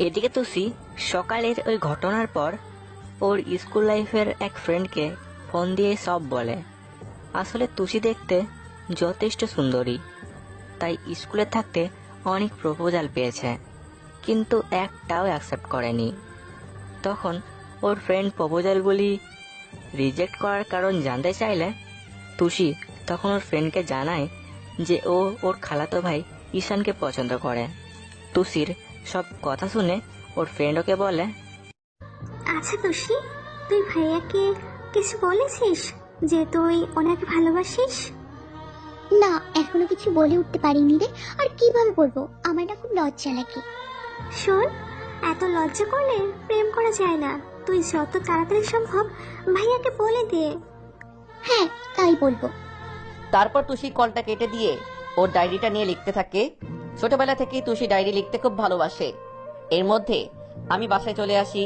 এদিকে তুষি সকালের ওই ঘটনার পর ওর স্কুল লাইফের এক ফ্রেন্ডকে ফোন দিয়ে সব বলে। আসলে তুষি দেখতে যথেষ্ট সুন্দরী, তাই স্কুলে থাকতে অনেক প্রপোজাল পেয়েছে, কিন্তু একটাও অ্যাকসেপ্ট করেনি। তখন ওর ফ্রেন্ড প্রপোজালগুলি রিজেক্ট করার কারণ জানতে চাইলে তুষি তখন ওর ফ্রেন্ডকে জানায় যে ও ওর খালাতো ভাই ঈশানকে পছন্দ করে। তুষির সব কথা শুনে ওর ফ্রেন্ড ওকে বলে, আচ্ছা তুষি, তুই ভাইয়াকে কিছু বলেছিস যে তুই ওনাকে ভালোবাসিস? না, এখনো কিছু বলে উঠতে পারিনি রে। আর কিভাবে বলবো, আমার না খুব লজ্জা লাগে। শোন, এত লজ্জা করলে প্রেম করা যায় না। তুই যত তাড়াতাড়ি সম্ভব ভাইয়াকে বলে দে। হ্যাঁ, তাই বলবো। তারপর তুষি কলটা কেটে দিয়ে ওর ডায়েরিটা নিয়ে লিখতে থাকে। ছোটবেলা থেকেই তুষি ডায়েরি লিখতে খুব ভালোবাসে। এর মধ্যে আমি বাসায় চলে আসি,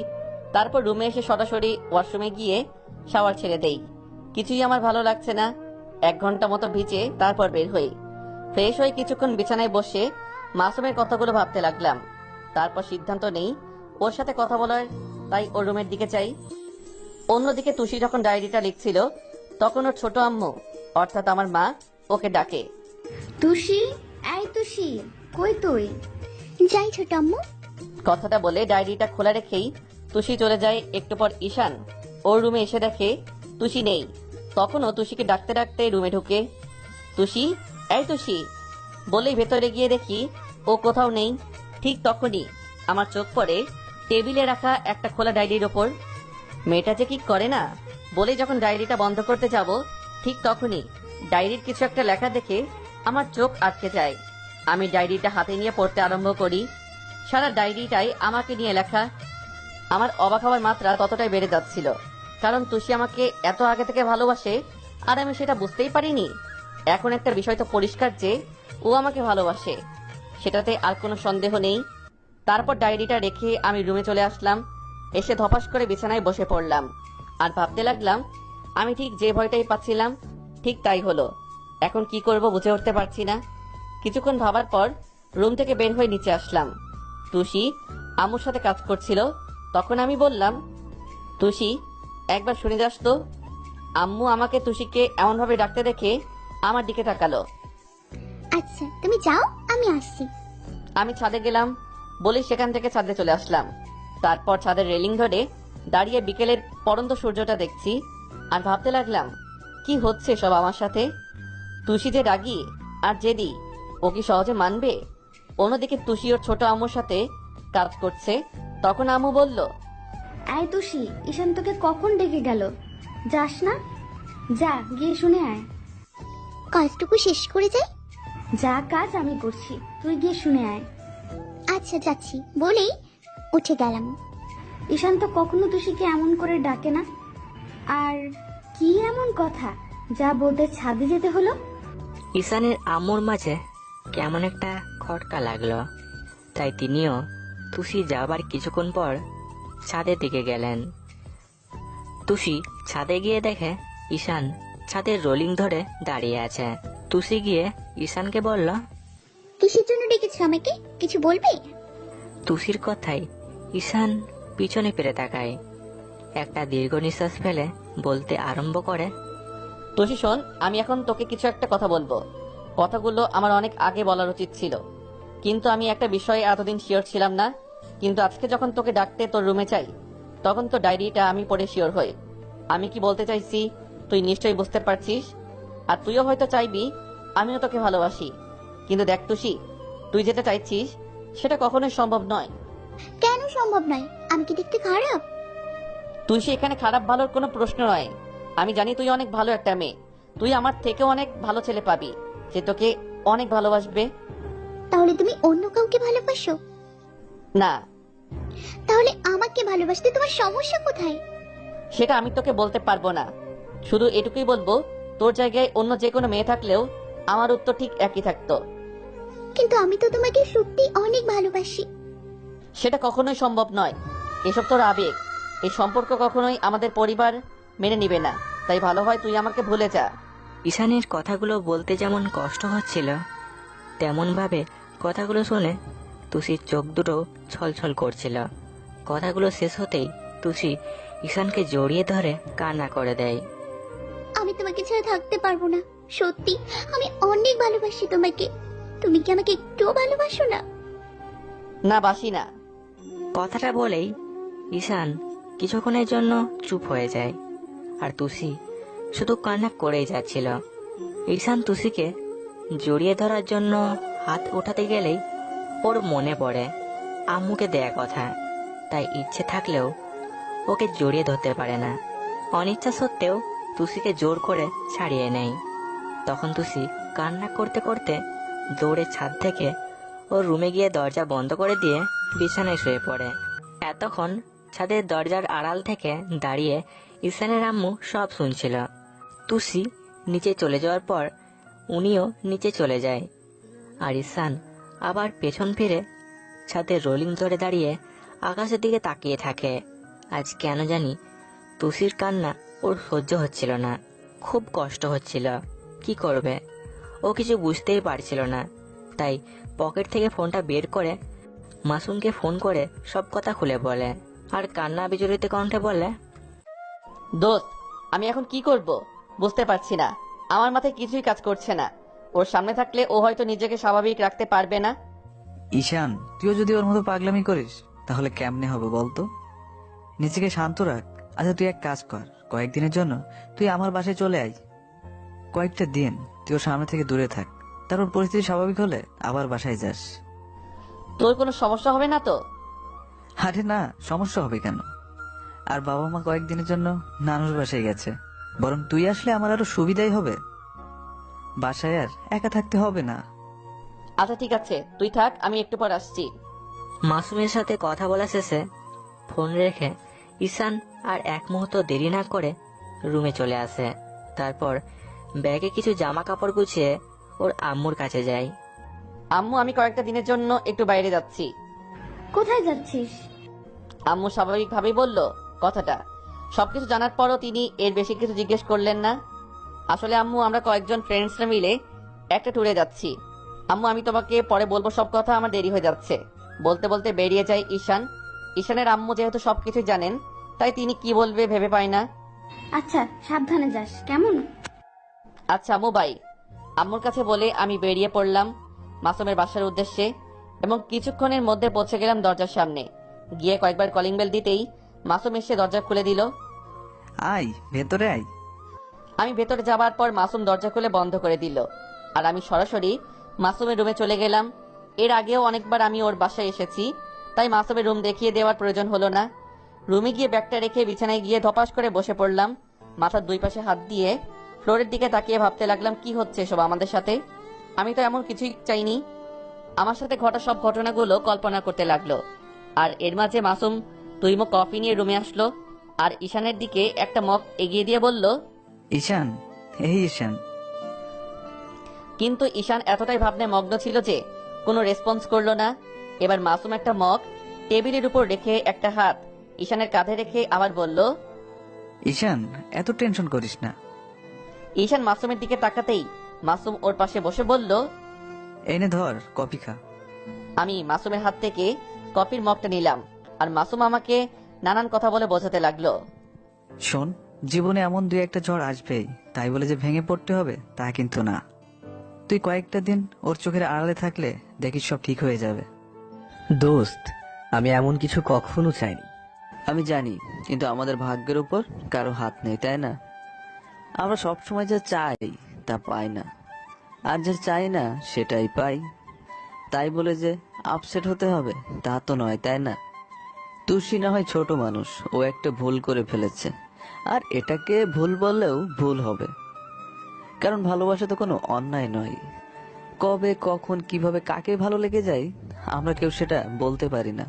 তারপর রুমে এসে সরাসরি ওয়াশরুমে গিয়ে শাওয়ার ছেড়ে দেই। কিছুই আমার ভালো লাগছে না। 1 ঘন্টা মতো ভিজে তারপর বের হই। ফ্রেশ হয়ে কিছুক্ষণ বিছানায় বসে মাসুমের কথাগুলো ভাবতে লাগলাম। তারপর সিদ্ধান্ত নেই ওর সাথে কথা বলার, তাই ওর রুমের দিকে চাই। অন্যদিকে তুষি যখন ডায়েরিটা লিখছিল তখন ওর ছোট আম্মু অর্থাৎ আমার মা ওকে ডাকে। তুষি, এই তুষি, কই তুই? যাই ছোট আম্মু। কথাটা বলে ডায়েরিটা খোলা রেখেই তুষি চলে যায়। একটু পর ঈশান ওর রুমে এসে দেখে তুষি নেই। তখনও তুষিকে ডাকতে ডাকতে রুমে ঢুকে। তুষি, এই তুষি বলেই ভেতরে গিয়ে দেখি ও কোথাও নেই। ঠিক তখনই আমার চোখ পড়ে টেবিলে রাখা একটা খোলা ডায়েরির ওপর। মেয়েটা যে কি করে না, বলে যখন ডায়েরিটা বন্ধ করতে যাব ঠিক তখনই ডায়েরির কিছু একটা লেখা দেখে আমার চোখ আটকে যায়। আমি ডায়েরিটা হাতে নিয়ে পড়তে আরম্ভ করি। সারা ডায়েরিটাই আমাকে নিয়ে লেখা। আমার অবাক হওয়ার মাত্রা ততটাই বেড়ে যাচ্ছিল, কারণ তুষি আমাকে এত আগে থেকে ভালোবাসে আর আমি সেটা বুঝতেই পারিনি। এখন একটা বিষয় তো পরিষ্কার যে ও আমাকে ভালোবাসে, সেটাতে আর কোনো সন্দেহ নেই। তারপর ডায়েরিটা রেখে আমি রুমে চলে আসলাম। এসে ধপাস করে বিছানায় বসে পড়লাম আর ভাবতে লাগলাম আমি ঠিক যে ভয়টাই পাচ্ছিলাম ঠিক তাই হলো। এখন কি করব বুঝে উঠতে পারছি না। কিছুক্ষণ ভাবার পর রুম থেকে বের হয়ে নিচে আসলাম। তুষি আম্মুর সাথে কাজ করছিল। তখন আমি বললাম, তুষি একবার শুনে যাস তো। আম্মু আমাকে তুষিকে এমনভাবে ডাকতে দেখে আমার দিকে তাকালো। আচ্ছা, তুমি যাও, আমি আসছি। আমি ছাদে গেলাম বলেই সেখান থেকে ছাদে চলে আসলাম। তারপর ছাদের রেলিং ধরে দাঁড়িয়ে বিকেলের পড়ন্ত সূর্যটা দেখছি আর ভাবতে লাগলাম কি হচ্ছে সব আমার সাথে। তুষি যে রাগী আর জেদি, ও কি সহজে মানবে? অন্যদিকে তুষি ওর ছোট আম্মুর সাথে কাজ করছে। তখন আম্মু বলল, এই তুষি, ঈশান তোকে কখন ডেকে গেল? যাস না? যা গিয়ে শুনে আয়। কাজটুকু শেষ করে যাই। যা কাজ আমি করছি, তুই গিয়ে শুনে আয়। আচ্ছা, যাচ্ছি বলেই উঠে গেলাম। ঈশান তো কখনো তুষিকে এমন করে ডাকে না। আর কি এমন কথা যা বলতে ছাদে যেতে হলো? ঈশানের আম্মুর মাঝে কেমন একটা খটকা লাগলো, তাই তিনিও তুষি যাবার কিছুক্ষণ পর ছাদের দিকে গেলেন। তুষি ছাদে গিয়ে দেখে ঈশান ছাদের রোলিং ধরে দাঁড়িয়ে আছে। তুষি গিয়ে ঈশানকে বলল, কিসের জন্য ডেকেছো আমাকে? কিছু বলবে? তুষির কথায় ঈশান পিছনে ফিরে তাকায়। একটা দীর্ঘ নিঃশ্বাস ফেলে বলতে আরম্ভ করে, তুষি শোন, আমি এখন তোকে কিছু একটা কথা বলবো। কথাগুলো আমার অনেক আগে বলার উচিত ছিল, কিন্তু আমি একটা বিষয়ে এতদিন শিওর ছিলাম না। কিন্তু আজকে যখন তোকে ডাকতে তোর রুমে চাই, তখন তো ডায়েরিটা আমি পড়ে শিওর হই। আমি কি বলতে চাইছি তুই নিশ্চয়ই বুঝতে পারছিস। আর তুইও হয়তো চাইবি আমিও তোকে ভালোবাসি। কিন্তু দেখ তুষি, তুই যেটা চাইছিস সেটা কখনোই সম্ভব নয়। কেন সম্ভব নয়? আমি কি দেখতে খারাপ? তুই এখানে খারাপ ভালোর কোনো প্রশ্ন নয়। আমি জানি তুই অনেক ভালো একটা মেয়ে। তুই আমার থেকেও অনেক ভালো ছেলে পাবি যে তোকে অনেক ভালোবাসবে। তাহলে তুমি অন্য কাউকে ভালোবাসো? না, তাহলে আমাকে ভালোবাসতে তোমার সমস্যা কোথায়? সেটা আমি তোকে বলতে পারবো না। শুধু এটুকুই বলবো, তোর জায়গায় অন্য যে কোনো মেয়ে থাকলেও আমার উত্তর ঠিক একই থাকতো। কিন্তু আমি তো তোমাকে সত্যি অনেক ভালোবাসি। সেটা কখনোই সম্ভব নয়। এসব তোর আবেগ। এই সম্পর্ক কখনোই আমাদের পরিবার মেনে নিবে না। তাই ভালো হয় তুই আমাকে ভুলে যা। ঈশানের কথাগুলো বলতে যেমন কষ্ট হচ্ছিল, তেমন ভাবে কথাগুলো শুনে তুষির চোখ দুটো ছলছল করছিল। কথাগুলো শেষ হতেই তুষি ঈশানকে জড়িয়ে ধরে কান্না করে দেয়। আমি তোমাকে ছাড়া থাকতে পারবো না, সত্যি আমি অনেক ভালোবাসি তোমাকে। তুমি কি আমাকে একটুও ভালোবাসো না? না, বাসি না। কথাটা বলেই ঈশান কিছুক্ষণের জন্য চুপ হয়ে যায়, আর তুষি শুধু কান্না করেই যাচ্ছিল। ঈশান তুষিকে জড়িয়ে ধরার জন্য হাত ওঠাতে গেলেই ওর মনে পড়ে আম্মুকে দেয়া কথা, তাই ইচ্ছে থাকলেও ওকে জড়িয়ে ধরতে পারে না। অনিচ্ছা সত্ত্বেও তুষিকে জোর করে ছাড়িয়ে নেয়। তখন তুষি কান্না করতে করতে দৌড়ে ছাদ থেকে ওর রুমে গিয়ে দরজা বন্ধ করে দিয়ে বিছানায় শুয়ে পড়ে। এতক্ষণ ছাদের দরজার আড়াল থেকে দাঁড়িয়ে ঈশানের আম্মু সব শুনছিল। তুষি নিচে চলে যাওয়ার পর উনিও নিচে চলে যায়, আর ঈশান আবার পেছন ফিরে ছাদের রোলিং ধরে দাঁড়িয়ে আকাশের দিকে তাকিয়ে থাকে। আজ কেন জানি তুষির কান্না ওর সহ্য হচ্ছিল না, খুব কষ্ট হচ্ছিল। কি করবে ও কিছু বুঝতেই পারছিল না, তাই পকেট থেকে ফোনটা বের করে মাসুমকে ফোন করে সব কথা খুলে বলে, আর কান্না বিজড়িত কণ্ঠে বলে, দোস্ত, আমি এখন কি করব বুঝতে পারছি না। আমার মাথায় কিছুই কাজ করছে না। ওর সামনে থাকলে ও হয়তো নিজেকে স্বাভাবিক রাখতে পারবে না। ঈশান, তুইও যদি ওর মতো পাগলামি করিস তাহলে কেমনে হবে বলতো? নিজেকে শান্ত রাখ। আচ্ছা, তুই এক কাজ কর, কয়েকদিনের জন্য তুই আমার বাসায় চলে আয়। কয়েকটা দিন তুই ওর সামনে থেকে দূরে থাক, তারপর পরিস্থিতি স্বাভাবিক হলে আবার বাসায় যাস। তোর কোনো সমস্যা হবে না তো? আরে না, সমস্যা হবে কেন? আর বাবা মা কয়েকদিনের জন্য নানুর বাসায় গেছে, বরং তুই আসলে আমার আরো সুবিধাই হবে। বাসায় আর একা থাকতে হবে না। আচ্ছা ঠিক আছে, তুই থাক, আমি একটু পর আসছি। মাসুমের সাথে কথা বলা শেষে ফোন রেখে ঈশান আর এক মুহূর্ত দেরি না করে রুমে চলে আসে। তারপর ব্যাগে কিছু জামা কাপড় গুছিয়ে ওর আম্মুর কাছে যায়। আম্মু, আমি কয়েকটা দিনের জন্য একটু বাইরে যাচ্ছি। কোথায় যাচ্ছিস? আম্মু স্বাভাবিকভাবেই বলল কথাটা। সবকিছু জানার পরও তিনি এর বেশি কিছু জিজ্ঞেস করলেন না। আসলে আম্মু, আমরা কয়েকজন ফ্রেন্ডসরা মিলে একটা ট্যুরে যাচ্ছি। আম্মু, আমি তোমাকে পরে বলবো সব কথা, আমার দেরি হয়ে যাচ্ছে। বলতে বলতে বেরিয়ে যায় ঈশান। ঈশানের আম্মু যেহেতু সবকিছু জানেন, তাই তিনি কি বলবে ভেবে পায় না। আচ্ছা, সাবধানে যাস, কেমন? আচ্ছা আম্মু, বাই। আম্মুর কাছে বলে আমি বেরিয়ে পড়লাম মাসুমের বাসার উদ্দেশ্যে, এবং কিছুক্ষণের মধ্যে পৌঁছে গেলাম দরজার সামনে। গিয়ে কয়েকবার কলিং বেল দিতেই মাসুম এসে দরজা খুলে দিল। আয়, ভেতরে আয়। আমি ভেতরে যাবার পর মাসুম দরজা খুলে বন্ধ করে দিল, আর আমি সরাসরি মাসুমের রুমে চলে গেলাম। এর আগেও অনেকবার আমি ওর বাসায় এসেছি, তাই মাসুমের রুম দেখিয়ে দেওয়ার প্রয়োজন হলো না। রুমে গিয়ে ব্যাগটা রেখে বিছানায় গিয়ে ধপাস করে বসে পড়লাম। মাথার দুই পাশে হাত দিয়ে ফ্লোরের দিকে তাকিয়ে ভাবতে লাগলাম, কি হচ্ছে এসব আমাদের সাথে? আমি তো এমন কিছুই চাইনি। আমার সাথে ঘটা সব ঘটনাগুলো কল্পনা করতে লাগলো। আর এর মাঝে মাসুম 2 মগ কফি নিয়ে রুমে আসলো, আর ঈশানের দিকে একটা মগ এগিয়ে দিয়ে বলল, ঈশান, এই ঈশান। কিন্তু ঈশান এতটাই ভাবনায় মগ্ন ছিল যে কোনো রেসপন্স করলো না। এবার মাসুম একটা মগ টেবিলের উপর রেখে একটা হাত ঈশানের কাঁধে রেখে আবার বলল, ঈশান, এত টেনশন করিস না। ঈশান মাসুমের দিকে তাকাতেই মাসুম ওর পাশে বসে বলল, এনে ধর, কফি খা। আমি মাসুমের হাত থেকে কফির মগটা নিলাম, আর মাসুম আমাকে নানান কথা বলে বোঝাতে লাগলো। শোন, জীবনে এমন 2-1টা ঝড় আসবেই, তাই বলে যে ভেঙে পড়তে হবে তা কিন্তু না। তুই কয়েকটা দিন ওর চোখের আড়ালে থাকলে দেখিস সব ঠিক হয়ে যাবে। দোস্ত, আমি এমন কিছু কখনো চাইনি। আমি জানি, কিন্তু আমাদের ভাগ্যের উপর কারো হাত নেই, তাই না? আমরা সবসময় যা চাই তা পাই না, আর যা চাই না সেটাই পাই। তাই বলে যে আপসেট হতে হবে তা তো নয়, তাই না? তুষি না হয় ছোট মানুষ, ও একটা ভুল করে ফেলেছে, আর এটাকে ভুল বললেও ভুল হবে, কারণ ভালোবাসা তো কোনো অন্যায় নয়। কবে, কখন, কিভাবে, কাকে ভালো লেগে যায় আমরা কেউ সেটা বলতে পারি না।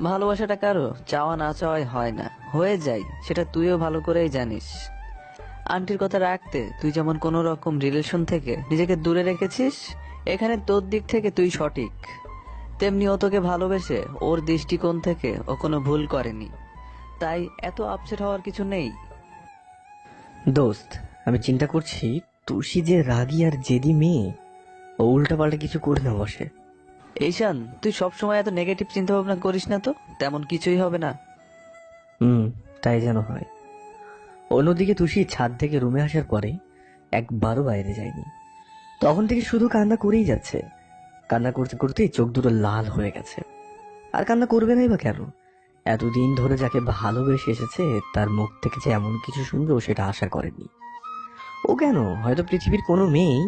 ভালোবাসাটা কারো চাওয়া না চাওয়াই হয় না, হয়ে যায়, সেটা তুইও ভালো করেই জানিস। আন্টির কথা রাখতে তুই যেমন কোন রকম রিলেশন থেকে নিজেকে দূরে রেখেছিস, এখানে তোর দিক থেকে তুই সঠিক, তেমনি ও তোকে ভালোবেসে ওর দৃষ্টিকোণ থেকে ও কোনো ভুল করেনি, তাই এত আপসেট হওয়ার কিছু নেই। দোস্ত, আমি চিন্তা করছি তুষি যে রাগী আর জেদি মেয়ে, ও উল্টাপাল্টা কিছু করে না বসে। ঈশান, তুই সবসময় এত নেগেটিভ চিন্তা ভাবনা করিস না তো, তেমন কিছুই হবে না। তাই যেন হয়। অন্যদিকে তুষি ছাদ থেকে রুমে আসার পরে একবারও বাইরে যায়নি। তখন থেকে শুধু কান্না করেই যাচ্ছে। কান্না করতে করতেই চোখ দুটো লাল হয়ে গেছে। আর কান্না করবে নাই বা কেন? এতদিন ধরে যাকে ভালোবেসে এসেছে তার মুখ থেকে যে এমন কিছু শুনবে ও সেটা আশা করেনি। ও কেন, হয়তো পৃথিবীর কোনো মেয়েই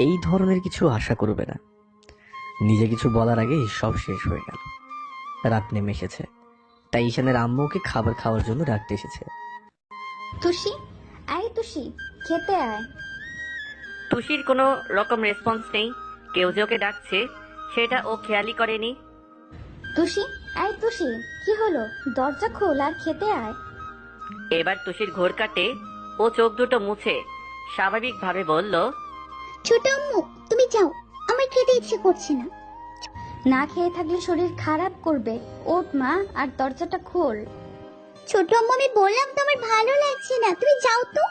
এই ধরনের কিছু আশা করবে না। নিজে কিছু বলার আগেই সব শেষ হয়ে গেল। রাত নেমে এসেছে, তাই ঈশানের আম্মুকে খাবার খাওয়ার জন্য ডাকতে এসেছে। তুষি, আয় তুষি, খেতে আয়। তুষির কোনো রকম রেসপন্স নেই। কেউ যে ওকে ডাকছে সেটা ও খেয়ালই করেনি। তুষি, আয় তুষি, কি হলো? দরজা খোল আর খেতে আয়। এবার তুষির ঘোর কাটে ও চোখ দুটো মুছে স্বাভাবিকভাবে বলল, ছোট আম্মু তুমি যাও, আমার খেতে ইচ্ছে করছে না। না খেয়ে থাকলে শরীর খারাপ করবে। ওঠ মা, আর দরজাটা খোল। ছোট আম্মু আমি বললাম তো আমার ভালো লাগছে না, তুমি যাও তো।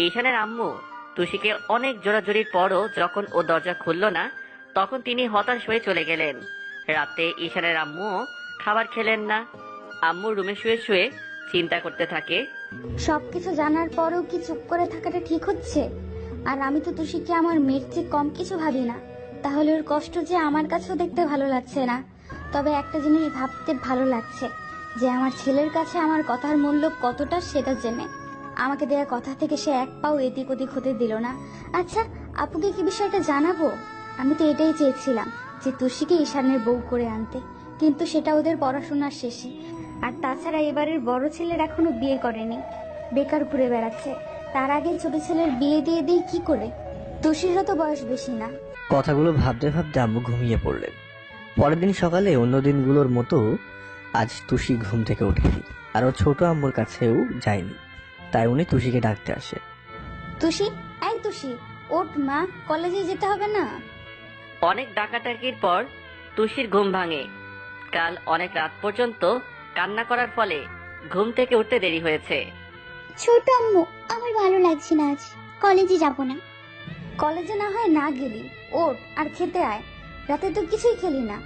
ঈশানের আম্মু তুষিকে অনেক জোরাজোরির পরও যখন ও দরজা খুলল না, তখন তিনি হতাশ হয়ে চলে গেলেন। রাতে ঈশানের আম্মুও খাবার খেলেন না। আম্মু রুমে শুয়ে শুয়ে চিন্তা করতে থাকে। সবকিছু জানার পরেও কি চুপ করে থাকাটা ঠিক হচ্ছে? আর আমি তো তুষিকে আমার মেয়ের চেয়ে কম কিছু ভাবি না। তাহলে ওর কষ্ট যে আমার কাছেও দেখতে ভালো লাগছে না। তবে একটা জিনিস ভাবতে ভালো লাগছে, যে আমার ছেলের কাছে আমার কথার মূল্য কতটা সেটা জেনে। আমাকে দেয়া কথা থেকে সে এক পাও এদিক ওদিক হতে দিল না। আচ্ছা, আপুকে কি বিষয়টা জানাবো? আমি তো এটাই চেয়েছিলাম, যে তুষিকে ঈশানের বউ করে আনতে, কিন্তু সেটা ওদের পড়াশোনার শেষে। আর তাছাড়া এবারের বড় ছেলের এখনো বিয়ে করেনি, বেকার ঘুরে বেড়াচ্ছে। তার আগে ছোট ছেলের বিয়ে দিয়ে দিই কি করে? তুষিরও তো বয়স বেশি না। কথাগুলো ভাবতে ভাবতে আম্মু ঘুমিয়ে পড়লেন। পরের দিন সকালে অন্য দিনগুলোর মতো আজ তুষি ঘুম থেকে ওঠেনি, আর ও ছোট আম্মুর কাছেও যায়নি। তাই উনি তুষিকে ডাকতে আসে। তুষি, এই তুষি, ওঠ মা, কলেজে যেতে হবে না? অনেক ডাকাডাকির পর তুষির ঘুম ভাঙে। কাল অনেক রাত পর্যন্ত কান্না করার ফলে ঘুম থেকে উঠতে দেরি হয়েছে। ছোট আম্মু আমার ভালো লাগছে না, আজ কলেজে যাব না। কলেজে না হয় না গেলি, ওঠ আর খেতে আয়। রাতে তো কিছুই খেলি না।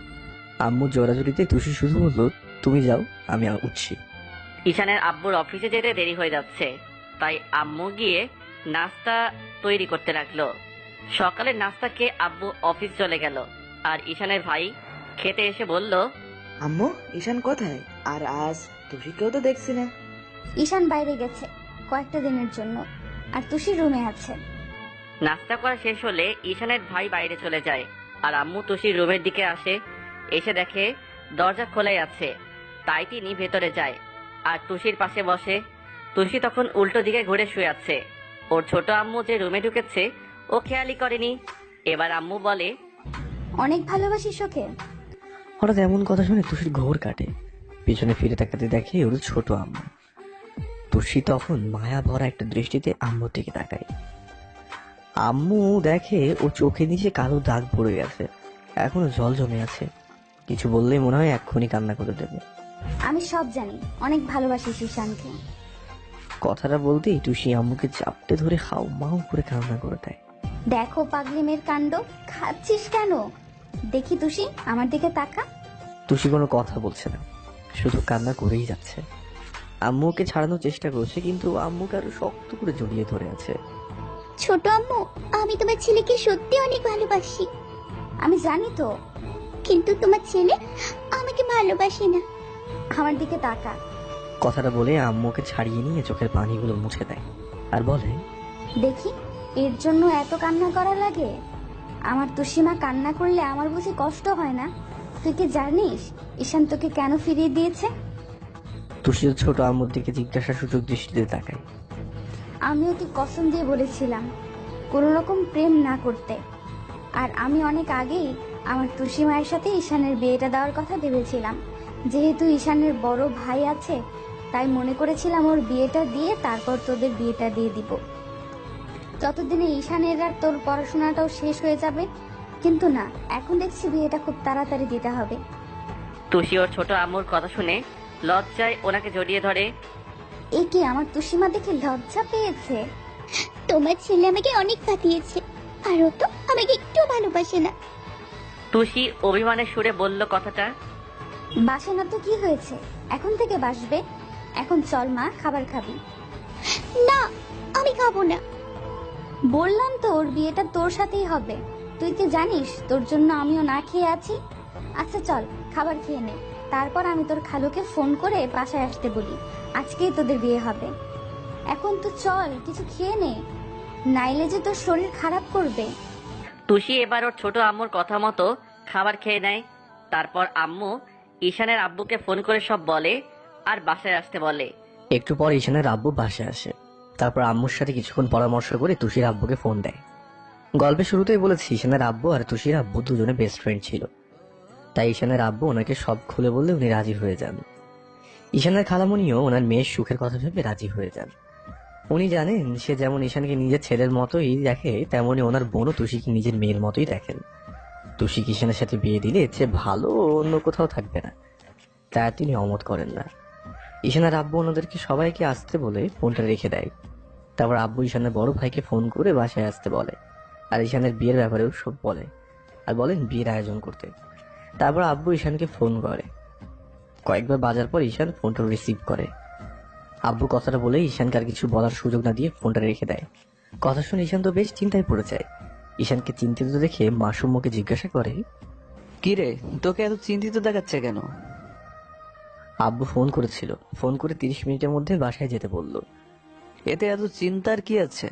আম্মু জোরাজুরিতে তুষি শুধু বলল, তুমি যাও, আমি উঠছি। ঈশানের আব্বুর অফিসে যেতে দেরি হয়ে যাচ্ছে, তাই আম্মু গিয়ে নাস্তা তৈরি করতে লাগলো। সকালের নাস্তা খেয়ে আব্বু অফিস চলে গেল। আর ঈশানের ভাই খেতে এসে বলল, আম্মু, ঈশান কোথায়? আর আজ তুষিকেও তো দেখছি না। ঈশান বাইরে গেছে কয়েকটা দিনের জন্য, আর তুষি রুমে আছে। নাস্তা করা শেষ হলে ঈশানের ভাই বাইরে চলে যায়, আর আম্মু তুষির রুমের দিকে আসে। এসে দেখে দরজা খোলাই আছে, তাই তিনি ভেতরে যায় আর তুষির পাশে বসে। তুষি তখন উল্টো দিকে ঘুরে শুয়ে আছে। ওর ছোট আম্মু যে রুমে ঢুকেছে ও খেয়ালই করেনি। এবার আম্মু বলে, অনেক ভালোবাসিস ওকে? হঠাৎ এমন কথা শুনে তুষির ঘোর কাটে। পিছনে ফিরে তাকাতে দেখে ওর ছোট আম্মু। তুষি তখন মায়া ভরা একটা দৃষ্টিতে আম্মুর দিকে তাকায়। আম্মু দেখে ও চোখে নিচে কালো দাগ পড়ে গেছে, এখনো জল জমে আছে। কিছু বললেই মনে হয় এক্ষুনি কান্না করে দেবে। আমি সব জানি, অনেক ভালোবাসিস ঈশানকে। কথাটা বলতেই টুসি আম্মুকে চাপটে ধরে হাউ মাউ করে কান্না করে দেয়। দেখো পাগলি মেয়ের কাণ্ড, খাচ্ছিস কেন? দেখি তুষি, আমার দিকে তাকা। টুসি কোনো কথা বলছে না, শুধু কান্না করেই যাচ্ছে। আম্মুকে ছাড়ানোর চেষ্টা করছে, কিন্তু আম্মুকে আরো শক্ত করে জড়িয়ে ধরে আছে। ছোট আম্মু আমি তোমার ছেলেকে সত্যি অনেক ভালোবাসি। আমি জানি তো, কিন্তু তোমার ছেলে আমাকে ভালোবাসে না। আমার দিকে তাকা। কথাটা বলে আম্মুকে ছাড়িয়ে নিয়ে চোখের পানিগুলো মুছে দেয় আর বলে, দেখি এর জন্য এত কান্না করা লাগে? আমার তুষিমা কান্না করলে আমার বুঝি কষ্ট হয় না? তুই কি জানিস ঈশান তোকে কেন ফিরিয়ে দিয়েছে? টুসির ছোট আম্মুর দিকে জিজ্ঞাসা সূচক দৃষ্টিতে তাকায়। আমি ওকে কসম দিয়ে বলেছিলাম কোনো রকম প্রেম না করতে। আর আমি অনেক আগেই আমার তুষি মায়ের সাথে ঈশানের বিয়েটা দেওয়ার কথা ভেবেছিলাম। যেহেতু ঈশানের বড় ভাই আছে, তাই মনে করেছিলাম ওর বিয়েটা দিয়ে তারপর তোদের বিয়েটা দিয়ে দিব। ততদিনে ঈশানের আর তোর পড়াশোনাটাও শেষ হয়ে যাবে। কিন্তু না, এখন দেখছি বিয়েটা খুব তাড়াতাড়ি দিতে হবে। তুষি ওর ছোট আম্মুর কথা শুনে লজ্জায় ওনাকে জড়িয়ে ধরে। এ কি, আমার তুষিমা দেখে লজ্জা পেয়েছে? তোমার ছেলে আমাকে অনেক কাটিয়েছে, আর ও তো আমাকে একটু ভালোবাসে না। তুষি অভিমানের সুরে বলল কথাটা। বাসে না তো কি হয়েছে, এখন থেকে বাসবে। এখন চল মা, খাবার খাবি। না, আমি খাবো না। বললাম তো ওর বিয়েটা তোর সাথেই হবে। তুই কি জানিস তোর জন্য আমিও না খেয়ে আছি? আচ্ছা চল খাবার খেয়ে নে, তারপর আমি তোর খালুকে ফোন করে বাসায় আসতে বলি, আজকেই তোদের বিয়ে হবে। এখন তো চল কিছু খেয়ে নে, নাইলে যে তোর শরীর খারাপ করবে। তুষি এবার ওর ছোট আম্মুর কথা মতো খাবার খেয়ে নেয়। তারপর আম্মু ঈশানের আব্বুকে ফোন করে সব বলে আর বাসায় আসতে বলে। একটু পর ঈশানের আব্বু বাসায় আসে। তারপর আম্মুর সাথে কিছুক্ষণ পরামর্শ করে তুষির আব্বুকে ফোন দেয়। গল্পের শুরুতেই বলেছি ঈশানের আব্বু আর তুষির আব্বু দুজনে বেস্ট ফ্রেন্ড ছিল। তাই ঈশানের আব্বু ওনাকে সব খুলে বললে উনি রাজি হয়ে যান। ঈশানের খালামণিও ওনার মেয়ের সুখের কথা ভেবে রাজি হয়ে যান। উনি জানেন সে যেমন ঈশানকে নিজের ছেলের মতোই দেখে, তেমনি ওনার বোনও তুষিকে নিজের মেয়ের মতোই দেখেন। তুষি ঈশানের সাথে বিয়ে দিলে এর চেয়ে ভালো অন্য কোথাও থাকবে না, তাই তিনি অমত করেন না। ঈশানের আব্বু ওনাদেরকে সবাইকে আসতে বলে ফোনটা রেখে দেয়। তারপর আব্বু ঈশানের বড় ভাইকে ফোন করে বাসায় আসতে বলে, আর ঈশানের বিয়ের ব্যাপারেও সব বলে, আর বলেন বিয়ের আয়োজন করতে। তারপর আব্বু ঈশানকে ফোন করে। কয়েকবার বাজার পর ঈশান ফোনটা রিসিভ করে। আব্বু কথাটা বলে ঈশানকে আর কিছু বলার সুযোগ না দিয়ে ফোনটা রেখে দেয়। কথা শুনে ঈশান তো বেশ চিন্তায় পড়ে যায়। ঈশানকে চিন্তিত দেখে মাসুম্মকে জিজ্ঞাসা করে, কি রে, তোকে এত চিন্তিত দেখাচ্ছে কেন? আব্বু ফোন করেছিল, ফোন করে 30 মিনিটের মধ্যে বাসায় যেতে বলল। এতে এত চিন্তার কি আছে?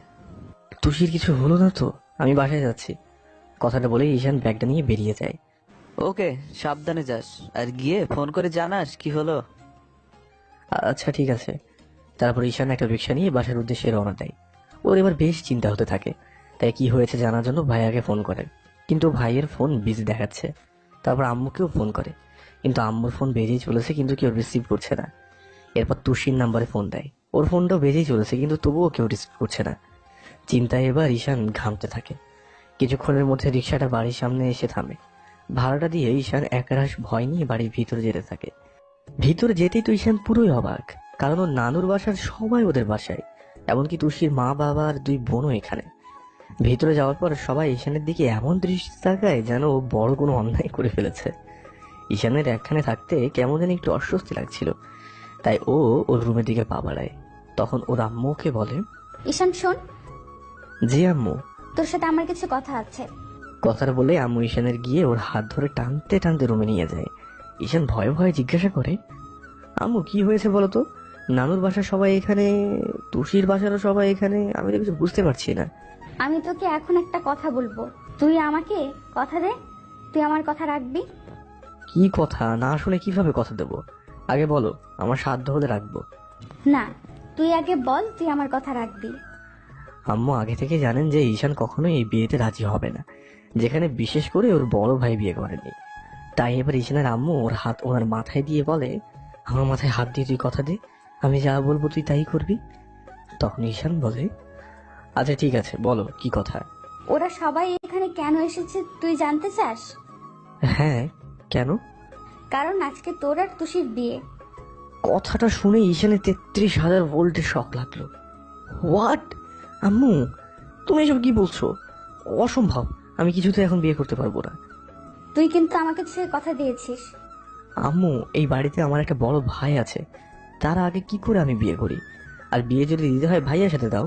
তুষির কিছু হলো না তো? আমি বাসায় যাচ্ছি। কথাটা বলে ঈশান ব্যাগটা নিয়ে বেরিয়ে যায়। ওকে, সাবধানে যাস, আর গিয়ে ফোন করে জানাস কি হলো। আচ্ছা ঠিক আছে। তারপর ঈশান একটা রিক্সা নিয়ে বাসার উদ্দেশ্যে রওনা দেয়। ওর এবার বেশ চিন্তা হতে থাকে, তাই কি হয়েছে জানার জন্য ভাইয়াকে ফোন করে, কিন্তু ভাইয়ের ফোন বিজি দেখাচ্ছে। তারপর আম্মুকেও ফোন করে, কিন্তু আম্মুর ফোন বেজেই চলেছে, কিন্তু কেউ রিসিভ করছে না। এরপর তুষির নাম্বারে ফোন দেয়, ওর ফোনটাও বেজেই চলেছে, কিন্তু তবুও কেউ রিসিভ করছে না। চিন্তায় এবার ঈশান ঘামতে থাকে। কিছুক্ষণের মধ্যে রিক্সাটা বাড়ির সামনে এসে থামে। ভাড়াটা দিয়ে ঈশান একরাশ ভয় নিয়ে বাড়ির ভিতরে যেতে থাকে। ভিতরে যেতেই তো ঈশান পুরোই অবাক, কারণ ওর নানুর বাসার সবাই ওদের বাসায়, এমনকি তুষির মা বাবা আর 2 বোনও এখানে। ভিতরে যাওয়ার পর সবাই ঈশানের দিকে এমন দৃষ্টি তাকায় যেন ও বড় কোনো অন্যায় করে ফেলেছে। ঈশানের একখানে থাকতে কেমন যেন একটু অস্বস্তি লাগছিল, তাই ও ওর রুমের দিকে পা বাড়ায়। তখন ওর আম্মুকে বলে, ঈশান শোন, জি আম্মু। তোর সাথে আমার কিছু কথা আছে। কথাটা বলে আম্মু ঈশানের গিয়ে ওর হাত ধরে টানতে টানতে রুমে নিয়ে যায়। ঈশান ভয়ে ভয়ে জিজ্ঞাসা করে, আম্মু কি হয়েছে বলো তো? নানুর বাসার সবাই এখানে, তুষির বাসারও সবাই এখানে, আমি তো কিছু বুঝতে পারছি না। আমি তোকে এখন একটা কথা বলবো, তুই আমাকে কথা দে, তুই আমার কথা রাখবি। কি কথা? না শুনে কিভাবে কথা দেবো? আগে বলো, আমার সাধ্য হলে রাখবো। না, তুই আগে বল তুই আমার কথা রাখবি। আম্মু আগে থেকে জানেন যে ঈশান কখনোই এই বিয়েতে রাজি হবে না, যেখানে বিশেষ করে ওর বড় ভাই বিয়ে করেনি। তাই এবার ঈশানের আম্মু ওর হাত ওনার মাথায় দিয়ে বলে, আমার মাথায় হাত দিয়ে তুই কথা দে, আমি যা বলবো তুই তাই করবি। তখন ঈশান বলে, আচ্ছা ঠিক আছে, বলো কি কথা। ওরা সবাই এখানে কেন এসেছে তুই জানতে চাস? হ্যাঁ, কেন? কারণ আজকে তোর আর তুষির বিয়ে। কথাটা শুনে ঈশানের 33,000 ভোল্টের শক লাগলো। হোয়াট? আম্মু তুমি এসব কি বলছো? অসম্ভব, আমি কিছুতে এখন বিয়ে করতে পারবো না। তুই কিন্তু আমাকে সে কথা দিয়েছিস। আম্মু এই বাড়িতে আমার একটা বড় ভাই আছে, তার আগে কি করে আমি বিয়ে করি? আর বিয়ে যদি দিতে হয় ভাইয়ের সাথে দাও।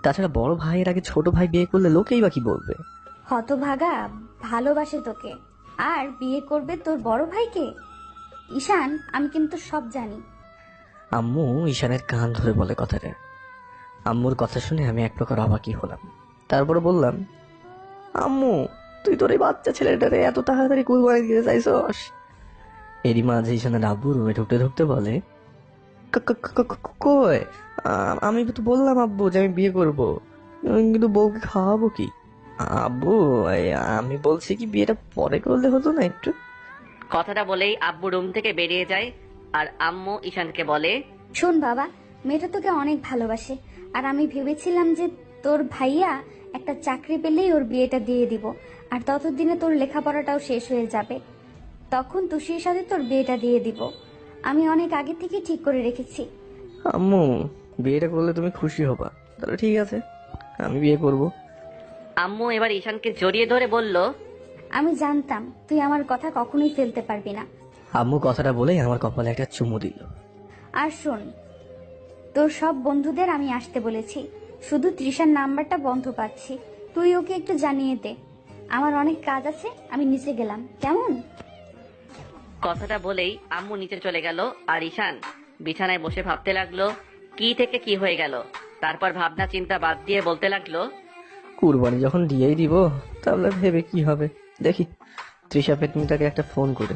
তাছাড়া বড় ভাইয়ের আগে ছোট ভাই বিয়ে করলে লোকেই বা কি বলবে? হতভাগা, ভালোবাসে তোকে আর বিয়ে করবে তোর বড় ভাইকে। ঈশান, আমি কিন্তু সব জানি। আম্মু ঈশানের কান ধরে বলে কথাটা। আম্মুর কথা শুনে আমি এক প্রকার অবাকই হলাম। তারপরে বললাম, আম্মু তুই তোর এই বাচ্চা ছেলেটারে এত তাড়াতাড়ি কুরবানি দিতে চাইছস? এরই মাঝে ঈশানের আব্বু রুমে ঢুকতে ঢুকতে বলে, কই, আমি তো বললাম আব্বু যে আমি বিয়ে করবো, কিন্তু বউকে খাওয়াবো কি? আব্বু আমি বলছি কি বিয়েটা পরে করলে হতো না একটু? কথাটা বলেই আব্বু রুম থেকে বেরিয়ে যায় আর আম্মু ঈশানকে বলে, শোন বাবা, মেয়েটা তোকে অনেক ভালোবাসে, আর আমি ভেবেছিলাম যে তোর ভাইয়া একটা চাকরি পেলেই ওর বিয়েটা দিয়ে দিব, আর ততদিনে তোর লেখাপড়াটাও শেষ হয়ে যাবে, তখন তুষির সাথে তোর বিয়েটা দিয়ে দিব। আমি অনেক আগে থেকে ঠিক করে রেখেছি। আম্মু বিয়েটা করলে তুমি খুশি হবা, তাহলে ঠিক আছে আমি বিয়ে করব। আম্মু এবার ঈশানকে জড়িয়ে ধরে বলল, আমি জানতাম তুই আমার কথা কখনোই ফেলতে পারবি না। আম্মু কথাটা বলেই আমার কপালে একটা চুমু দিল। আর শোন, তোর সব বন্ধুদের আমি আসতে বলেছি, শুধু তৃষার নাম্বারটা বন্ধ পাচ্ছি, তুই ওকে একটু জানিয়ে দে। আমার অনেক কাজ আছে, আমি নিচে গেলাম, কেমন? কথাটা বলেই আম্মু নিচে চলে গেল আর ঈশান বিছানায় বসে ভাবতে লাগলো কি থেকে কি হয়ে গেল। তারপর ভাবনা চিন্তা বাদ দিয়ে বলতে লাগলো, কুরবানি যখন দিয়েই দিব তাহলে ভেবে কি হবে, দেখি তৃষা পেতনিটাকে একটা ফোন করে,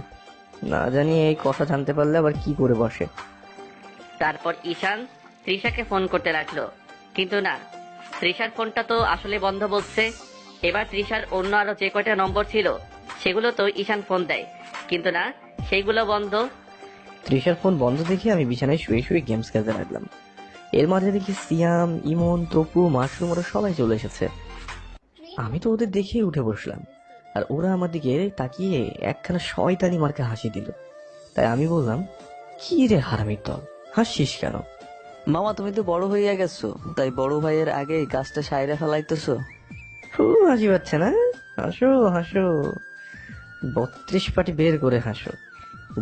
না জানি এই কথা জানতে পারলে আবার কি করে বসে। তারপর ঈশান তৃষাকে ফোন করতে লাগলো, কিন্তু না, তৃষার ফোনটা তো আসলে বন্ধ বলছে। এবার তৃষার অন্য আরো যে কয়টা নম্বর ছিল সেগুলো তো ঈশান ফোন দেয়, কিন্তু না, সেইগুলো বন্ধ। তৃষার ফোন বন্ধ দেখে আমি বিছানায় শুয়ে শুয়ে গেমস খেলতে লাগলাম। এর মাঝে দেখি সিয়াম, ইমন, তপু, মাশরুম ওরা সবাই চলে এসেছে। আমি তো ওদের দেখেই উঠে বসলাম, আর ওরা আমার দিকে তাকিয়ে একখানা শয়তানি মার্কে হাসি দিল। তাই আমি বললাম, কি রে হারামির দল, হাসছিস কেন? মামা তুমি তো বড় হইয়া গেছো, তাই বড় ভাইয়ের আগে কাজটা সাইরা ফেলাইতেছো। খুব হাসি পাচ্ছে না? হাসো হাসো, 32 পাটি বের করে হাসো।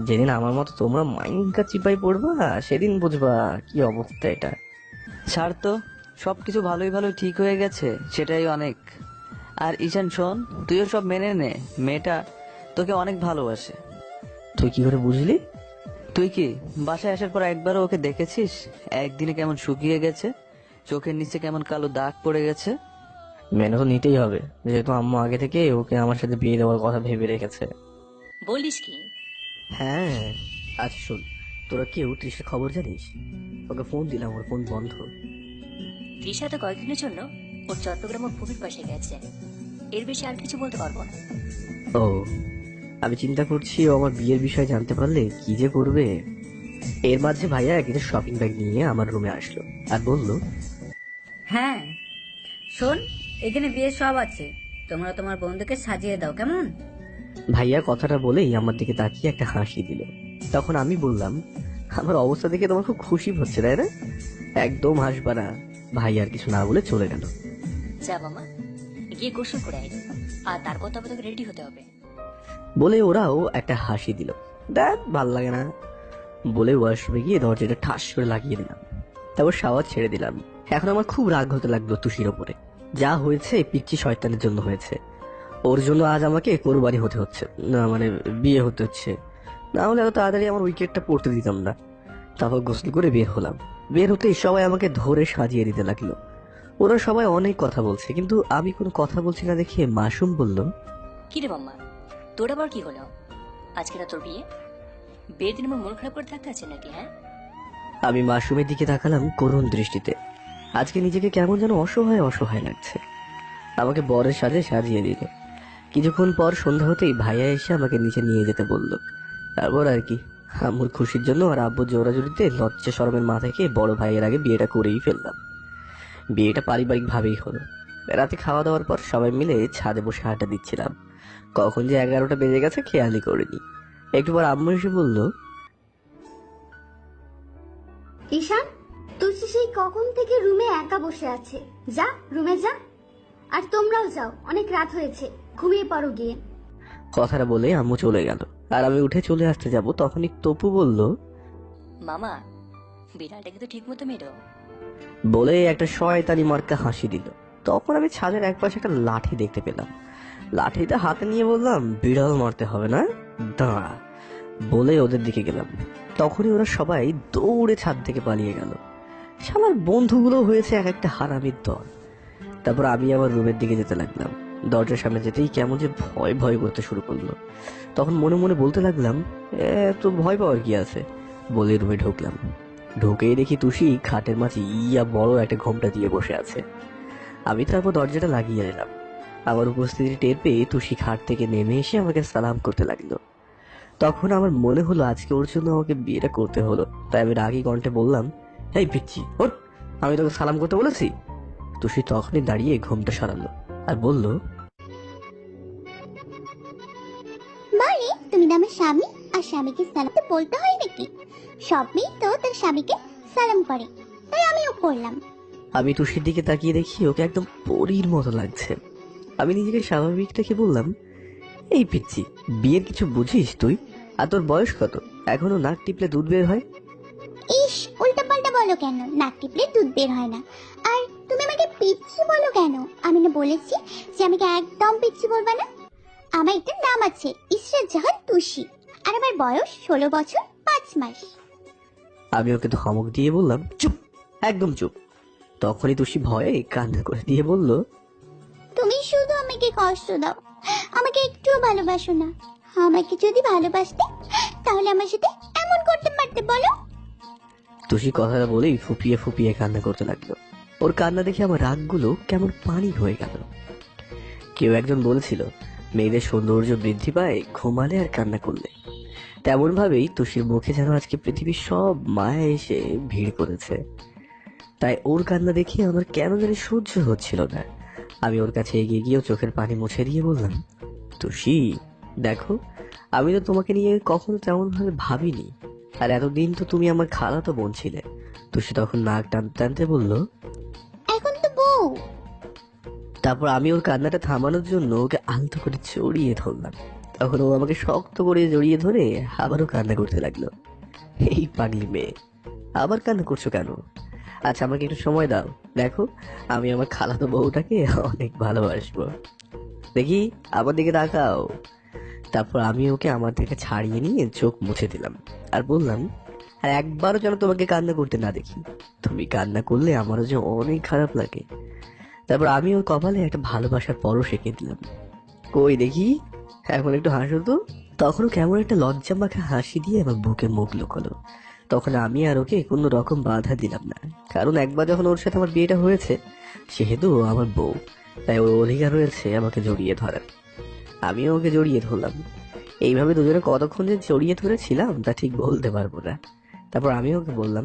যেদিন আমার মতো তোমরা মাইঙ্কা চিপাই পড়বা সেদিন বুঝবা কি অবস্থা এটা। ছাড় তো, সবকিছু ভালোই ভালোই ঠিক হয়ে গেছে, সেটাই অনেক। আর ঈশান শোন, তুইও সব মেনে নে, মেয়েটা তোকে অনেক ভালোবাসে। তুই কি করে বুঝলি? তুই কি বাসায় আসার পর একবারও ওকে দেখেছিস? একদিনে কেমন শুকিয়ে গেছে, চোখের নিচে কেমন কালো দাগ পড়ে গেছে। মেনে তো নিতেই হবে, যেহেতু আম্মু আগে থেকে ওকে আমার সাথে বিয়ে দেওয়ার কথা ভেবে রেখেছে। বলিস কি? হ্যাঁ, আচ্ছা শোন, তোরা কেউ তৃষার খবর জানিস? ওকে ফোন দিলাম, ওর ফোন বন্ধ। তৃষা তো কয়েকদিনের জন্য ওর চট্টগ্রাম ও পুরীর পাশে গেছে, এর বেশি আর কিছু বলতে পারবো না। ও, আমি চিন্তা করছি ও আমার বিয়ের বিষয়ে জানতে পারলে কি যে করবে। এর মাঝে ভাইয়া একটা শপিং ব্যাগ নিয়ে আমার রুমে আসলো আর বলল, হ্যাঁ শোন, এখানে বিয়ে সব আছে, তোমরা তোমার বন্ধুকে সাজিয়ে দাও, কেমন? ভাইয়া কথাটা বলেই আমার দিকে তাকিয়ে একটা হাসি দিল। তখন আমি বললাম, আমার অবস্থা দেখে তোমার খুব খুশি হচ্ছে তাই না? একদম হাসবা না। ভাই আর কিছু না বলে চলে গেল। যা মামা, গিয়ে গোসল করে আয়, আর তারপর তবে তোকে রেডি হতে হবে। বলে ওরাও একটা হাসি দিল। দেখ ভাল লাগে না বলে ওয়াশরুমে গিয়ে দরজাটা ঠাস করে লাগিয়ে দিলাম। তারপর শাওয়ার ছেড়ে দিলাম। এখন আমার খুব রাগ হতে লাগলো তুষির ওপরে। যা হয়েছে পিচ্চি শয়তানের জন্য হয়েছে, ওর জন্য আজ আমাকে কোরবানি হতে হচ্ছে, না মানে বিয়ে হতে হচ্ছে। না হলে এত তাড়াতাড়ি আমার উইকেটটা পড়তে দিতাম না। তারপর গোসল করে বের হলাম। বের হতেই সবাই আমাকে ধরে সাজিয়ে দিতে লাগলো। ওরা সবাই অনেক কথা বলছে, কিন্তু আমি কোনো কথা বলছি না দেখে মাসুম বলল, কি রে মাম্মা, তোর আবার কি হলো? আজকে না তোর বিয়ে, বিয়ের দিন আমার মন খারাপ করে থাকতে আছে নাকি? হ্যাঁ, আমি মাসুমের দিকে তাকালাম করুণ দৃষ্টিতে। আজকে নিজেকে কেমন যেন অসহায় অসহায় লাগছে। আমাকে বরের সাজে সাজিয়ে দিল। কিছুক্ষণ পর সন্ধ্যা হতেই ভাইয়া এসে আমাকে নিচে নিয়ে যেতে বলল। তারপর আর কি, আম্মুর খুশির জন্য আর আব্বুর জোরাজুরিতে লজ্জা শরমের মাথা খেয়ে বড় ভাইয়ের আগে বিয়েটা করেই ফেললাম। বিয়েটা পারিবারিক ভাবেই হলো। রাতে খাওয়া দাওয়ার পর সবাই মিলে ছাদে বসে আড্ডা দিচ্ছিলাম। কখন যে 11টা বেজে গেছে খেয়ালই করিনি। একটু পর আম্মু এসে বলল, ঈশান, তুলসী সেই কখন থেকে রুমে একা বসে আছে, যা রুমে যা। আর তোমরাও যাও, অনেক রাত হয়েছে, ঘুমিয়ে পড়ো গিয়ে। কথাটা বলে আম্মু চলে গেল। আর আমি উঠে চলে আসতে যাব, তখনই তপু বলল, মামা বিড়ালটা কিন্তু ঠিক মতো মেরো। বলে একটা শয়তানি মার্কা হাসি দিল। তখন আমি ছাদের একপাশে একটা লাঠি দেখতে পেলাম। লাঠিটা হাতে নিয়ে বললাম, বিড়াল মারতে হবে না, দাঁড়া। বলে ওদের দিকে গেলাম। তখনই ওরা সবাই দৌড়ে ছাদ থেকে পালিয়ে গেল। শালার বন্ধুগুলো হয়েছে এক একটা হারামির দল। তারপর আমি আমার রুমের দিকে যেতে লাগলাম। দরজার সামনে যেতেই কেমন যে ভয় ভয় করতে শুরু করলো। তখন মনে মনে বলতে লাগলাম, তো ভয় পাওয়ার কি আছে, বলে রুমে ঢুকলাম। ঢুকেই দেখি তুষি খাটের মাঝে ইয়া বড় একটা ঘোমটা দিয়ে বসে আছে। আমি তারপর দরজাটা লাগিয়ে নিলাম। আমার উপস্থিতি টের পেয়ে তুষি খাট থেকে নেমে এসে আমাকে সালাম করতে লাগলো। তখন আমার মনে হলো আজকে ওর জন্য আমাকে বিয়েটা করতে হলো। তাই আমি রাগী কণ্ঠে বললাম, এই পিচ্ছি ওঠ, আমি তোকে সালাম করতে বলেছি? তুষি তখনই দাঁড়িয়ে ঘোমটা সরালো আর বলল, মানে তুমি না আমার স্বামী, আর স্বামীকে সালাম তো বলতে হয় নাকি? সব মেয়ে তো তার স্বামীকে সালাম করে, তাই আমিও করলাম। আমি তুষির দিকে তাকিয়ে দেখি ওকে একদম পরীর মতো লাগছে। আমি নিজেকে স্বাভাবিক রেখে বললাম, এই পিচ্ছি, বিয়ের কিছু বুঝিস তুই? আর তোর বয়স কত? এখনো নাক টিপলে দুধ বের হয়? ইস, উল্টা পাল্টা বলো কেন? নাক টিপলে দুধ বের হয় না। আর তুমি আমাকে পিচ্ছি বলো কেন? আমি না বলেছি যে আমাকে একদম পিচ্ছি বলবা না। আমার একটা নাম আছে, ইসরাত জাহান তুষি। আর আমার বয়স 16 বছর 5 মাস। আমি ওকে ধমক দিয়ে বললাম, চুপ, একদম চুপ। তখনই তুষি ভয়ে কান্না করে দিয়ে বলল, তুমি শুধু আমাকে কষ্ট দাও, আমাকে একটুও ভালোবাসো না। আমাকে যদি ভালোবাসতে তাহলে আমার সাথে এমন করতে পারতে বলো? তুষি কথাটা বলেই ফুপিয়ে ফুপিয়ে কান্না করতে লাগলো। ওর কান্না দেখে আমার রাগগুলো কেমন পানি হয়ে গেল। কেউ একজন বলেছিল, মেয়েদের সৌন্দর্য বৃদ্ধি পায় ঘুমালে আর কান্না করলে। তেমন ভাবেই তুষির মুখে যেন আজকে পৃথিবীর সব মায়া এসে ভিড় করেছে। তাই ওর কান্না দেখে আমার কেন জানি সহ্য হচ্ছিল না। আমি ওর কাছে এগিয়ে গিয়েও চোখের পানি মুছে দিয়ে বললাম, তুষি দেখো, আমি তো তোমাকে নিয়ে কখনো তেমন ভাবে ভাবিনি। আর এতদিন তো তুমি আমার খালাতো বোন ছিলে। তুষি তখন নাক টানতে টানতে বলল, এখন তো বউ। তারপর আমি ওর কান্নাটা থামানোর জন্য ওকে আলতো করে জড়িয়ে ধরলাম। তখন ও আমাকে শক্ত করে জড়িয়ে ধরে আবারও কান্না করতে লাগলো। এই পাগলি মেয়ে, আবার কান্না করছো কেন? আচ্ছা, আমাকে একটু সময় দাও, দেখো আমি আমার খালাতো বউটাকে অনেক ভালোবাসবো। দেখি আমার দিকে তাকাও। তারপর আমি ওকে আমার থেকে ছাড়িয়ে নিয়ে চোখ মুছে দিলাম আর বললাম, আর একবারও যেন তোমাকে কান্না করতে না দেখি। তুমি কান্না করলে আমারও যে অনেক খারাপ লাগে। তারপর আমি ওর কপালে একটা ভালোবাসার পরশ এঁকে দিলাম। কই দেখি, এখন একটু হাসো তো। তখনও কেমন একটা লজ্জা মাখা হাসি দিয়ে আমার বুকে মুখ লুকালো। তখন আমি আর ওকে কোনো রকম বাধা দিলাম না, কারণ একবার যখন ওর সাথে আমার বিয়েটা হয়েছে, সেহেতু ও আমার বউ, তাই ওর অধিকার রয়েছে আমাকে জড়িয়ে ধরার। আমিও ওকে জড়িয়ে ধরলাম। এইভাবে দুজনে কতক্ষণ যে জড়িয়ে ধরেছিলাম তা ঠিক বলতে পারবো না। তারপর আমি ওকে বললাম,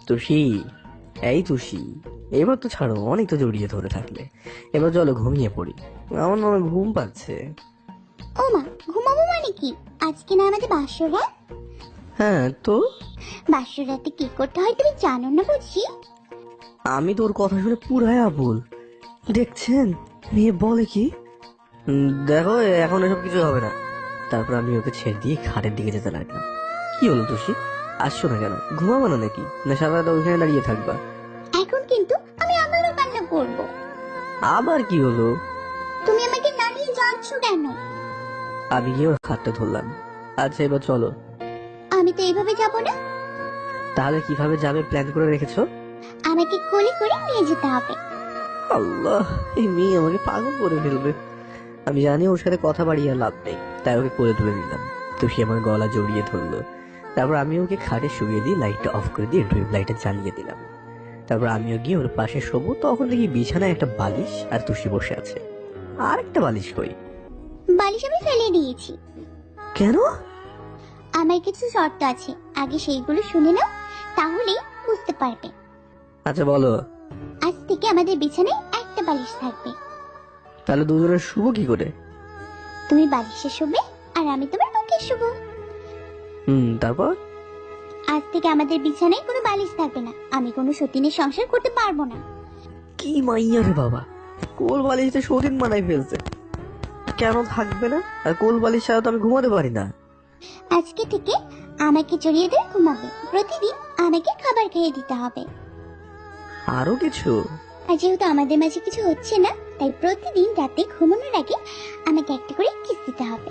তুষি, এই তুষি, এবার তো ছাড়ো, অনেক তো জড়িয়ে ধরে থাকলে, এবার চলো ঘুমিয়ে পড়ি, আমার মনে হয় ঘুম পাচ্ছে। ও মা, ঘুমাবো মানে কি? আজকে না আমাদের বাসর রাত? হ্যাঁ তো, বাসর রাতে কি করতে হয় তুমি জানো না বুঝি? আমি তোর কথা শুনে পুরাই আবুল। দেখছেন মেয়ে বলে কি? দেখো, এখন এসব কিছু হবে না। তারপর আমি ওকে ছেড়ে দিয়ে খাটের দিকে যেতে লাগলাম। কি হলো তুষি, আসছো না কেন? ঘুমাবো না নাকি, না সারা রাত ওইখানে দাঁড়িয়ে থাকবা? এখন কিন্তু আমি আবারও কান্না করব। আবার কি হলো? তুমি আমাকে না নিয়ে যাচ্ছ কেন? আমি গিয়ে ওর হাতটা ধরলাম। আচ্ছা এবার চলো। আমি তো এইভাবে যাব না। তাহলে কিভাবে যাবে প্ল্যান করে রেখেছো? আমাকে কোলে করে নিয়ে যেতে হবে। আল্লাহ, এই মেয়ে আমাকে পাগল করে ফেলবে। আমি জানি ওর সাথে কথা বাড়িয়ে লাভ নেই, তাই ওকে কোলে তুলে নিলাম। তুষি আমার গলা জড়িয়ে ধরলো। তারপর আমি ওকে খাটে শুয়ে দিয়ে লাইটটা অফ করে দিয়ে ড্রিম লাইটটা জ্বালিয়ে দিলাম। তারপর আমিও গিয়ে ওর পাশে শোবো। তখন দেখি বিছানায় একটা বালিশ আর তুষি বসে আছে। আর একটা বালিশ কই? বালিশ আমি ফেলে দিয়েছি। কেন? আমার কিছু শর্ত আছে, আগে সেইগুলো শুনে নাও, তাহলেই বুঝতে পারবে। আচ্ছা বলো। আজ থেকে আমাদের বিছানায় একটা বালিশ থাকবে। তাহলে দুজনে শুবো কি করে? তুমি বালিশে শুবে আর আমি তোমার বুকে শুবো। তারপর? আজ থেকে আমাদের বিছানায় কোনো বালিশ থাকবে না। আমি কোনো সতীনের সংসার করতে পারবো না। কি মাইয়া রে বাবা, কোল বালিশটা সতীন বানাই ফেলছে। কেন থাকবে না? আর কোল বালিশ ছাড়া তো আমি ঘুমাতে পারি না। আজকে থেকে আমাকে জড়িয়ে ধরে ঘুমাবে। প্রতিদিন আমাকে খাবার খেয়ে দিতে হবে। আরো কিছু? আর যেহেতু আমাদের মাঝে কিছু হচ্ছে না, তাই প্রতিদিন রাতে ঘুমানোর আগে আমাকে একটা করে কিস দিতে হবে।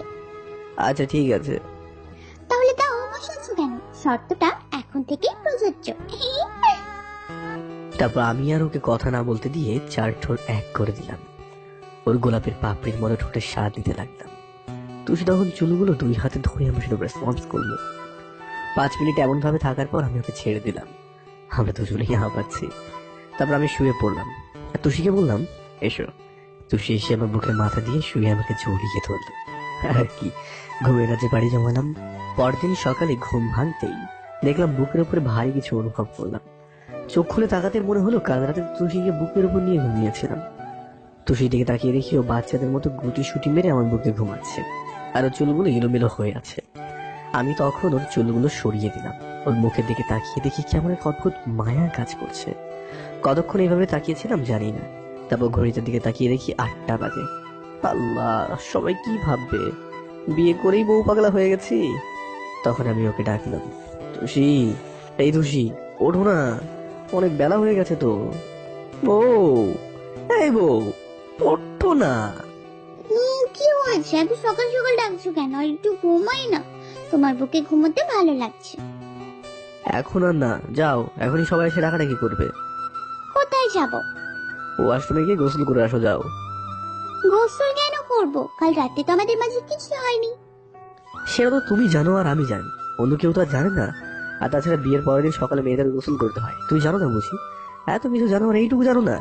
আচ্ছা ঠিক আছে। তাহলে দাও, বসাচ্ছো কেন? শর্তটা এখন থেকেই প্রযোজ্য। তারপর আমি আর ওকে কথা না বলতে দিয়ে 4 ঠোঁট এক করে দিলাম। ওর গোলাপের পাপড়ির মতো ঠোঁটের স্বাদ নিতে লাগলাম। তুষি তখন চুলগুলো 2 হাতে ধরে আমার সাথে রেসপন্স করলো। 5 মিনিট এমন ভাবে থাকার পর আমি ওকে ছেড়ে দিলাম। আমরা দুজনেই হাঁপাচ্ছি। তারপর আমি শুয়ে পড়লাম আর তুষিকে বললাম, এসো। তুষি এসে আমার বুকে মাথা দিয়ে শুয়ে আমাকে জড়িয়ে ধরলো। আর কি ঘুমের রাজ্যে বাড়ি জমালাম। পরদিন সকালে ঘুম ভাঙতেই দেখলাম বুকের উপরে ভারী কিছু অনুভব করলাম। চোখ খুলে তাকাতে মনে হলো কাল রাতে তুষিকে বুকের উপর নিয়ে ঘুমিয়েছিলাম। তুষির দিকে তাকিয়ে দেখি ও বাচ্চাদের মতো গুটি সুটি মেরে আমার বুকে ঘুমাচ্ছে, আর ওর চুলগুলো এলোমেলো হয়ে আছে। আমি তখন ওর চুলগুলো সরিয়ে দিলাম। ওর মুখের দিকে তাকিয়ে দেখি কেমন এক অদ্ভুত মায়ার কাজ করছে। কতক্ষণ এইভাবে তাকিয়েছিলাম জানি না। তারপর ঘড়িটার দিকে তাকিয়ে দেখি 8টা বাজে। আল্লাহ, সবাই কি ভাববে? বিয়ে করেই বউ পাগলা হয়ে গেছি। তখন আমি ওকে ডাকলাম, তুষি, এই তুষি, ওঠো না, অনেক বেলা হয়ে গেছে তো। বউ, এই বউ, ওঠো না। কি হয়েছে, এত সকাল সকাল ডাকছো কেন? আর একটু ঘুমাই না, তোমার বুকে ঘুমোতে ভালো লাগছে। এখন আর না, যাও, এখনই সবাই এসে ডাকাডাকি করবে। কোথায় যাব? ওয়াশরুমে গিয়ে গোসল করে আসো, যাও। গোসল কেন করব? কাল রাতে তো আমাদের মাঝে কিছু হয়নি। সেটা তো তুমি জানো আর আমি জানি, অন্য কেউ তো আর জানে না। আর তাছাড়া বিয়ের পরের দিন সকালে মেয়েদের গোসল করতে হয়, তুমি জানো না বুঝি? এত কিছু জানো আর এইটুকু জানো না।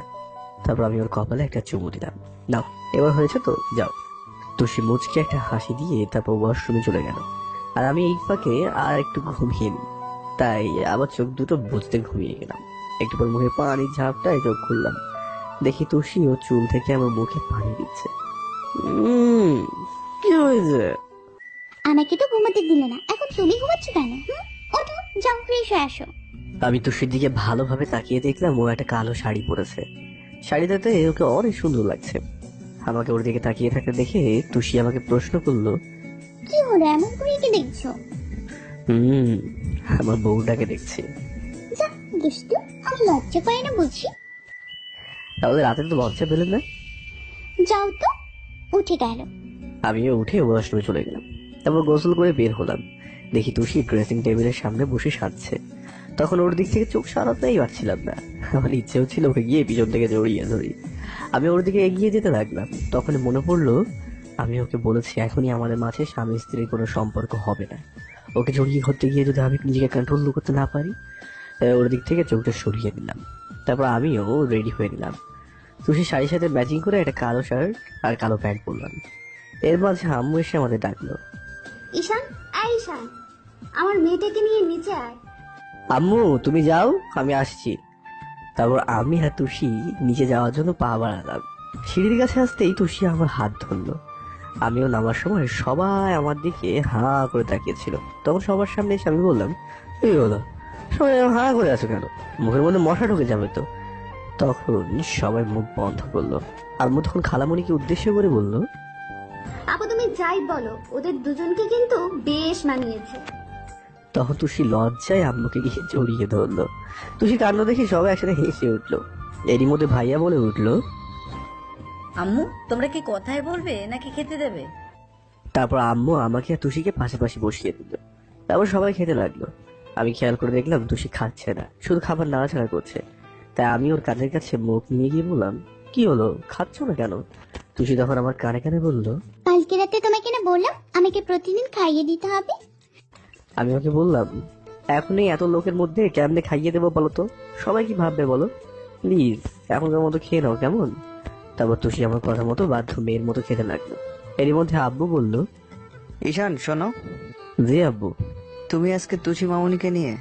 তারপর আমি ওর কপালে একটা চুমু দিলাম। নাও, এবার হয়েছে তো, যাও। তুষি মুচকে একটা হাসি দিয়ে তারপর ওয়াশরুমে চলে গেল। আর আমি এই ফাঁকে আর একটু ঘুমিয়ে নিই, তাই আবার চোখ দুটো বুঝতে ঘুমিয়ে গেলাম। একটু পর মুখে পানির ঝাপটায় চোখ খুললাম, দেখি তুষি ও চুল থেকে আমার মুখে পানি দিচ্ছে। কি হয়েছে? আমাকে তো ঘুমাতে দিলে না, এখন তুমি ঘুমাচ্ছ কেন? ওঠো, যাও ফ্রেশ হয়ে আসো। আমি তুষির দিকে ভালোভাবে তাকিয়ে দেখলাম ও একটা কালো শাড়ি পরেছে। শাড়িটাতে ওকে অনেক সুন্দর লাগছে। আমাকে ওর দিকে তাকিয়ে থাকতে দেখে তুষি আমাকে প্রশ্ন করলো, কি হলো, এমন করে কি দেখছো? আমার বউটাকে দেখছি। যা দুষ্টু, আমি লজ্জা পাই না বুঝি? তাহলে রাতে তো লজ্জা পেলেন না? যাও তো। উঠে গেল। আমিও উঠে ওয়াশরুমে চলে গেলাম। তারপর গোসল করে বের হলাম, দেখি তুষি ড্রেসিং টেবিলের সামনে বসে সাজছে। তখন ওর দিক থেকে চোখ সরাতেই পারছিলাম না। আমার ইচ্ছেও ছিল ওকে গিয়ে পিছন থেকে জড়িয়ে ধরি। আমি ওর দিকে এগিয়ে যেতে লাগলাম, তখন মনে পড়লো আমি ওকে বলেছি এখনই আমাদের মাঝে স্বামী স্ত্রীর কোনো সম্পর্ক হবে না। ওকে জড়িয়ে ধরতে গিয়ে যদি আমি নিজেকে কন্ট্রোল করতে না পারি, তাই ওর দিক থেকে চোখটা সরিয়ে দিলাম। তারপর আমিও রেডি হয়ে নিলাম। তুষি শাড়ির সাথে ম্যাচিং করে একটা কালো শার্ট আর কালো প্যান্ট পরলাম। এর মাঝে আম্মু এসে আমাদের ডাকলো, ঈশান, এই ঈশান, আমার মেয়েটাকে নিয়ে নিচে আয়। আম্মু তুমি যাও, আমি আসছি। তারপর আমি আর তুষি নিচে যাওয়ার জন্য পা বাড়ালাম। সিঁড়ির কাছে আসতেই তুষি আমার হাত ধরলো। আমিও নামার সময় সবাই আমার দিকে হা করে তাকিয়েছিল। তখন সবার সামনে এসে আমি বললাম, এই হলো, সবাই হা করে আছো কেন? মুখের মধ্যে মশা ঢুকে যাবে তো। তখন সবাই মুখ বন্ধ করলো। আম্মু তখন খালামণিকে উদ্দেশ্য করে বলল, আপু তুমি যাই বলো, ওদের দুজনকে কিন্তু বেশ মানিয়েছে। তখন তুষি লজ্জায় আম্মুকে গিয়ে জড়িয়ে ধরলো। তুষি কান্ড দেখে সবাই একসাথে হেসে উঠলো। এরই মধ্যে ভাইয়া বলে উঠলো, আম্মু, তোমরা কি কথায় বলবে নাকি খেতে দেবে? তারপর আম্মু আমাকে আর তুষিকে পাশাপাশি বসিয়ে দিল। তারপর সবাই খেতে লাগলো। আমি খেয়াল করে দেখলাম তুষি খাচ্ছে না, শুধু খাবার নাড়াচাড়া করছে। তাই আমি ওর কানের কাছে মুখ নিয়ে গিয়ে বললাম, কি হলো, খাচ্ছ না কেন? তুষি তখন আমার কানে কানে বললো, কালকে রাতে তোমাকে না বললাম আমাকে প্রতিদিন খাইয়ে দিতে হবে? আমি ওকে বললাম, এখনই এত লোকের মধ্যে কেমনে খাইয়ে দেবো বলো তো? সবাই কি ভাববে বলো? প্লিজ এখনকার মতো খেয়ে নাও, কেমন? তারপর তুষি আমার কথা মতো বাধ্য মেয়ের মতো খেতে লাগলো। এরই মধ্যে আব্বু বলল, ঈশান শোনো, জি আব্বু। তুমি আজকে তুষি মামুনিকে নিয়ে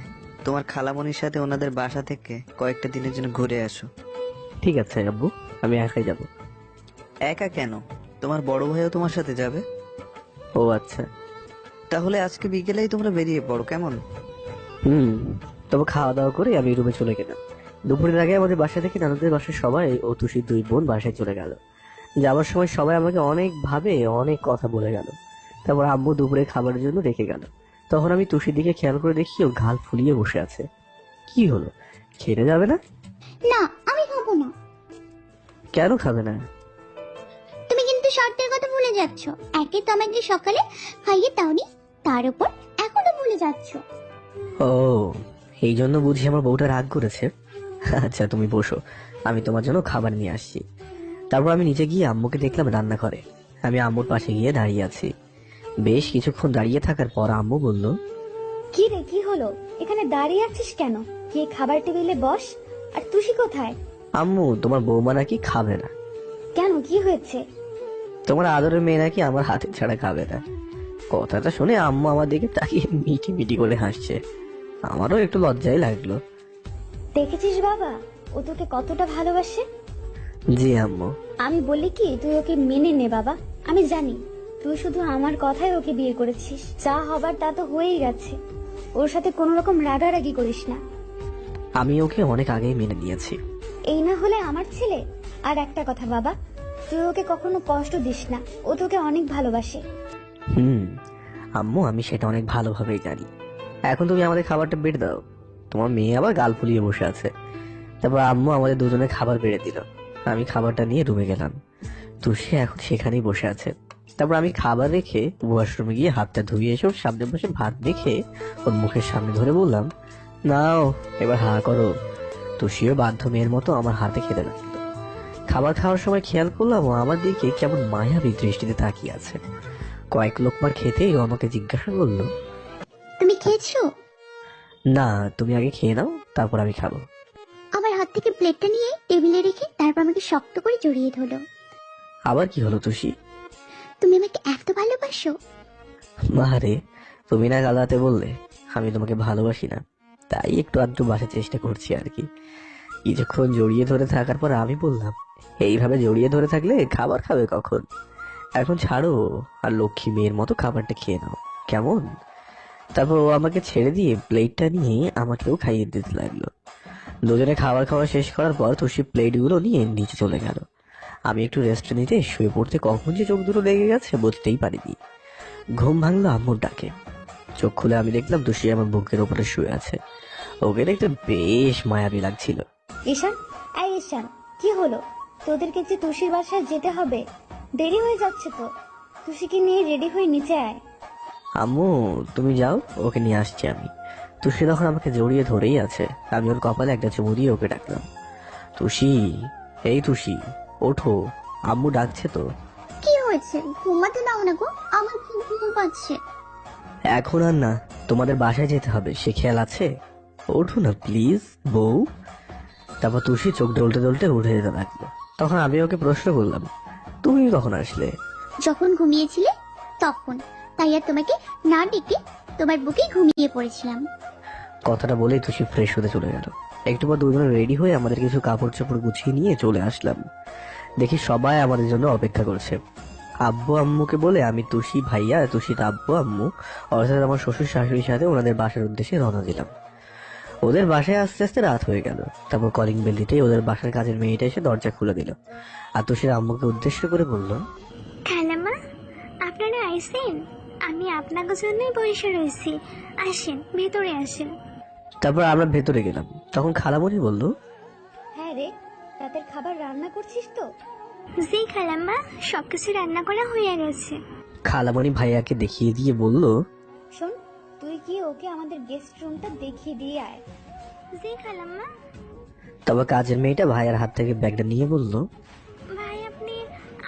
তোমার খালামণির সাথে ওনাদের বাসা থেকে কয়েকটা দিনের জন্য ঘুরে আসো। ঠিক আছে আব্বু, আমি একাই যাব। একা কেন, তোমার বড় ভাইও তোমার সাথে যাবে। ও আচ্ছা। তাহলে আজকে বিকেলেই তোমরা বেরিয়ে পড়ো, কেমন? তবে খাওয়া দাওয়া করে আমি রুমে চলে গেলাম। দুপুরের আগে আমাদের বাসা থেকে নানুদের বাসার সবাই ও তুষির দুই বোন বাসায় চলে গেল। যাওয়ার সময় সবাই আমাকে অনেক ভাবে অনেক কথা বলে গেল। তারপর আম্মু দুপুরে খাবারের জন্য রেখে গেল। তখন আমি তুষির দিকে খেয়াল করে দেখি ও গাল ফুলিয়ে বসে আছে। কি হলো, খেতে যাবে না? না, আমি খাবো না। কেন খাবে না? তুমি কিন্তু শর্তের কথা ভুলে যাচ্ছ। একে তো আমাকে সকালে খাইয়ে দাওনি, তার উপর এখনো ভুলে যাচ্ছ। ও, এই জন্য বুঝি আমার বউটা রাগ করেছে। আচ্ছা তুমি বসো, আমি তোমার জন্য খাবার নিয়ে আসছি। তারপর আমি নিচে গিয়ে আম্মুকে দেখলাম রান্না করে। আমি আম্মুর পাশে গিয়ে দাঁড়িয়ে আছি। বেশ কিছুক্ষণ দাঁড়িয়ে থাকার পর আম্মু বলল, কি রে, কি হলো? এখানে দাঁড়িয়ে আছিস কেন? কে খাবার টেবিলে বস। আর তুষি কোথায়? আম্মু তোমার বৌমা নাকি খাবে না। কেন, কি হয়েছে? তোমার আদরের মেয়ে নাকি আমার হাতে ছাড়া খাবে না। কথাটা শুনে আম্মু আমার দিকে তাকিয়ে মিটি মিটি করে হাসছে। আমারও একটু লজ্জাই লাগলো। দেখেছিস বাবা, ও তোকে কতটা ভালোবাসে। জি আম্মু। আমি বলি কি, তুই ওকে মেনে নে বাবা। আমি জানি তুই শুধু আমার কথাই ওকে বিয়ে করেছিস, যা হবার তা তো হয়েই গেছে। ওর সাথে কোনো রকম রাগারাগি করিস না। আমি ওকে অনেক আগেই মেনে নিয়েছি। এই না হলে আমার ছেলে। আর একটা কথা বাবা, তুই ওকে কখনো কষ্ট দিস না, ও তোকে অনেক ভালোবাসে। হুম, আম্মু আমি সেটা অনেক ভালোভাবেই জানি। এখন তুমি আমাদের খাবারটা বেড়ে দাও। তোমার মেয়ে আবার গাল ফুলিয়ে বসে আছে। তারপর আম্মু আমাদের দুজনের খাবার বেড়ে দিল। আমি খাবারটা নিয়ে রুমে গেলাম। তুষি এখন সেখানেই বসে আছে। তারপর আমি খাবার রেখে ওয়াশরুমে গিয়ে হাতটা ধুয়ে এসে ওর সামনে বসে ভাত দেখে ওর মুখের সামনে ধরে বললাম, নাও এবার হা করো। তুষিও বাধ্য মেয়ের মতো আমার হাতে খেতে লাগলো। খাবার খাওয়ার সময় খেয়াল করলাম ও আমার দিকে কেমন মায়াবী দৃষ্টিতে তাকিয়ে আছে। কয়েক লোকবার খেতেই ও আমাকে জিজ্ঞাসা করলো, তুমি খেয়েছো? না তুমি আগে খেয়ে নাও, তারপর আমি খাবো। আমার হাত থেকে প্লেটটা নিয়ে টেবিলে রেখে তারপর আমাকে শক্ত করে জড়িয়ে ধরলো। আবার কি হলো তুষি? তুমি আমাকে এত ভালোবাসো? মারে, তুমি না কাল রাতে বললে আমি তোমাকে ভালোবাসি না, তাই একটু আধটু বাসার চেষ্টা করছি আর কি। কিছুক্ষণ জড়িয়ে ধরে থাকার পর আমি বললাম, এইভাবে জড়িয়ে ধরে থাকলে খাবার খাবে কখন? এখন ছাড়ো আর লক্ষ্মী মেয়ের মতো খাবারটা খেয়ে নাও, কেমন? তারপর ও আমাকে ছেড়ে দিয়ে প্লেটটা নিয়ে আমাকেও খাইয়ে দিতে লাগলো। দুজনে খাবার খাওয়া শেষ করার পর তুষি প্লেটগুলো নিয়ে নিচে চলে গেল। আমি একটু রেস্ট নিতে শুয়ে পড়তে কখন যে চোখ দুটো লেগে গেছে বুঝতেই পারিনি। ঘুম ভাঙলো আম্মুর ডাকে। চোখ খুলে আমি দেখলাম তুষি আমার বুকের উপরে শুয়ে আছে। ওকে দেখতে বেশ মায়াবী লাগছিল। ঈশান, এই ঈশান, কি হলো? তোদেরকে যে তুষির বাসায় যেতে হবে, দেরি হয়ে যাচ্ছে তো। তুষিকে নিয়ে রেডি হয়ে নিচে আয়। আম্মু তুমি যাও, ওকে নিয়ে আসছি আমি। তুষি তখন আমাকে জড়িয়ে ধরেই আছে। আমি ওর কপালে একটা চুমু দিয়ে ওকে ডাকলাম, তুষি, এই তুষি, ওঠো, আম্মু ডাকছে তো। কি হয়েছে? ঘুমাতে দাও না গো, আমার খুব ঘুম পাচ্ছে। এখন আর না, তোমাদের বাসায় যেতে হবে, সে খেয়াল আছে? ওঠো না প্লিজ বউ। তারপর তুষি চোখ ডলতে ডলতে উঠে যেতে লাগলো। তখন আমি ওকে প্রশ্ন করলাম, তুমি কখন আসলে? যখন ঘুমিয়েছিলে তখন, তাই আর তোমাকে না ডেকে তোমার বুকে ঘুমিয়ে পড়েছিলাম। কথাটা বলেই তুষি ফ্রেশ হতে চলে গেল। একটু পর দুজনে রেডি হয়ে আমাদের কিছু কাপড় চোপড় গুছিয়ে নিয়ে চলে আসলাম। দেখি সবাই আমাদের জন্য অপেক্ষা করছে। আব্বু আম্মুকে বলে আমি তুষি ভাইয়া, তুষির আব্বু আম্মু অর্থাৎ আমার শ্বশুর শাশুড়ির সাথে ওনাদের বাসার উদ্দেশ্যে রওনা দিলাম। ওদের বাসায় আস্তে আস্তে রাত হয়ে গেল। তারপর কলিং বেল দিতেই ওদের বাসার কাজের মেয়েটা এসে দরজা খুলে দিল আর তুষির আম্মুকে উদ্দেশ্য করে বলল, খালাম্মা, আপনারা আইসেন? আমি আপনাদের জন্যই বসে রয়েছি, আসেন ভেতরে আসেন। তারপর আমরা ভেতরে গেলাম। তখন খালামণি বলল, হ্যাঁ রে, রাতের খাবার রান্না করছিস তো? জি খালাম্মা, সবকিছু রান্না করা হয়ে গেছে। খালামণি ভাইয়াকে দেখিয়ে দিয়ে বলল, শোন, তুই কি ওকে আমাদের গেস্ট রুমটা দেখিয়ে দিয়ে আয়। জি খালাম্মা। তবে কাজের মেয়েটা ভাইয়ার হাত থেকে ব্যাগটা নিয়ে বলল, ভাই আপনি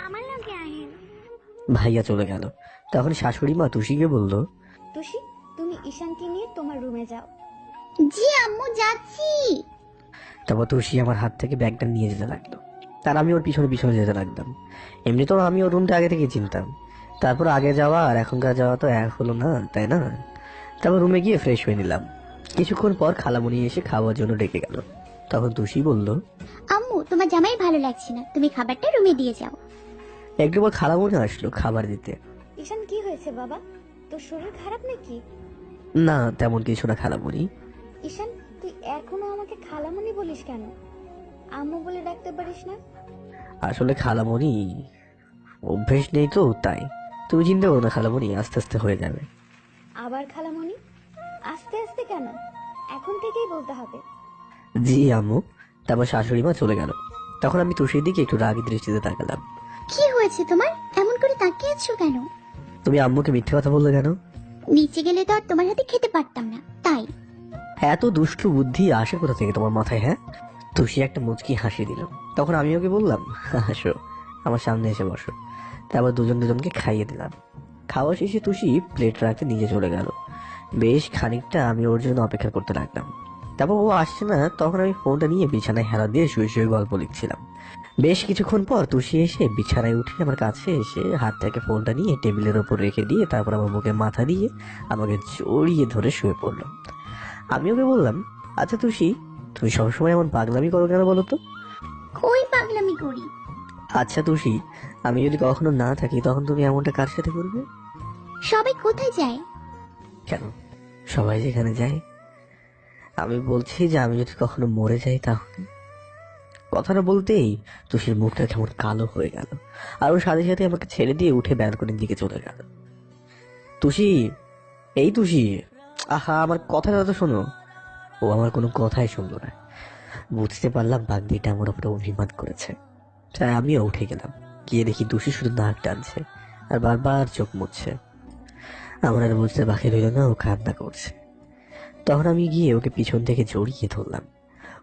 আমার লগে আহেন। ভাইয়া চলে গেল। তখন শাশুড়ি মা তুষিকে বলল, তুষি, তুমি ঈশানকে নিয়ে তোমার রুমে যাও। জি আম্মু, যাচ্ছি। তারপর তুষি আমার হাত থেকে ব্যাগটা নিয়ে যেতে লাগলো। তার আমি ওর পিছনে পিছনে যেতে লাগলাম। এমনিতেও আমি ওর রুমটা আগে থেকে চিনতাম। তারপর আগে যাওয়া আর এখনকার যাওয়া তো এক হলো না, তাই না? তারপর রুমে গিয়ে ফ্রেশ হয়ে নিলাম। কিছুক্ষণ পর খালামণি এসে খাওয়ার জন্য ডেকে গেল। তখন তুষি বলল, আম্মু তোমার জামাই ভালো লাগছে না, তুমি খাবারটা রুমে দিয়ে যাও। একটু পর খালামণি আসলো খাবার দিতে। ঈশান, কি হয়েছে বাবা? তোর শরীর খারাপ নাকি? না তেমন কিছু না খালামণি। ঈশান, তুই এখনো আমাকে খালামণি বলিস কেন? আম্মু বলে ডাকতে পারিস না? আসলে খালামণি অভ্যেস নেই তো, তাই। তুমি চিন্তা করো না খালামণি, আস্তে আস্তে হয়ে যাবে। আবার খালামণি? আস্তে আস্তে কেন? এখন থেকেই বলতে হবে। জি আম্মু। তারপর শাশুড়ি মা চলে গেল। তখন আমি তুষির দিকে একটু রাগী দৃষ্টিতে তাকালাম। কি হয়েছে তোমার? এমন করে তাকিয়ে আছো কেন? তুমি আম্মুকে মিথ্যে কথা বললে কেন? নিচে গেলে তো আর তোমার হাতে খেতে পারতাম না, তাই। এত দুষ্টু বুদ্ধি আসে কোথা থেকে তোমার মাথায়? হ্যাঁ? তুষি একটা মুচকি হাসি দিল। তখন আমি ওকে বললাম, হাসো, আমার সামনে এসে বসো। তারপর দুজন দুজনকে খাইয়ে দিলাম। খাওয়া শেষে তুষি প্লেট রাখতে নিচে চলে গেল। বেশ খানিকটা আমি ওর জন্য অপেক্ষা করতে লাগলাম। তারপর ও আসছে না, তখন আমি ফোনটা নিয়ে বিছানায় হেলা দিয়ে শুয়ে শুয়ে গল্প লিখছিলাম। বেশ কিছুক্ষণ পর তুষি এসে বিছানায় উঠে আমার কাছে এসে হাত থেকে ফোনটা নিয়ে টেবিলের ওপর রেখে দিয়ে তারপর আমার বুকে মাথা দিয়ে আমাকে জড়িয়ে ধরে শুয়ে পড়লো। আমি ওকে বললাম, আচ্ছা তুষি, তুমি সবসময় এমন পাগলামি করো কেন বলো তো? কই পাগলামি করি? আচ্ছা তুষি, আমি যদি কখনো না থাকি তখন তুমি এমনটা কার সাথে করবে? সবাই কোথায় যায়? কেন, সবাই যেখানে যায়। আমি বলছি যে আমি যদি কখনো মরে যাই তাহলে। কথাটা বলতেই তুষির মুখটা কেমন কালো হয়ে গেল আর ওর সাথে সাথে আমাকে ছেড়ে দিয়ে উঠে ব্যালকনির দিকে চলে গেল। তুষি, এই তুষি, আহা আমার কথাটা তো শোনো। ও আমার কোনো কথাই শুনলো না। বুঝতে পারলাম বাগদিটা আমার উপরে অভিমান করেছে। তাই আমিও উঠে গেলাম, গিয়ে দেখি তুষি শুধু নাক টানছে আর বারবার চোখ মুছছে। আমার আর বুঝতে বাকি রইল না ও কান্না করছে। তখন আমি গিয়ে ওকে পিছন থেকে জড়িয়ে ধরলাম।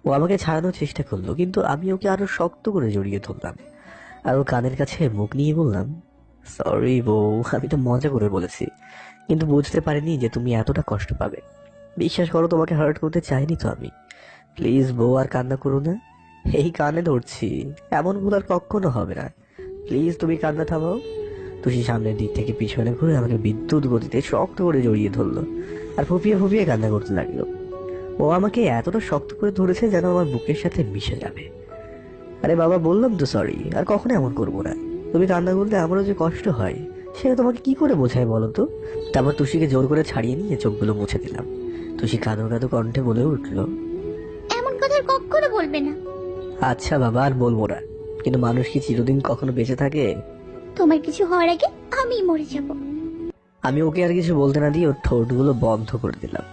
ও আমাকে ছাড়ানোর চেষ্টা করলো, কিন্তু আমি ওকে আরো শক্ত করে জড়িয়ে ধরলাম আর ও কানের কাছে মুখ নিয়ে বললাম, সরি বউ, আমি তো মজা করে বলেছি, কিন্তু বুঝতে পারিনি যে তুমি এতটা কষ্ট পাবে। বিশ্বাস করো, তোমাকে হার্ট করতে চাইনি তো আমি। প্লিজ বউ, আর কান্না করো না। এই কানে ধরছি, এমন ভুল আর কখনো হবে না। প্লিজ তুমি কান্না থামাও। তুষি সামনের দিক থেকে পিছনে ঘুরে আমাকে বিদ্যুৎ গতিতে শক্ত করে জড়িয়ে ধরলো আর ফুপিয়ে ফুপিয়ে কান্না করতে লাগলো। ও আমাকে এতটা শক্ত করে ধরেছে যেন আমার বুকের সাথে মিশে যাবে। আরে বাবা, বললাম তো সরি, আর কখনো এমন করবো না। তুমি কান্না করলে আমারও যে কষ্ট হয় সেটা তোমাকে কি করে বোঝায় বলো তো। তারপর তুষিকে জোর করে ছাড়িয়ে নিয়ে চোখগুলো মুছে দিলাম। তুষি কাঁদো কাঁদো কণ্ঠে বলে উঠলো, এমন কথা আর কখনো বলবে না। আচ্ছা বাবা, আর বলবো না, কিন্তু মানুষ কি চিরদিন কখনো বেঁচে থাকে? তোমার কিছু হওয়ার আগে আমি মরে যাব। আমি ওকে আর কিছু বলতে না দিয়ে ওর ঠোঁটগুলো বন্ধ করে দিলাম।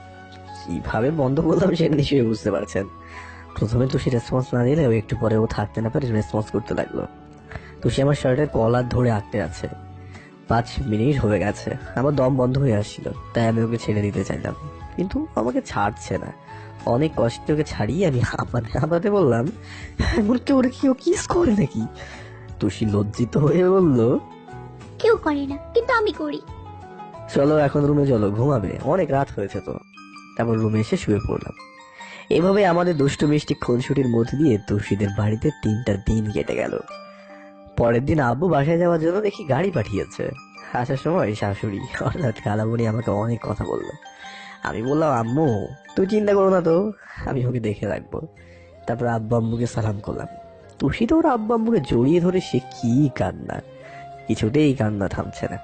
কিভাবে বন্ধ করলাম সেটা নিশ্চয়ই বুঝতে পারছেন। প্রথমে তুষি রেসপন্স না দিলে ও একটু পরে ও থাকতে না পারে রেসপন্স করতে লাগলো। তুষি আমার শার্টের কলার ধরে আটকে আছে। 5 মিনিট হয়ে গেছে, আমার দম বন্ধ হয়ে আসছিল, তাই আমি ওকে ছেড়ে দিতে চাইলাম, কিন্তু আমাকে ছাড়ছে না। অনেক কষ্টে ওকে ছাড়িয়ে আমি হাঁপাতে বললাম, এমন কেউ ওরা কেউ কিস করে নাকি? তুষি লজ্জিত হয়ে বলল, কেউ করে না, কিন্তু আমি করি। চলো এখন রুমে চলো, ঘুমাবে, অনেক রাত হয়েছে তো। তারপর রুমে এসে শুয়ে পড়লাম। এভাবে আমাদের দুষ্টু মিষ্টি খুনসুটির মধ্যে দিয়ে তুষিদের বাড়িতে 3টা দিন কেটে গেল। পরের দিন আব্বু বাসায় যাওয়ার জন্য দেখি গাড়ি পাঠিয়েছে। আসার সময় শাশুড়ি অর্থাৎ খালামণি আমাকে অনেক কথা বললো। আমি বললাম, আম্মু তুই চিন্তা করো না তো, আমি ওকে দেখে রাখবো। তারপর আব্বু আম্মুকে সালাম করলাম। তুষি তো ওর আব্বু আম্মুকে জড়িয়ে ধরে সে কি কান্না, কিছুতেই কান্না থামছে না।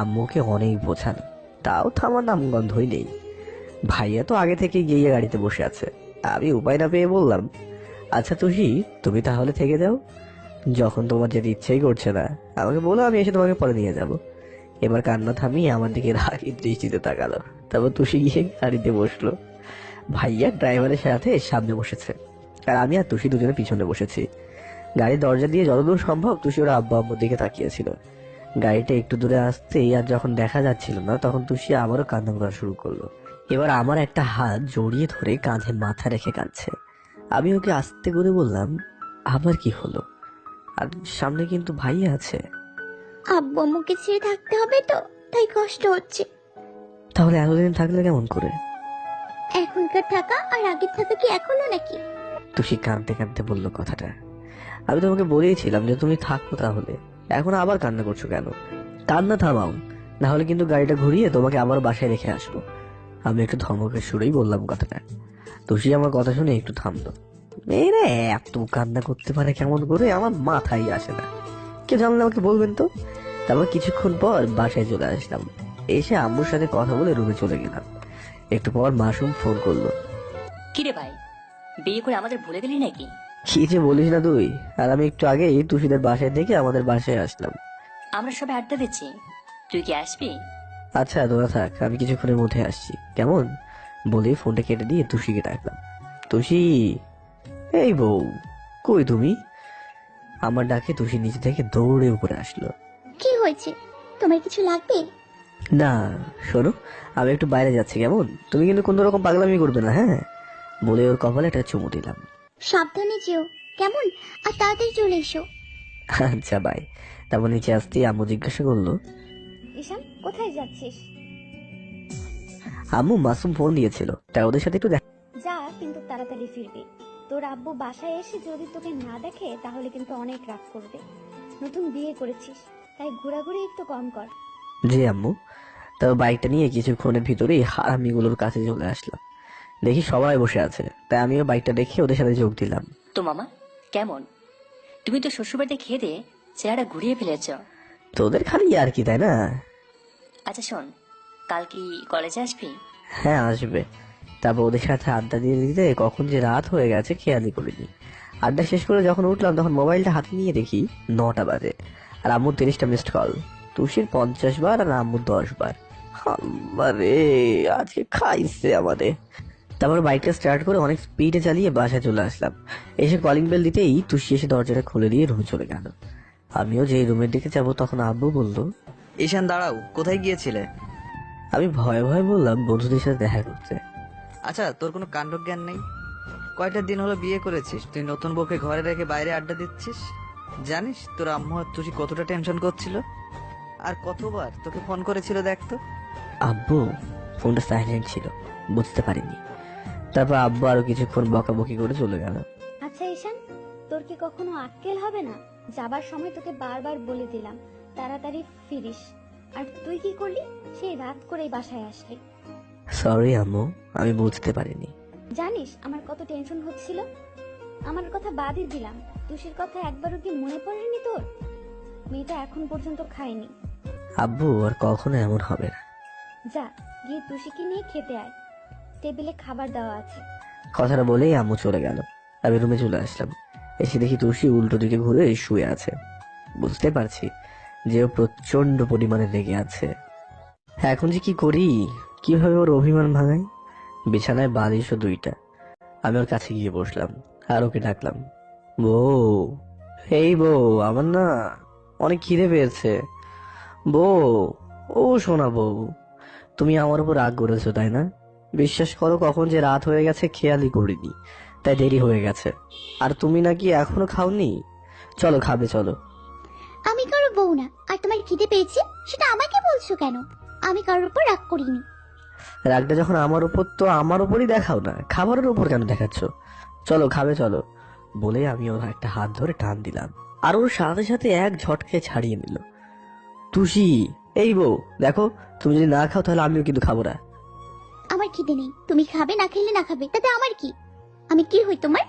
আম্মুকে অনেক বোঝানো, তাও থামার নামগন্ধই নেই। ভাইয়া তো আগে থেকে গিয়ে গাড়িতে বসে আছে। আমি উপায় না পেয়ে বললাম, আচ্ছা তুষি, তুমি তাহলে থেকে যাও, যখন তোমার যেতে ইচ্ছেই করছে না আমাকে বলো, আমি এসে তোমাকে পরে নিয়ে যাব। এবার কান্না থামিয়ে আমার দিকে রাগি দৃষ্টিতে তাকালো। তারপর তুষি গিয়ে গাড়িতে বসলো। ভাইয়া ড্রাইভারের সাথে সামনে বসেছে আর আমি আর তুষি দুজনে পিছনে বসেছি। গাড়ির দরজা দিয়ে যতদূর সম্ভব তুষি ওর আব্বা আম্মুর দিকে তাকিয়েছিল। গাড়িটা একটু দূরে আসতেই আর যখন দেখা যাচ্ছিল না, তখন তুষি আবারও কান্না করা শুরু করলো। এবার আমার একটা হাত জড়িয়ে ধরে কাঁধে মাথা রেখে কাঁদছে। আমি ওকে আস্তে করে বললাম, আবার কি হলো? আর সামনে কিন্তু ভাইয়া আছে। আব্বু আম্মুকে ছেড়ে থাকতে হবে তো, তাই কষ্ট হচ্ছে। তাহলে এতদিন থাকলে কেমন করে? এখনকার থাকা আর আগের থাকা কি এখনো নাকি? তুষি কাঁদতে কাঁদতে বললো কথাটা। আমি তোমাকে বলেইছিলাম যে তুমি থাকো, তাহলে এখন আবার কান্না করছো কেন? কান্না থামাও, না হলে কিন্তু গাড়িটা ঘুরিয়ে তোমাকে আবার বাসায় রেখে আসবো। আমি একটু ধমকের সুরেই বললাম কথাটা। তুষি আমার কথা শুনে একটু থামলো। মেয়েরা এত কান্না করতে পারে কেমন করে, আমার মাথায় আসে না। কেউ জানলে আমাকে বলবেন তো। তারপর কিছুক্ষণ পর বাসায় চলে আসলাম। এসে আম্মুর সাথে কথা বলে রুমে চলে গেলাম। একটু পর মাসুম ফোন করলো। কিরে ভাই, বিয়ে করে আমাদের ভুলে গেলি নাকি? কি যে বলিস না তুই, আর আমি একটু আগেই তুষিদের বাসায় থেকে আমাদের বাসায় আসলাম। আমরা সবাই আড্ডা দিচ্ছি, তুই কি আসবি? আচ্ছা তোরা থাক, আমি কিছুক্ষণের মধ্যে আসছি, কেমন? বলে ফোনটা কেটে দিয়ে তুষিকে ডাকলাম। তুষি, এই বউ, কই তুমি? আমার ডাকে তুষি নিচে থেকে দৌড়ে উপরে আসলো। কি হয়েছে, তোমার কিছু লাগবে? না শোনো, আমি একটু বাইরে যাচ্ছি, কেমন? তুমি কিন্তু কোনো রকম পাগলামি করবে না, হ্যাঁ? বলে ওর কপালে একটা চুমু দিলাম। সাবধানে যেও, কেমন? আর তাড়াতাড়ি চলে এসো। আচ্ছা বাই। তারপর নিচে আসতেই আম্মু জিজ্ঞাসা করলো, ঈশান কোথায় যাচ্ছিস? আম্মু মাসুম ফোন দিয়েছিল, তাই ওদের সাথে একটু যা, কিন্তু তাড়াতাড়ি ফিরবি। তোর আব্বু বাসায় এসে যদি তোকে না দেখে তাহলে কিন্তু অনেক রাগ করবে। নতুন বিয়ে করেছিস, তাই ঘোরাঘুরি একটু কম কর। জি আম্মু। তারপর বাইকটা নিয়ে কিছুক্ষণের ভিতরেই হারামিগুলোর কাছে চলে আসলাম। দেখি সবাই বসে আছে, তাই আমিও বাইকটা দেখে ওদের সাথে যোগ দিলাম। তো মামা কেমন? তুমি তো শ্বশুরবাড়িতে খেয়ে দিয়ে চেহারা ঘুরিয়ে ফেলেছ। তোদের খালি আর কি, তাই না? আচ্ছা শোন, কাল কি কলেজে আসবি? হ্যাঁ আসবে। তারপর ওদের সাথে আড্ডা দিয়ে দিতে কখন যে রাত হয়ে গেছে খেয়ালই করিনি। আড্ডা শেষ করে যখন উঠলাম তখন মোবাইলটা হাতে নিয়ে দেখি 9টা বাজে আর আম্মুর 30টা মিসড কল। তুষির 50 বার আর আম্মুর 10 বার। আল্লাহ রে, আজকে খাইছে আমাদের। তারপর বাইকটা স্টার্ট করে অনেক স্পিডে চালিয়ে বাসায় চলে আসলাম। এসে কলিং বেল দিতেই তুষি এসে দরজাটা খুলে দিয়ে রুমে চলে গেল। আমিও যে রুমের দিকে যাবো তখন আব্বু বলল, ঈশান দাঁড়াও, কোথায় গিয়েছিলে? আমি ভয়ে ভয়ে বললাম বন্ধুদের সাথে দেখা করতে। আচ্ছা, তোর কোনো কাণ্ডজ্ঞান নেই? কয়টা দিন হলো বিয়ে করেছিস, তুই নতুন বউকে ঘরে রেখে বাইরে আড্ডা দিচ্ছিস? জানিস তোর আম্মু আর তুই কতটা টেনশন করছিল, আর কতবার তোকে ফোন করেছিল দেখতো। আব্বু ফোনটা সাইলেন্ট ছিল, বুঝতে পারিনি। তারপর আব্বু আরো কিছুক্ষণ বকাবকি করে চলে গেল। আচ্ছা ঈশান, তোর কি কখনো আক্কেল হবে না? যাবার সময় তোকে বারবার বলে দিলাম তাড়াতাড়ি ফিরিস, আর তুই কি করলি? সেই রাত করেই বাসায় আসলি। সরি আম্মু, আমি বুঝতে পারিনি। জানিস আমার কত টেনশন হচ্ছিল? আমার কথা বাদই দিলাম, তুষির কথা একবারও কি মনে পড়েনি তোর? মেয়েটা এখন পর্যন্ত খায়নি। আব্বু আর কখনো এমন হবে না। যা গিয়ে তুষিকে নিয়ে খেতে আয়, টেবিলে খাবার দেওয়া আছে। কথাটা বলেই আম্মু চলে গেল। আমি রুমে চলে আসলাম। এসে দেখি তুষি উল্টো দিকে ঘুরে শুয়ে আছে। বুঝতে পারছি যে ও প্রচন্ড পরিমাণে রেগে আছে। এখন যে কি করি, কিভাবে ওর অভিমান ভাঙাই? বিছানায় বালিশও 2টা। আমি ওর কাছে গিয়ে বসলাম আর ওকে ডাকলাম, বউ, এই বউ, আমার না অনেক খিদে পেয়েছে। বউ, ও শোনা বউ, তুমি আমার উপর রাগ করেছো তাই না? বিশ্বাস করো কখন যে রাত হয়ে গেছে খেয়ালই করিনি, তাই দেরি হয়ে গেছে। আর তুমি নাকি এখনো খাওনি? চলো খাবে, চলো। আমি কারো বউ না, আর তোমার খিদে পেয়েছে সেটা আমাকে বলছো কেন? আমি কারোর উপর রাগ করিনি। রাগটা যখন আমার উপর, তো আমার উপরই দেখাও না, খাবারের উপর কেন দেখাচ্ছ? চলো খাবে, চলো। বলে আমি ওর একটা হাত ধরে টান দিলাম, আর ওর সাথে সাথে এক ঝটকে ছাড়িয়ে নিল। তুষি, এই বউ দেখো, তুমি যদি না খাও তাহলে আমিও কিন্তু খাবো না। আমার খিদে নেই, তুমি খাবে না খেলে না খাবে, তাতে আমার কি? আমি কি হই তোমার?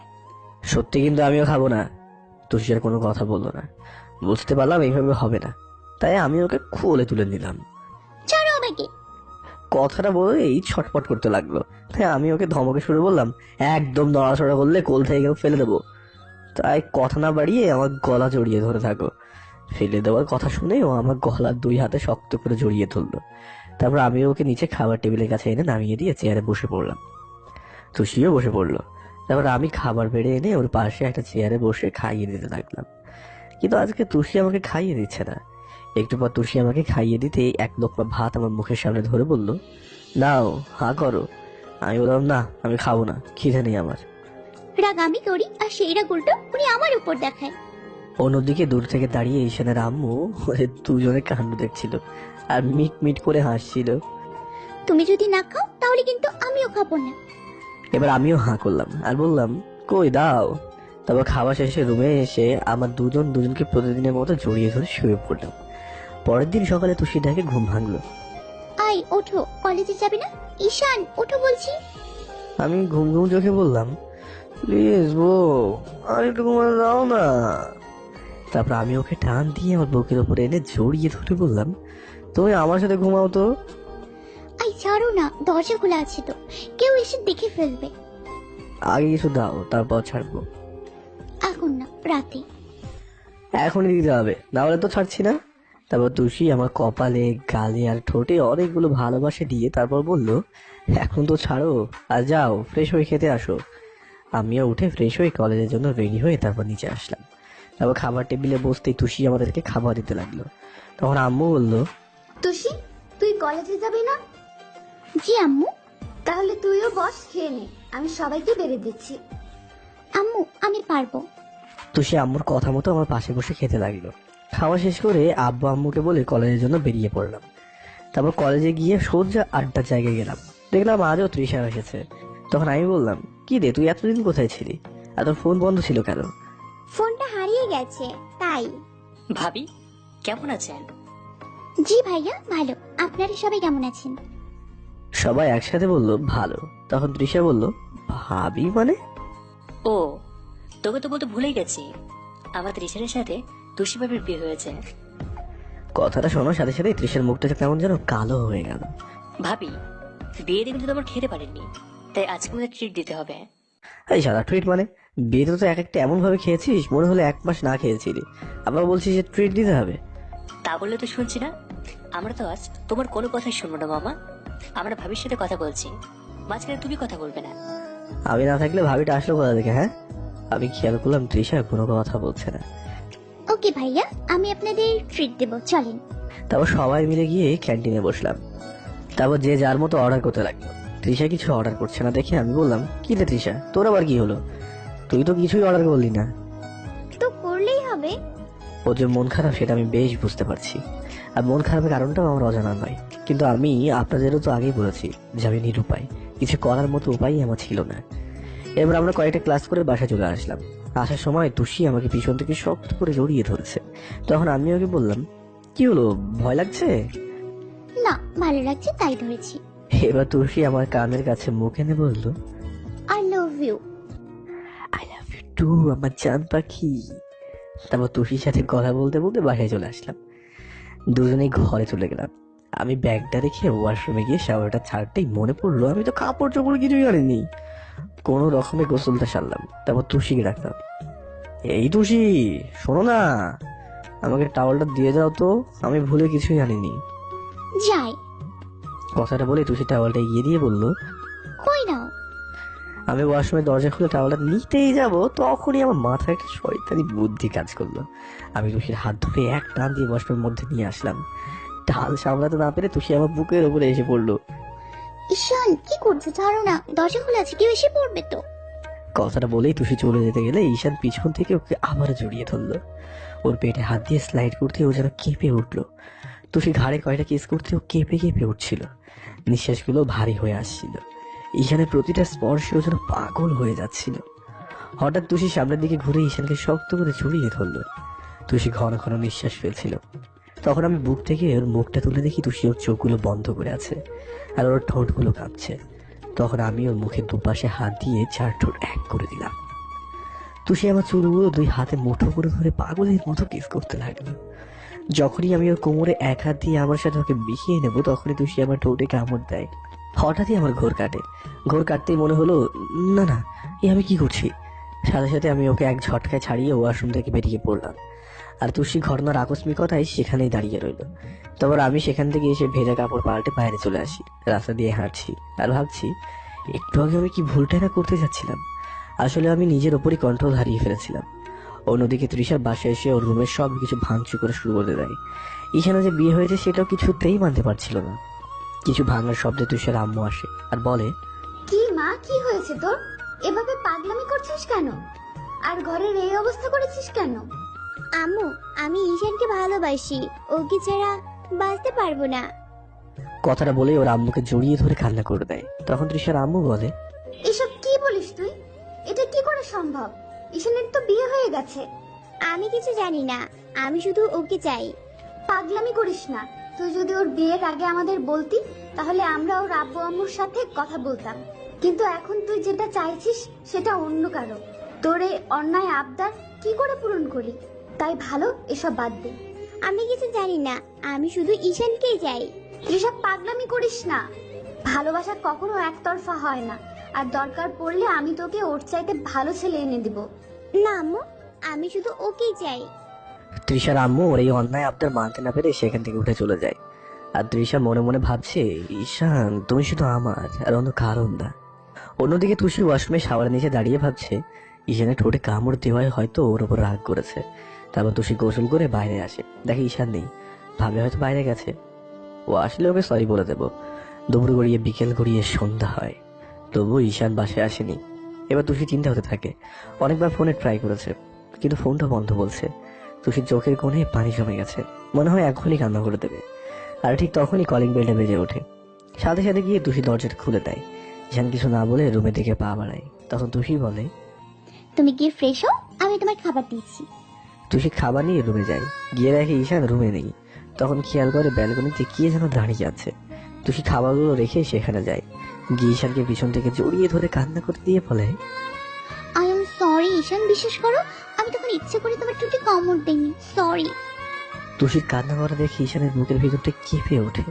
সত্যি কিন্তু আমিও খাবো না। তুষি আর কোনো কথা বললো না। বুঝতে পারলাম এইভাবে হবে না, তাই আমি ওকে কোলে তুলে নিলাম। ছাড়ো আমাকে। কথাটা বলেই ছটপট করতে লাগলো, তাই আমি ওকে ধমকে শুরু বললাম, একদম নড়াচড়া করলে কোল থেকে কেউ ফেলে দেবো। তাই কথা না বাড়িয়ে আমার গলা জড়িয়ে ধরে থাকো। ফেলে দেওয়ার কথা শুনে ও আমার গলা 2 হাতে শক্ত করে জড়িয়ে ধরলো। তারপর আমি ওকে নিচে খাবার টেবিলের কাছে এনে নামিয়ে দিয়ে চেয়ারে বসে পড়লাম। তুষিও বসে পড়লো। তারপর আমি খাবার বেড়ে এনে ওর পাশে একটা চেয়ারে বসে খাইয়ে দিতে লাগলাম। কিন্তু আজকে তুষি আমাকে খাইয়ে দিচ্ছে না। একটু পর তুষি আমাকে খাইয়ে দিতে এক লোকমা ভাত আমার মুখের সামনে ধরে বলল, নাও, হা করো। আমি বললাম, না, আমি খাবো না, খিদে নেই আমার। রাগ আমি করি আর সেই রাগ উল্টো উনি আমার উপর দেখায়। অন্যদিকে দূর থেকে দাঁড়িয়ে ঈশানের আম্মু ওদের দুজনের কাণ্ড দেখছিল আর মিট মিট করে হাসছিল। তুমি যদি না খাও তাহলে কিন্তু আমিও খাবো না। এবার আমিও হাঁ করলাম আর বললাম, কই দাও। তারপর খাওয়া শেষে রুমে এসে আমার দুজনকে প্রতিদিনের মতো জড়িয়ে ধরে শুয়ে পড়লাম। পরের দিন সকালে তুষি ডাকে ঘুম ভাঙলো। আই ওঠো, কলেজে যাবে না? ঈশান ওঠো বলছি। আমি ঘুম ঘুম চোখে বললাম, প্লিজ বউ, আর একটু ঘুমাতে দাও না। তারপর আমি ওকে টান দিয়ে আমার বুকের উপরে এনে জড়িয়ে ধরে বললাম, তুমি আমার সাথে ঘুমাও তো। আই ছাড়ো না, দরজা খোলা আছে তো, কেউ এসে দেখে ফেলবে। আগে কিছু দাও, তারপর ছাড়বো। এখন না, রাতে। এখনই দিতে হবে, না হলে তো ছাড়ছি না। তারপর তুষি আমার কপালে, গালে আর ঠোঁটে অনেকগুলো ভালোবাসে দিয়ে তারপর বলল, এখন তো ছাড়ো, আর যাও ফ্রেশ হয়ে খেতে আসো। আমিও উঠে ফ্রেশ হয়ে কলেজের জন্য রেডি হয়ে তারপর নিচে আসলাম। তারপর খাবার টেবিলে বসতেই তুষি আমাদেরকে খাবার দিতে লাগলো। তখন আম্মু বলল, তুষি, তুই কলেজে যাবি না? জি আম্মু। তাহলে তুইও বস, খেয়ে নে, আমি সবাইকে বেড়ে দিচ্ছি। আম্মু আমি পারবো। তুষি আম্মুর কথা মতো আমার পাশে বসে খেতে লাগলো। খাওয়া শেষ করে আব্বু আম্মুকে বলে কলেজের জন্য বেরিয়ে পড়লাম। তারপর কলেজে গিয়ে সোজা আড্ডার জায়গায় গেলাম। দেখলাম আজও তৃষা এসেছে। তখন আমি বললাম, কি রে, তুই এতদিন কোথায় ছিলি? আর তোর ফোন বন্ধ ছিল কেন? ফোনটা হারিয়ে গেছে তাই। ভাবি কেমন আছেন? জি ভাইয়া ভালো, আপনারা সবাই কেমন আছেন? সবাই একসাথে বলল ভালো। তখন তৃষা বলল, ভাবি মানে? ও, তোকে তো বলতে ভুলেই গেছি, আমাদের ঈশানের সাথে তুষি ভাবির বিয়ে হয়েছে। কথাটা শোনার সাথে সাথে তৃষার মুখটা কেমন যেন কালো হয়ে গেল। ভাবি বিয়ে দিন কিন্তু আমার খেতে পারেননি, তাই আজকে আমাদের ট্রিট দিতে হবে। এই সাদা ট্রিট মানে? বিয়েতে তো এক একটা এমন ভাবে খেয়েছিস মনে হলে 1 মাস না খেয়েছিলি, আবার বলছিস যে ট্রিট দিতে হবে। তা বললে তো শুনছি না, আমরা তো আজ তোমার কোনো কথাই শুনবো না মামা। আমরা ভাবির সাথে কথা বলছি, মাঝখানে তুমি কথা বলবে না। আমি না থাকলে ভাবিটা আসলো কোথা থেকে? হ্যাঁ, আমি খেয়াল করলাম তৃষা কোনো কথা বলছে না। ওকে ভাইয়া, আমি আপনাদের ট্রিট দেবো, চলেন। তারপর সবাই মিলে গিয়ে ক্যান্টিনে বসলাম। তারপর যে যার মতো অর্ডার করতে লাগলো। তৃষা কিছু অর্ডার করছে না দেখে আমি বললাম, কি রে তৃষা, তোর আবার কি হলো? তুই তো কিছুই অর্ডার করলি না। তো করলেই হবে। ও যে মন খারাপ সেটা আমি বেশ বুঝতে পারছি, আর মন খারাপের কারণটাও আমার অজানা নয়। কিন্তু আমি আপনাদেরও তো আগেই বলেছি যে আমি নিরুপায়, কিছু করার মতো উপায়ই আমার ছিল না। এবার আমরা কয়েকটা ক্লাস করে বাসায় চলে আসলাম। আসার সময় তুষি আমাকে পিছন থেকে শক্ত করে জড়িয়ে ধরেছে। তখন আমি ওকে বললাম, কি হলো, ভয় লাগছে? না, ভালো লাগছে তাই ধরেছি। এবার তুষি আমার কানের কাছে মুখ এনে বলল, I love you. I love you too আমার জান পাখি। তারপর তুষির সাথে কথা বলতে বলতে বাসায় চলে আসলাম। দুজনেই ঘরে চলে গেলাম। আমি ব্যাগটা রেখে ওয়াশরুমে গিয়ে শাওয়ারটা ছাড়তেই মনে পড়লো আমি তো কাপড় চোপড় কিছুই আনিনি। কোনো রকমে গোসলটা সারলাম। তারপর তুষিকে ডাকলাম, এই তুষি, শোনো না, আমাকে টাওয়ালটা দিয়ে যাও তো, আমি ভুলে কিছুই আনিনি। যাই। কথাটা বলে তুষি টাওয়ালটা এগিয়ে দিয়ে বললো, কই নাও। আমি ওয়াশরুমে দরজা খুলে টাওয়ালটা নিতেই যাব, তখনই আমার মাথায় একটা শয়তানি বুদ্ধি কাজ করলো। আমি তুষির হাত ধরে এক টান দিয়ে ওয়াশরুমের মধ্যে নিয়ে আসলাম। ঢাল সামলাতে না পেরে তুষি আমার বুকের উপরে এসে পড়লো। ঈশান, কি করছো? ছাড়ো না, দরজা খোলা আছে, কেউ এসে পড়বে তো। কথাটা বলেই তুষি চলে যেতে গেলে ঈশান পিছন থেকে ওকে আবার জড়িয়ে ধরলো। ওর পেটে হাত দিয়ে স্লাইড করতে ও যেন কেঁপে উঠলো। তুষি ঘাড়ে কয়টা কিস করতে ও কেঁপে কেঁপে উঠছিল। নিঃশ্বাসগুলো ভারী হয়ে আসছিল। ঈশানের প্রতিটা স্পর্শে ও যেন পাগল হয়ে যাচ্ছিল। হঠাৎ তুষি সামনের দিকে ঘুরে ঈশানকে শক্ত করে জড়িয়ে ধরলো। তুষি ঘন ঘন নিঃশ্বাস ফেলছিল। তখন আমি বুক থেকে ওর মুখটা তুলে দেখি তুষি ওর চোখগুলো বন্ধ করে আছে আর ওর ঠোঁটগুলো কাঁপছে। তখন আমি ওর মুখের দুপাশে হাত দিয়ে চার ঠোঁট এক করে দিলাম। তুষি আমার চুলগুলো দুই হাতে মুঠো করে ধরে পাগলের মতো কিস করতে লাগলো। যখনই আমি ওর কোমরে এক হাত দিয়ে আমার সাথে ওকে বিছিয়ে নেবো, তখনই তুষি আমার ঠোঁটে কামড় দেয়। হঠাৎই আমার ঘোর কাটে। ঘোর কাটতেই মনে হলো, না না, এ আমি কি করছি। সাথে সাথে আমি ওকে এক ঝটকায় ছাড়িয়ে ওয়াশরুম থেকে বেরিয়ে পড়লাম। আর তুষি ঘটনার আকস্মিকতায় সেখানেই দাঁড়িয়ে রইল। তারপর আমি সেখান থেকে এসে ভেজা কাপড় পাল্টে বাইরে চলে আসি। রাস্তা দিয়ে হাঁটছি আর ভাবছি, একটু আগে আমি কি ভুলটাই না করতে যাচ্ছিলাম। আসলে আমি নিজের ওপরই কন্ট্রোল হারিয়ে ফেলেছিলাম। অন্যদিকে তৃষার বাসায় এসে ওর রুমের সব কিছু ভাঙচুর করে শুরু করে দেয়। ঈশানা যে বিয়ে হয়েছে সেটাও কিছুতেই মানতে পারছিল না। কিছু ভাঙার শব্দে তৃষার আম্মু আসে আর বলে, কি মা, কি হয়েছে তোর? এভাবে পাগলামি করছিস কেন? আর ঘরের এই অবস্থা করেছিস কেন? আম্মু, আমি ঈশানকে ভালোবাসি, ওকে ছাড়া বাঁচতে পারবো না। কথাটা বলে ওর আম্মুকে জড়িয়ে ধরে কান্না করে দেয়। তখন তৃষার আম্মু বলে, এসব কি বলিস তুই? এটা কি করে সম্ভব? ঈশানের তো বিয়ে হয়ে গেছে। আমি কিছু জানি না, আমি শুধু ওকে চাই। পাগলামি করিস না। তুই যদি ওর বিয়ের আগে আমাদের বলতি, তাহলে আমরা ওর আব্বু আম্মুর সাথে কথা বলতাম। কিন্তু এখন তুই যেটা চাইছিস সেটা অন্য কারো। তোর এই অন্যায় আবদার কি করে পূরণ করি? তাই ভালো এসব বাদ দে। আমি কিছু জানি না, আমি শুধু ঈশানকেই চাই। এসব পাগলামি করিস না। ভালোবাসা কখনো একতরফা হয় না। আর দরকার পড়লে আমি তোকে ওর চাইতে ভালো ছেলে এনে দিব। না আম্মু, আমি শুধু ওকেই চাই। তৃষার আম্মু ওর এই অন্যায় আবদার মানতে না পেরে সেখান থেকে উঠে চলে যায়। আর তৃষা মনে মনে ভাবছে, ঈশান তুমি শুধু আমার আর অন্য কারণ না। অন্যদিকে তুষি ওয়াশরুমে শাওয়ারের নিচে দাঁড়িয়ে ভাবছে, ঈশানের ঠোঁটে কামড় দেওয়ায় হয়তো ওর উপর রাগ করেছে। তারপর তুষি গোসল করে বাইরে আসে, দেখে ঈশান নেই। ভাবে হয়তো বাইরে গেছে। ও আসলে ওকে সরি বলে দেবো। দুপুর গড়িয়ে বিকেল গড়িয়ে সন্ধ্যা হয়, তবুও ঈশান বাসায় আসেনি। এবার তুষি চিন্তা হতে থাকে। অনেকবার ফোনে ট্রাই করেছে, কিন্তু ফোনটা বন্ধ বলছে। তুষির চোখের কোণে পানি জমে গেছে, মনে হয় এখনই কান্না করে দেবে। আর ঠিক তখনই কলিং বেলটা বেজে ওঠে। সাথে সাথে গিয়ে তুষি দরজাটা খুলে দেয়। ঈশান কিছু না বলে রুমের দিকে পা বাড়ায়। তখন তুষি বলে, তুমি গিয়ে ফ্রেশ হও, আমি তোমার খাবার দিচ্ছি। তুষি খাবার নিয়ে রুমে যায়। গিয়ে দেখে ঈশান রুমে নেই। তখন খেয়াল করে ব্যালকনিতে কে যেন দাঁড়িয়ে আছে। তুষি খাবারগুলো রেখে সেখানে যায়। গিয়ে ঈশানকে পিছন থেকে জড়িয়ে ধরে কান্না করে দিয়ে বলে, আই এম সরি ঈশান, বিশ্বাস করো আমি তখন ইচ্ছে করে তোমার ঠোঁটে কামড় দেইনি, সরি। তুষির কান্না করা দেখে ঈশানের বুকের ভিতরটা কেঁপে ওঠে।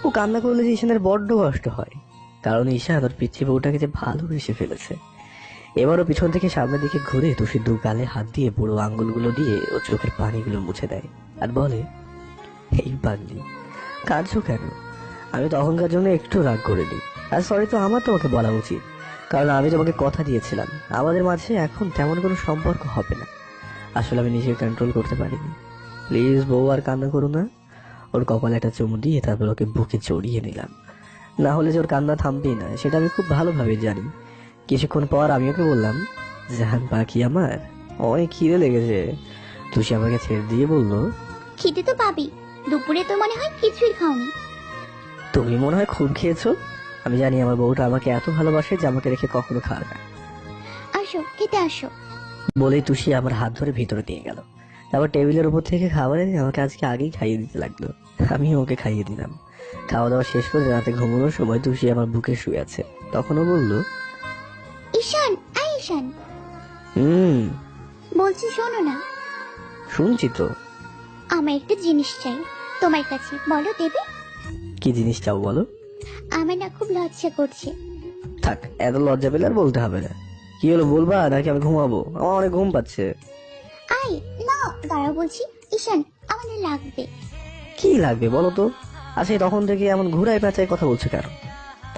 ও কান্না করলে যে ঈশানের বড্ড কষ্ট হয়, কারণ ঈশান ওর পিচ্ছি বউটাকে যে ভালোবেসে ফেলেছে। এবারও পিছন থেকে সামনের দিকে ঘুরে তুষির দু গালে হাত দিয়ে বুড়ো আঙ্গুলগুলো দিয়ে ও চোখের পানিগুলো মুছে দেয় আর বলে, এই পাগলি, কাঁদছো কেন? আমি তখনকার জন্য একটু রাগ করিনি। আর সরি তো আমার তোমাকে বলা উচিত, কারণ আমি তোমাকে কথা দিয়েছিলাম আমাদের মাঝে এখন তেমন কোনো সম্পর্ক হবে না। আসলে আমি নিজেকে কন্ট্রোল করতে পারিনি। প্লিজ বউ আর কান্না করো না। ওর কপালে একটা চুমু দিয়ে তারপর ওকে বুকে জড়িয়ে নিলাম। না হলে যে ওর কান্না থামবেই না সেটা আমি খুব ভালোভাবে জানি। কিছুক্ষণ পর আমি ওকে বললাম, জাহান পাখি আমার, অনেক খিদে লেগেছে। তুষি আমাকে ছেড়ে দিয়ে বললো, খিদে তো পাবি, দুপুরে তো মনে হয় কিছুই খাওনি। তুমি মনে হয় খুব খেয়েছো। আমি জানি আমার বউটা আমাকে এত ভালোবাসে যে আমাকে রেখে কখনো খাবে না। আসো খেতে আসো। বলেই তুষি আমার হাত ধরে ভিতরে নিয়ে গেল। তারপর টেবিলের উপর থেকে খাবার এনে আমাকে আজকে আগেই খাইয়ে দিতে লাগলো। আমি ওকে খাইয়ে দিলাম। খাওয়া দাওয়া শেষ করে রাতে ঘুমানোর সময় তুষি আমার বুকে শুয়ে আছে। তখনও বললো, ঈশান, আই ঈশান, বলছি শোনো না। শুনছি তো। আমার একটা জিনিস চাই তোমার কাছে, বলো দেবে? কি জিনিস চাও বলো? আমার না খুব লজ্জা করছে। থাক, এত লজ্জা পেলে আর বলতে হবে না। কি হলো বলবা নাকি আমি ঘুমাবো? আমার অনেক ঘুম পাচ্ছে। আই না, দাঁড়াও বলছি। ঈশান, আমাদের লাগবে। কি লাগবে বলো তো? আচ্ছা, তখন থেকে এমন ঘুরাই পেঁচাই কথা বলছে কেন?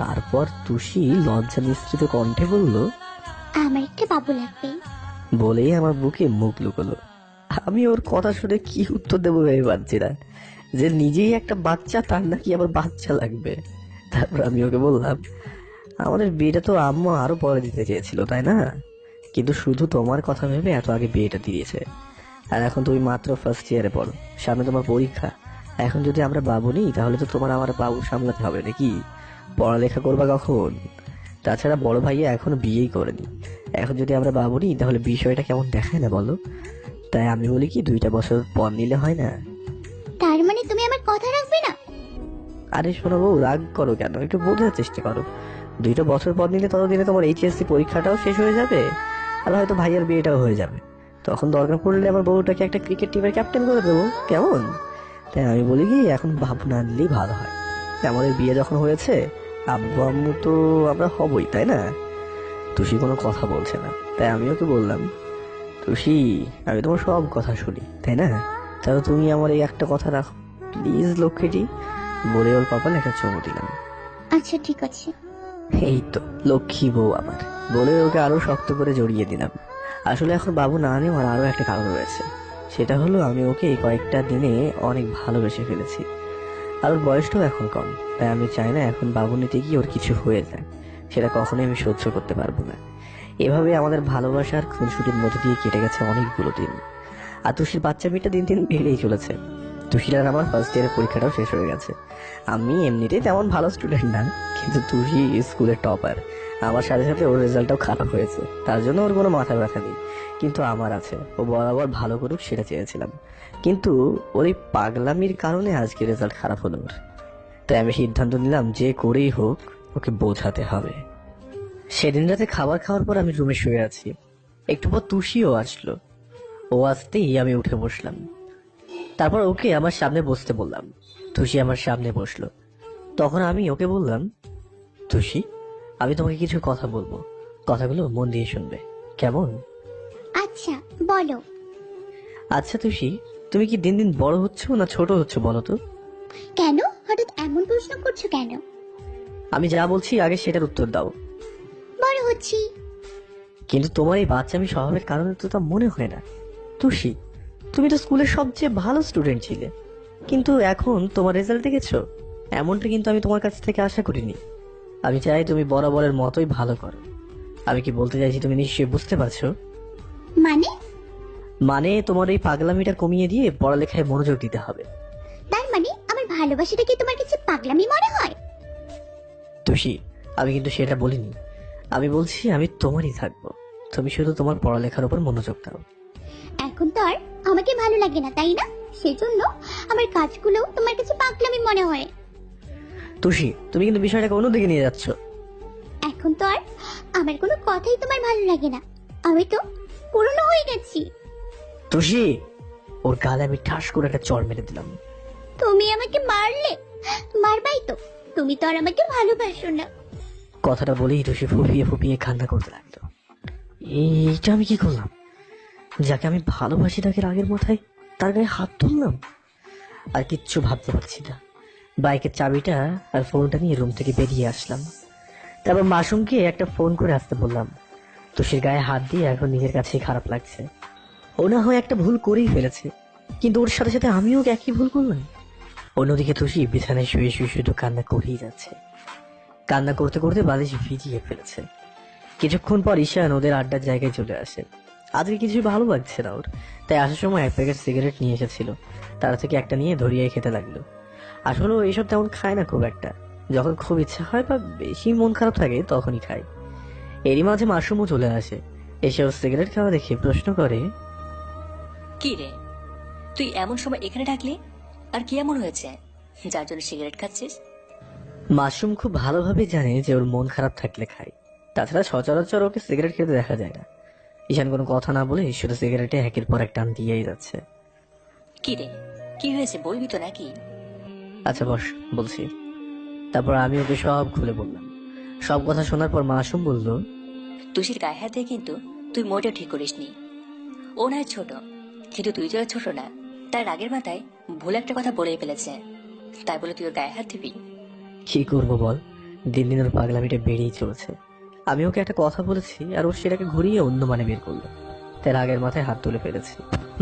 তারপর তুষি লজ্জা মিশ্রিত কণ্ঠে বলল, আমার একটা বাবু লাগবে। বলেই আমার বুকে মুখ লুকোলো। আমি ওর কথা শুনে কি উত্তর দেবো ভেবে পাচ্ছি না, যে নিজেই একটা বাচ্চা, তার নাকি আবার বাচ্চা লাগবে। তারপর আমি ওকে বললাম, আমাদের বিয়েটা তো আম্মু আরো পরে দিতে চেয়েছিল তাই না? কিন্তু শুধু তোমার কথা ভেবে এত আগে বিয়েটা দিয়েছে। আর এখন তুমি মাত্র ফার্স্ট ইয়ারে পড়ো, সামনে তোমার পরীক্ষা। এখন যদি আমরা বাবু নিই তাহলে তো তোমার আমার বাবু সামলাতে হবে নাকি? পড়ালেখা করবা কখন? তাছাড়া বড় ভাইয়া এখনো বিয়েই করেনি। এখন যদি আমরা বাবু নিই তাহলে বিষয়টা কেমন দেখায় না বলো? তাই আমি বলি কি 2টা বছর পর নিলে হয় না? তার মানে তুমি আমার কথা রাখবে না? আরে শোনো বউ, রাগ করো কেন? একটু বোঝার চেষ্টা করো। 2টা বছর পর নিলে ততদিনে তোমার এইচএসসি পরীক্ষাটাও শেষ হয়ে যাবে, আর হয়তো ভাইয়ের বিয়েটাও হয়ে যাবে। তখন দরকার পড়লে আমার বউটাকে একটা ক্রিকেট টিমের ক্যাপ্টেন করে দেবো, কেমন? তাই আমি বলি কি এখন ভাবনা নিলেই ভালো হয়। আমাদের বিয়ে যখন হয়েছে আব্বু আম্মু তো আমরা হবই, তাই না? তুষি কোনো কথা বলছে না, তাই আমি ওকে বললাম, তুষি আমি তোমার সব কথা শুনি তাই না? তাহলে তুমি আমার এই একটা কথা রাখো প্লিজ লক্ষ্মীটি। বলে ওর কপালে একটা চুমু দিলাম। আচ্ছা ঠিক আছে। এই তো লক্ষ্মী বউ আমার। বলে ওকে আরো শক্ত করে জড়িয়ে দিলাম। আসলে এখন বাবু না নেওয়ার আরো একটা কারণ রয়েছে, সেটা হলো আমি ওকে এই কয়েকটা দিনে অনেক ভালোবেসে ফেলেছি। আর ওর বয়সটাও এখন কম, তাই আমি চাই না এখন বাবু নিতে গিয়ে ওর কিছু হয়ে যায়। সেটা কখনোই আমি সহ্য করতে পারবো না। এভাবে আমাদের ভালোবাসার খুনসুটির মধ্যে দিয়ে কেটে গেছে অনেকগুলো দিন। আর তুষির বাচ্চা মেয়েটা দিন দিন বেড়েই চলেছে। তুষির আর আমার ফার্স্ট ইয়ারের পরীক্ষাটাও শেষ হয়ে গেছে। আমি এমনিতেই তেমন ভালো স্টুডেন্ট না, কিন্তু তুষি স্কুলের টপার। আমার সাথে সাথে ওর রেজাল্টটাও খারাপ হয়েছে, তার জন্য ওর কোনো মাথা ব্যথা নেই। কিন্তু আমার আছে, ও বরাবর ভালো করুক সেটা চেয়েছিলাম। কিন্তু ওর এই পাগলামির কারণে আজকে রেজাল্ট খারাপ হলো ওর। তাই আমি সিদ্ধান্ত নিলাম যে করেই হোক ওকে বোঝাতে হবে। সেদিন রাতে খাবার খাওয়ার পর আমি রুমে শুয়ে আছি। একটু পর তুষিও আসলো। ও আসতেই আমি উঠে বসলাম। তারপর ওকে আমার সামনে বসতে বললাম। তুষি আমার সামনে বসলো। তখন আমি ওকে বললাম, তুষি আমি তোমাকে কিছু কথা বলবো, কথাগুলো মন দিয়ে শুনবে, কেমন? আচ্ছা বলো। আচ্ছা তুষি, তুমি কি দিন দিন বড় হচ্ছ না ছোট হচ্ছ বলো তো? কেন হঠাৎ এমন প্রশ্ন করছো কেন? আমি যা বলছি আগে সেটার উত্তর দাও। বড় হচ্ছি। কিন্তু তোমার এই বাচ্চামি স্বভাবের কারণে তো তা মনে হয় না। তুষি তুমি তো স্কুলের সবচেয়ে ভালো স্টুডেন্ট ছিলে, কিন্তু এখন তোমার রেজাল্ট দেখেছো? এমনটা কিন্তু আমি তোমার কাছ থেকে আশা করিনি। আমি চাই তুমি বরাবরের মতোই ভালো করো। আমি কি বলতে চাইছি তুমি নিশ্চয়ই বুঝতে পারছো? মানে? মানে তোমার এই পাগলামিটা কমিয়ে দিয়ে পড়ালেখায় মনোযোগ দিতে হবে। তার মানে আমার ভালোবাসাটা কি তোমার কাছে পাগলামি মনে হয়? তুষি আমি কিন্তু সেটা বলিনি। আমি বলছি আমি তোমারই থাকবো, তুমি শুধু তোমার পড়ালেখার উপর মনোযোগ দাও। এখন তো আর আমাকে ভালো লাগে না তাই না? সেজন্য আমার কাজগুলো তোমার কাছে পাগলামি মনে হয়। তুষি তুমি কিন্তু বিষয়টাকে অন্যদিকে নিয়ে যাচ্ছ। এখন তো আর আমার কোনো কথাই তোমার ভালো লাগে না, আমি তো পুরনো হয়ে গেছি। তুষি ওর গালে আমি ঠাস করে একটা চড় মেরে দিলাম। তুমি আমাকে মারলে? মারবাই তো, তুমি তো আর আমাকে ভালোবাসো না। কথাটা বলেই তুষি ফুপিয়ে ফুপিয়ে কান্না করতে লাগলো। এইটা আমি কি করলাম? যাকে আমি ভালোবাসি তাকে রাগের মাথায় তার গায়ে হাত তুললাম। আর কিচ্ছু ভাবতে পারছি না। বাইকের চাবিটা আর ফোনটা নিয়ে রুম থেকে বেরিয়ে আসলাম। তারপর মাসুমকে একটা ফোন করে আসতে বললাম। তুষির গায়ে হাত দিয়ে এখন নিজের কাছেই খারাপ লাগছে। ও না হয় একটা ভুল করেই ফেলেছে, কিন্তু ওর সাথে সাথে আমিও একই ভুল করলাম। অন্যদিকে তুষি বিছানায় শুয়ে শুয়ে শুধু কান্না করেই যাচ্ছে। কান্না করতে করতে বালিশ ভিজিয়ে ফেলেছে। কিছুক্ষণ পর ঈশান ওদের আড্ডার জায়গায় চলে আসে। আজকে কিছু ভালো লাগছে না ওর, তাই আসার সময় এক প্যাকেট সিগারেট নিয়ে এসেছিল। তার থেকে একটা নিয়ে ধরিয়ে খেতে লাগলো। আসলে ও এসব তেমন খায় না খুব একটা, যখন খুব ইচ্ছা হয় বা বেশি মন খারাপ থাকে তখনই খায়। এরই মাঝে মাসুমও চলে আসে। এসে ও সিগারেট খাওয়া দেখে প্রশ্ন করে, কি রে, তুই এমন সময় এখানে ডাকলি? আর কি এমন হয়েছে যার জন্য সিগারেট খাচ্ছিস? মাসুম খুব ভালোভাবে জানে যে ওর মন খারাপ থাকলে খায়, তাছাড়া সচরাচর ওকে সিগারেট খেতে দেখা যায় না। ঈশান কোনো কথা না বলে শুধু সিগারেটে একের পর এক টান দিয়েই যাচ্ছে। কি রে, কি হয়েছে বলবি তো নাকি? আচ্ছা বস, বলছি। তারপর আমি ওকে সব খুলে বললাম। সব কথা শোনার পর মাসুম বলল, তুষির গায়ে হাত দিয়ে কিন্তু তুই মোটেও ঠিক করিসনি। ও নয় ছোট, কিন্তু তুই তো আর ছোট না। তার রাগের মাথায় ভুল একটা কথা বলেই ফেলেছে, তাই বলে তুই ওর গায়ে হাত দিবি? কি করবো বল, দিন দিন ওর পাগলামিটা বেড়েই চলেছে। আমি ওকে একটা কথা বলেছি আর ও সেটাকে ঘুরিয়ে অন্য মানে বের করলো, তাই রাগের মাথায় হাত তুলে ফেলেছি।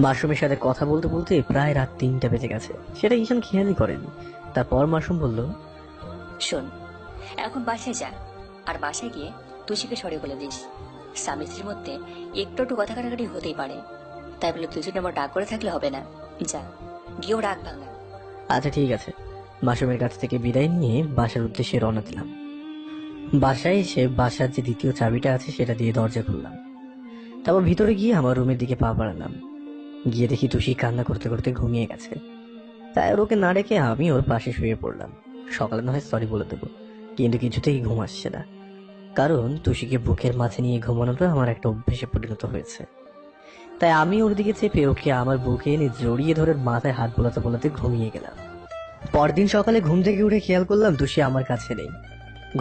মাসুমের সাথে কথা বলতে বলতে প্রায় রাত 3টা বেজে গেছে, সেটা ঈশান খেয়ালই করেনি। তারপর মাসুম বলল, শোন, এখন বাসায় যা, আর বাসায় গিয়ে তুষিকে সরে বলে দিস স্বামী স্ত্রীর মধ্যে একটু একটু কথা কাটাকাটি হতেই পারে, তাই বলে দুজনে আমার রাগ করে থাকলে হবে না। যা, গিয়েও রাগ ভাঙা। আচ্ছা ঠিক আছে। মাসুমের কাছ থেকে বিদায় নিয়ে বাসার উদ্দেশ্যে রওনা দিলাম। বাসায় এসে বাসার যে দ্বিতীয় চাবিটা আছে সেটা দিয়ে দরজা খুললাম। তারপর ভিতরে গিয়ে আমার রুমের দিকে পা বাড়ালাম। গিয়ে দেখি তুষি কান্না করতে করতে ঘুমিয়ে গেছে। তাই আর ওকে না রেখে আমি ওর পাশে শুয়ে পড়লাম। সকালে না হয় সরি বলে দেবো, কিন্তু কিছুতেই ঘুম আসছে না। কারণ তুষিকে বুকের মাঝে নিয়ে ঘুমানোটা আমার একটা অভ্যেসে পরিণত হয়েছে। তাই আমি ওর দিকে চেপে ওকে আমার বুকে এনে জড়িয়ে ধরে মাথায় হাত বোলাতে বোলাতে ঘুমিয়ে গেলাম। পরদিন সকালে ঘুম থেকে উঠে খেয়াল করলাম তুষি আমার কাছে নেই।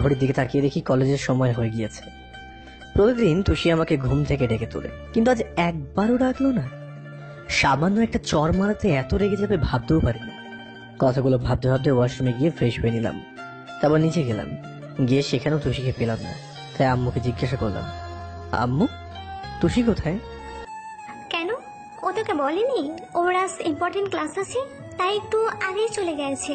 ঘড়ির দিকে তাকিয়ে দেখি কলেজের সময় হয়ে গিয়েছে। প্রতিদিন তুষি আমাকে ঘুম থেকে ডেকে তোলে, কিন্তু আজ একবারও ডাকলো না। সামান্য একটা চর মারাতে এত রেগে যাবে ভাবতেও পারিনি। কথাগুলো ভাবতে ভাবতে ওয়াশরুমে গিয়ে ফ্রেশ হয়ে নিলাম। তারপর নিচে গেলাম, গিয়ে সেখানেও তুষিকে পেলাম না। তাই আম্মুকে জিজ্ঞাসা করলাম, আম্মু তুষি কোথায়? কেন, ও তোকে বলেনি ওর আজ ইম্পর্টেন্ট ক্লাস আছে, তাই একটু আগেই চলে গেছে।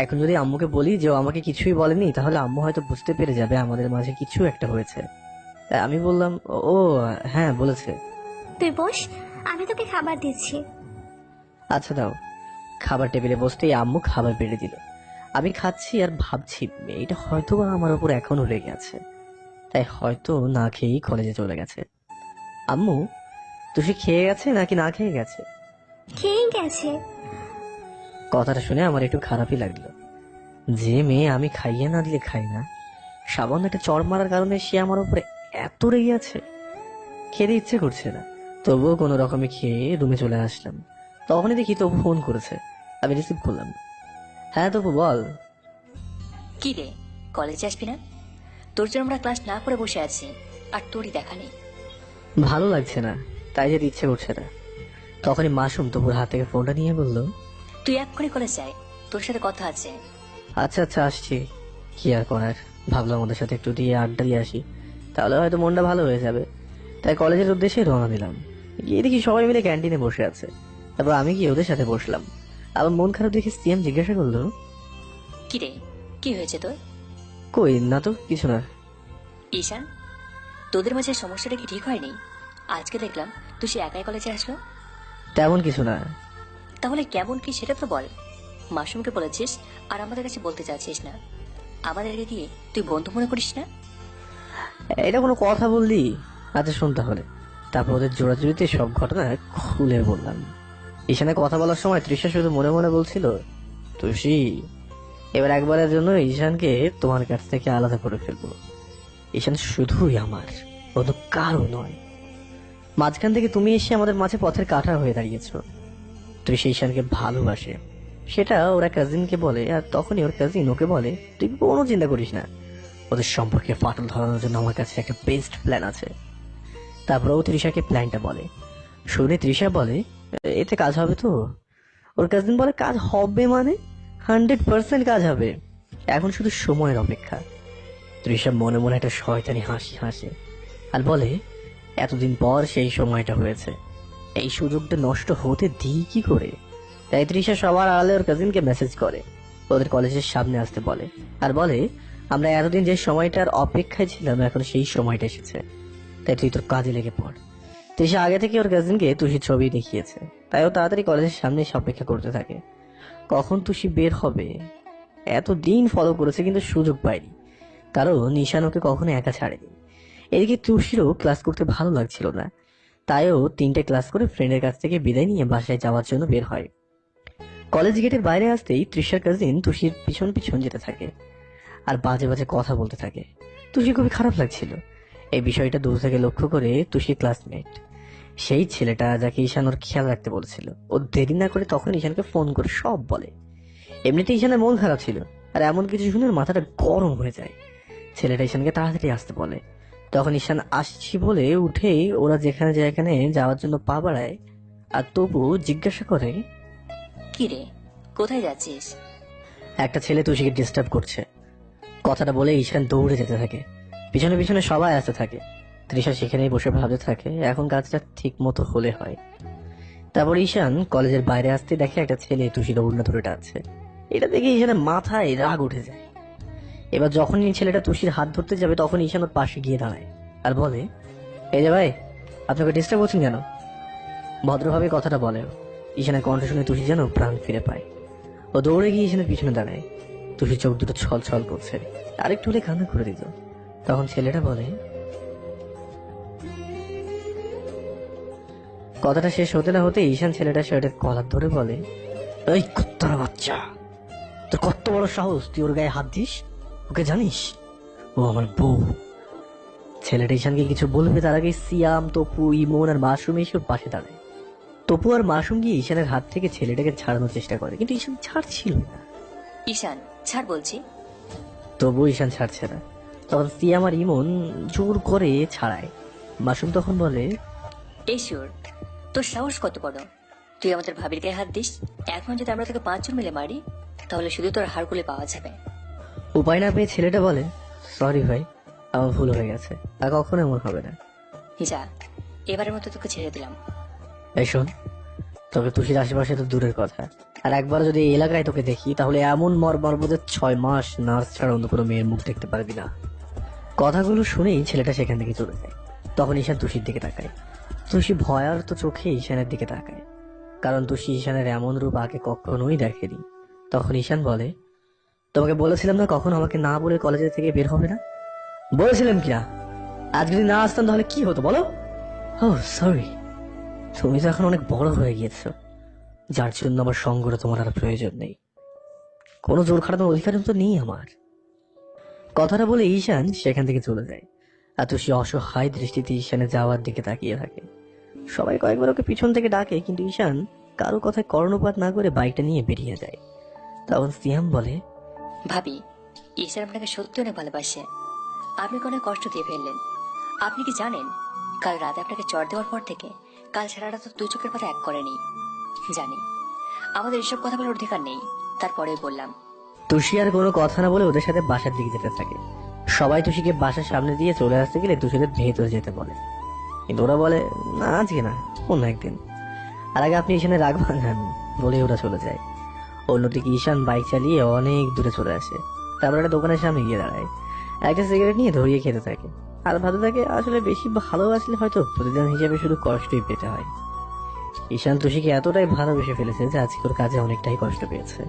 এখন যদি আম্মুকে বলি যে ও আমাকে কিছুই বলেনি, তাহলে আম্মু হয়তো বুঝতে পেরে যাবে আমাদের মাঝে কিছু একটা হয়েছে। তাই আমি বললাম, ও হ্যাঁ বলেছে। তুই বস, আমি তোকে খাবার দিচ্ছি। আচ্ছা দাও। খাবার টেবিলে বসতেই আম্মু খাবার বেড়ে দিল। আমি খাচ্ছি আর ভাবছি মেয়েটা হয়তো বা আমার উপর এখনো রেগে আছে, তাই হয়তো না খেয়েই কলেজে চলে গেছে। আম্মু তুষি খেয়ে গেছে নাকি না খেয়ে গেছে? খেয়ে গেছে। কথাটা শুনে আমার একটু খারাপই লাগলো। যে মেয়ে আমি খাইয়ে না দিলে খাই না, সামান্য একটা চড় মারার কারণে সে আমার উপরে এত রেগে আছে। খেতে ইচ্ছে করছে না, তবুও কোনো রকমে খেয়ে রুমে চলে আসলাম। তখনই দেখি তবু ফোন করেছে। আমি রিসিভ করলাম। হ্যাঁ তবু বল। কি রে, কলেজে আসবি না? তোর জন্য আমরা ক্লাস না করে বসে আছি, আর তোরই দেখা নেই। ভালো লাগছে না, তাই যেতে ইচ্ছে করছে না। তখনই মাসুম তবুর হাত থেকে ফোনটা নিয়ে বলল, তুই এক্ষুনি কলেজ যাই, তোর সাথে কথা আছে। আচ্ছা আচ্ছা আসছি। কি আর করার, ভাবলাম ওদের সাথে একটু দিয়ে আড্ডা দিয়ে আসি, তাহলে হয়তো মনটা ভালো হয়ে যাবে। তাই কলেজের উদ্দেশ্যে রওনা দিলাম। গিয়ে দেখি সবাই মিলে ক্যান্টিনে বসে আছে। তারপর আমি গিয়ে ওদের সাথে বসলাম। আবার মন খারাপ দেখে সিএম জিজ্ঞাসা করলো, কি রে, কি হয়েছে তোর? কই না তো, কিছু না। ঈশান, তোদের মাঝে সমস্যাটা কি ঠিক হয়নি? আজকে দেখলাম তুই সে একাই কলেজে আসলো। তেমন কিছু না। তাহলে কেমন কি সেটা তো বল। মাসুমকে বলেছিস আর আমাদের কাছে বলতে চাচ্ছিস না। আমাদেরকে কি তুই বন্ধু মনে করিস না? এটা কোনো কথা বললি? আচ্ছা শোন তাহলে। তারপর ওদের জোড়াজুড়িতে সব ঘটনা খুলে বললাম। ঈশানে কথা বলার সময় তৃষা শুধু মনে মনে বলছিল, তুষি এবার একবারের জন্য ঈশানকে তোমার কাছ থেকে আলাদা করে ফেলবো। ঈশান শুধুই আমার, অন্য কারো নয়। মাঝখান থেকে তুমি এসে আমাদের মাঝে পথের কাঁটা হয়ে দাঁড়িয়েছ। তৃষা ঈশানকে ভালোবাসে, সেটা ওরা কাজিনকে বলে, আর তখনই ওর কাজিন ওকে বলে তুই কোনো চিন্তা করিস না, ওদের সম্পর্কে ফাটল ধরানোর জন্য আমার কাছে একটা বেস্ট প্ল্যান আছে। তারপর ও তৃষাকে প্ল্যানটা বলে। শুনে তৃষা বলে, এতে কাজ হবে তো? ওর কাজিন বলে, কাজ হবে মানে? 100% কাজ হবে। এখন শুধু সময়ের অপেক্ষা। তৃষা মনে মনে একটা শয়তানি হাসি হাসে আর বলে, এতদিন পর সেই সময়টা হয়েছে, এই সুযোগটা নষ্ট হতে দিই কি করে। তাই তৃষা সবার আড়ালে ওর কাজিনকে মেসেজ করে ওদের কলেজের সামনে আসতে বলে আর বলে, আমরা এতদিন যে সময়টার অপেক্ষায় ছিলাম এখন সেই সময়টা এসেছে, তাই তুই তোর কাজে লেগে পড়। তৃষা আগে থেকে ওর কাজিনকে তুষির ছবি দেখিয়েছে, তাই ও তাড়াতাড়ি কলেজের সামনে এসে অপেক্ষা করতে থাকে কখন তুষি বের হবে। এতদিন ফলো করেছে কিন্তু সুযোগ পায়নি, কারণ ঈশান ওকে কখনো একা ছাড়েনি। এদিকে তুষিরও ক্লাস করতে ভালো লাগছিল না, তাইও 3টে ক্লাস করে ফ্রেন্ডের কাছ থেকে বিদায় নিয়ে বাসায় যাওয়ার জন্য বের হয়। কলেজ গেটের বাইরে আসতেই তৃষার কাজিন তুষির পিছন পিছন যেতে থাকে আর বাজে বাজে কথা বলতে থাকে। তুষি খুবই খারাপ লাগছিল। এই বিষয়টা দূর থেকে লক্ষ্য করে তুষির ক্লাসমেট, সেই ছেলেটা যাকে ঈশান ওর খেয়াল রাখতে বলেছিল, ও দেরি না করে তখন ঈশানকে ফোন করে সব বলে। এমনিতে ঈশানের মন খারাপ ছিল, আর এমন কিছু শুনে ওর মাথাটা গরম হয়ে যায়। ছেলেটা ঈশানকে তাড়াতাড়ি আসতে বলে। তখন ঈশান আসছি বলে উঠেই ওরা যেখানে যেখানে যাওয়ার জন্য পা বাড়ায়, আর তবু জিজ্ঞাসা করে, কি রে, কোথায় যাচ্ছিস? একটা ছেলে তুষিকে ডিস্টার্ব করছে। কথাটা বলে ঈশান দৌড়ে যেতে থাকে, পিছনে পিছনে সবাই আসতে থাকে। তৃষা সেখানেই বসে ভাবতে থাকে এখন কাজটা ঠিক মতো হলে হয়। তারপর ঈশান কলেজের বাইরে আসতে দেখে একটা ছেলে তুষির ওড়না ধরে টানছে। এটা দেখে ঈশানের মাথায় রাগ উঠে যায়। এবার যখনই ছেলেটা তুষির হাত ধরতে যাবে তখন ঈশান ওর পাশে গিয়ে দাঁড়ায় আর বলে, এই যে ভাই, আপনাকে ডিস্টার্ব করছেন কেন? ভদ্রভাবে কথাটা বলে। ঈশানের কণ্ঠ শুনে তুষি যেন প্রাণ ফিরে পায়। ও দৌড়ে গিয়ে ঈশানের পিছনে দাঁড়ায়। তুষির চোখ দুটো ছল ছল করছে, আরেকটু হলে কান্না করে দিত। তখন ছেলেটা বলে, কথাটা শেষ হতে না হতে ঈশান ছেলেটা শার্টের কলার ধরে বলে, এই কুত্তার বাচ্চা, তোর কত বড় সাহস, তুই ওর গায়ে হাত দিস? ওকে জানিস? ও আমার বউ। ছেলেটা ঈশানকে কিছু বলবে তার আগে সিয়াম, তপু, ইমন আর মাসুম এসে ওর পাশে দাঁড়ায়। তপু আর মাসুম গিয়ে ঈশানের হাত থেকে ছেলেটাকে ছাড়ানোর চেষ্টা করে, কিন্তু ঈশান ছাড়ছিল না। ঈশান, ছাড় বলছি। তবু ঈশান ছাড়ছে না। তখন সিয়াম আর ইমন জোর করে ছাড়ায়। মাসুম তখন বলে, এই শিওর, তোর সাহস কত বড়, তুই আমাদের ভাবির গায়ে হাত দিস? এখন যদি আমরা তোকে 5 জন মিলে মারি তাহলে শুধু তোর হাড়গুলো পাওয়া যাবে। উপায় না পেয়ে ছেলেটা বলে, সরি ভাই, আমার ভুল হয়ে গেছে, আর কখনো এমন হবে না। যা, এবারের মতো তোকে ছেড়ে দিলাম। এই শোন, তোকে তুষির আশেপাশে তো দূরের কথা, আর একবার যদি এই এলাকায় তোকে দেখি তাহলে এমন মরবো যে 6 মাস নার্স ছাড়া অন্য কোনো মেয়ের মুখ দেখতে পারবি না। কথাগুলো শুনেই ছেলেটা সেখান থেকে চলে যায়। তখন ঈশান তুষির দিকে তাকায়। তুষি ভয়ার তো চোখে ঈশানের দিকে তাকায়, কারণ তুষি ঈশানের এমন রূপ আগে কখনোই দেখেনি। তখন ঈশান বলে, তোমাকে বলেছিলাম না কখন আমাকে না বলে কলেজের থেকে বের হবে না? বলেছিলাম কিনা? আজ যদি না আসতাম তাহলে কি হতো বলো? ও সরি, তুমি তো এখন অনেক বড় হয়ে গিয়েছো, যার জন্য আমার সঙ্গটা তোমার আর প্রয়োজন নেই। কোনো জোর খাটানোর অধিকার তো নেই আমার। কথাটা বলে ঈশান সেখান থেকে চলে যায়। আর তুষি অসহায় দৃষ্টিতে ঈশানে যাওয়ার দিকে তাকিয়ে থাকে। সবাই কয়েকবার ওকে পিছন থেকে ডাকে, কিন্তু ঈশান কারো কথায় কর্ণপাত না করে বাইকটা নিয়ে বেরিয়ে যায়। তখন সিয়াম বলে, ভাবি, ঈশান আপনাকে সত্যি অনেক ভালোবাসে। আপনি অনেক কষ্ট দিয়ে ফেললেন। আপনি কি জানেন, কাল রাতে আপনাকে চড় দেওয়ার পর থেকে কাল সারাটা তো 2 চোখের পাতা এক করেনি। জানি আমাদের এসব কথা বলার অধিকার নেই, তারপরে বললাম। তুষি আর কোনো কথা না বলে ওদের সাথে বাসার দিকে যেতে থাকে। সবাই তুষিকে বাসার সামনে দিয়ে চলে আসতে গেলে তুষিদের ভেতরে যেতে বলে, কিন্তু ওরা বলে, না আজকে না, অন্য একদিন। আর আগে আপনি ঈশানের রাগ ভাঙান বলে ওরা চলে যায়। অন্যদিকে ঈশান বাইক চালিয়ে অনেক দূরে চলে আসে। তারপর একটা দোকানের সামনে গিয়ে দাঁড়ায়, একটা সিগারেট নিয়ে ধরিয়ে খেতে থাকে আর ভাবতে থাকে, আসলে বেশি ভালোবাসলে হয়তো প্রতিদান হিসেবে শুধু কষ্টই পেতে হয়। ঈশান তুষিকে এতটাই ভালোবেসে ফেলেছে যে আজকে ওর কাজে অনেকটাই কষ্ট পেয়েছে।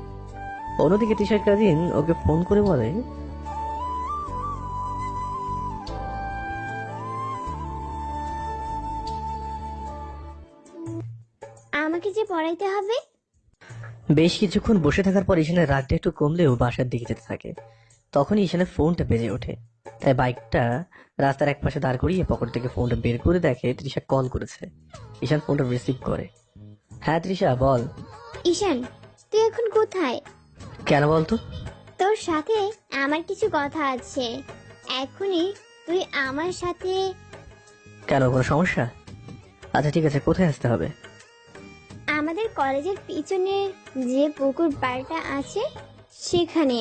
অন্যদিকে তৃষার কাজিন ওকে ফোন করে বলে, আমাকে যে পড়াইতে হবে। বেশ কিছুক্ষণ বসে থাকার পর ঈশানের রাগটা একটু কমলেও বাসার দিকে যেতে থাকে। তখন ঈশানের ফোনটা বেজে ওঠে, তাই বাইকটা রাস্তার এক পাশে দাঁড় করিয়ে পকেট থেকে ফোনটা বের করে দেখে তৃষা কল করেছে। ঈশান ফোনটা রিসিভ করে। হ্যাঁ তৃষা, বল। ঈশান, তুই এখন কোথায়? কেন বলতো? তোর সাথে আমার কিছু কথা আছে, এখনই তুই আমার সাথে। কেন, কোনো সমস্যা? আচ্ছা ঠিক আছে, কোথায় আসতে হবে? আমাদের কলেজের পিছনে যে পুকুর পাড়টা আছে সেখানে।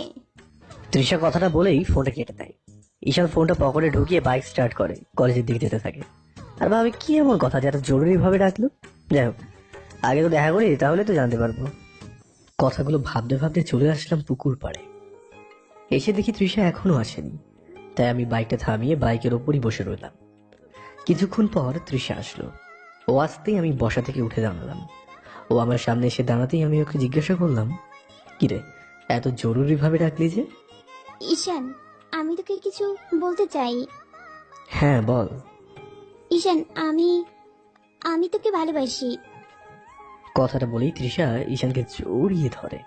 তৃষা কথাটা বলেই ফোনটা কেটে দেয়। ঈশান ফোনটা পকেটে ঢুকিয়ে বাইক স্টার্ট করে কলেজের দিকে যেতে থাকে। আর ভাবে কি এমন কথা যে এত জরুরি ভাবে ডাকলো। যাই হোক, আগে তো দেখা করি, তাহলে তো জানতে পারবো। কথাগুলো ভাবতে ভাবতে চলে আসলাম পুকুর পাড়ে। এসে দেখি তৃষা এখনো আসেনি, তাই আমি বাইকটা থামিয়ে বাইকের ওপরই বসে রইলাম। কিছুক্ষণ পর তৃষা আসলো। ও আসতেই আমি বসা থেকে উঠে দাঁড়ালাম। ও আমার সামনে এসে দাঁড়াতেই আমি ওকে জিজ্ঞাসা করলাম, কিরে এত জরুরি ভাবে ডাকলি যে? ঈশান, আমি তোকে কিছু বলতে চাই। হ্যাঁ বল। ঈশান, আমি আমি তোকে ভালোবাসি। কথাটা বলেই তৃষা ঈশানকে জড়িয়ে ধরে।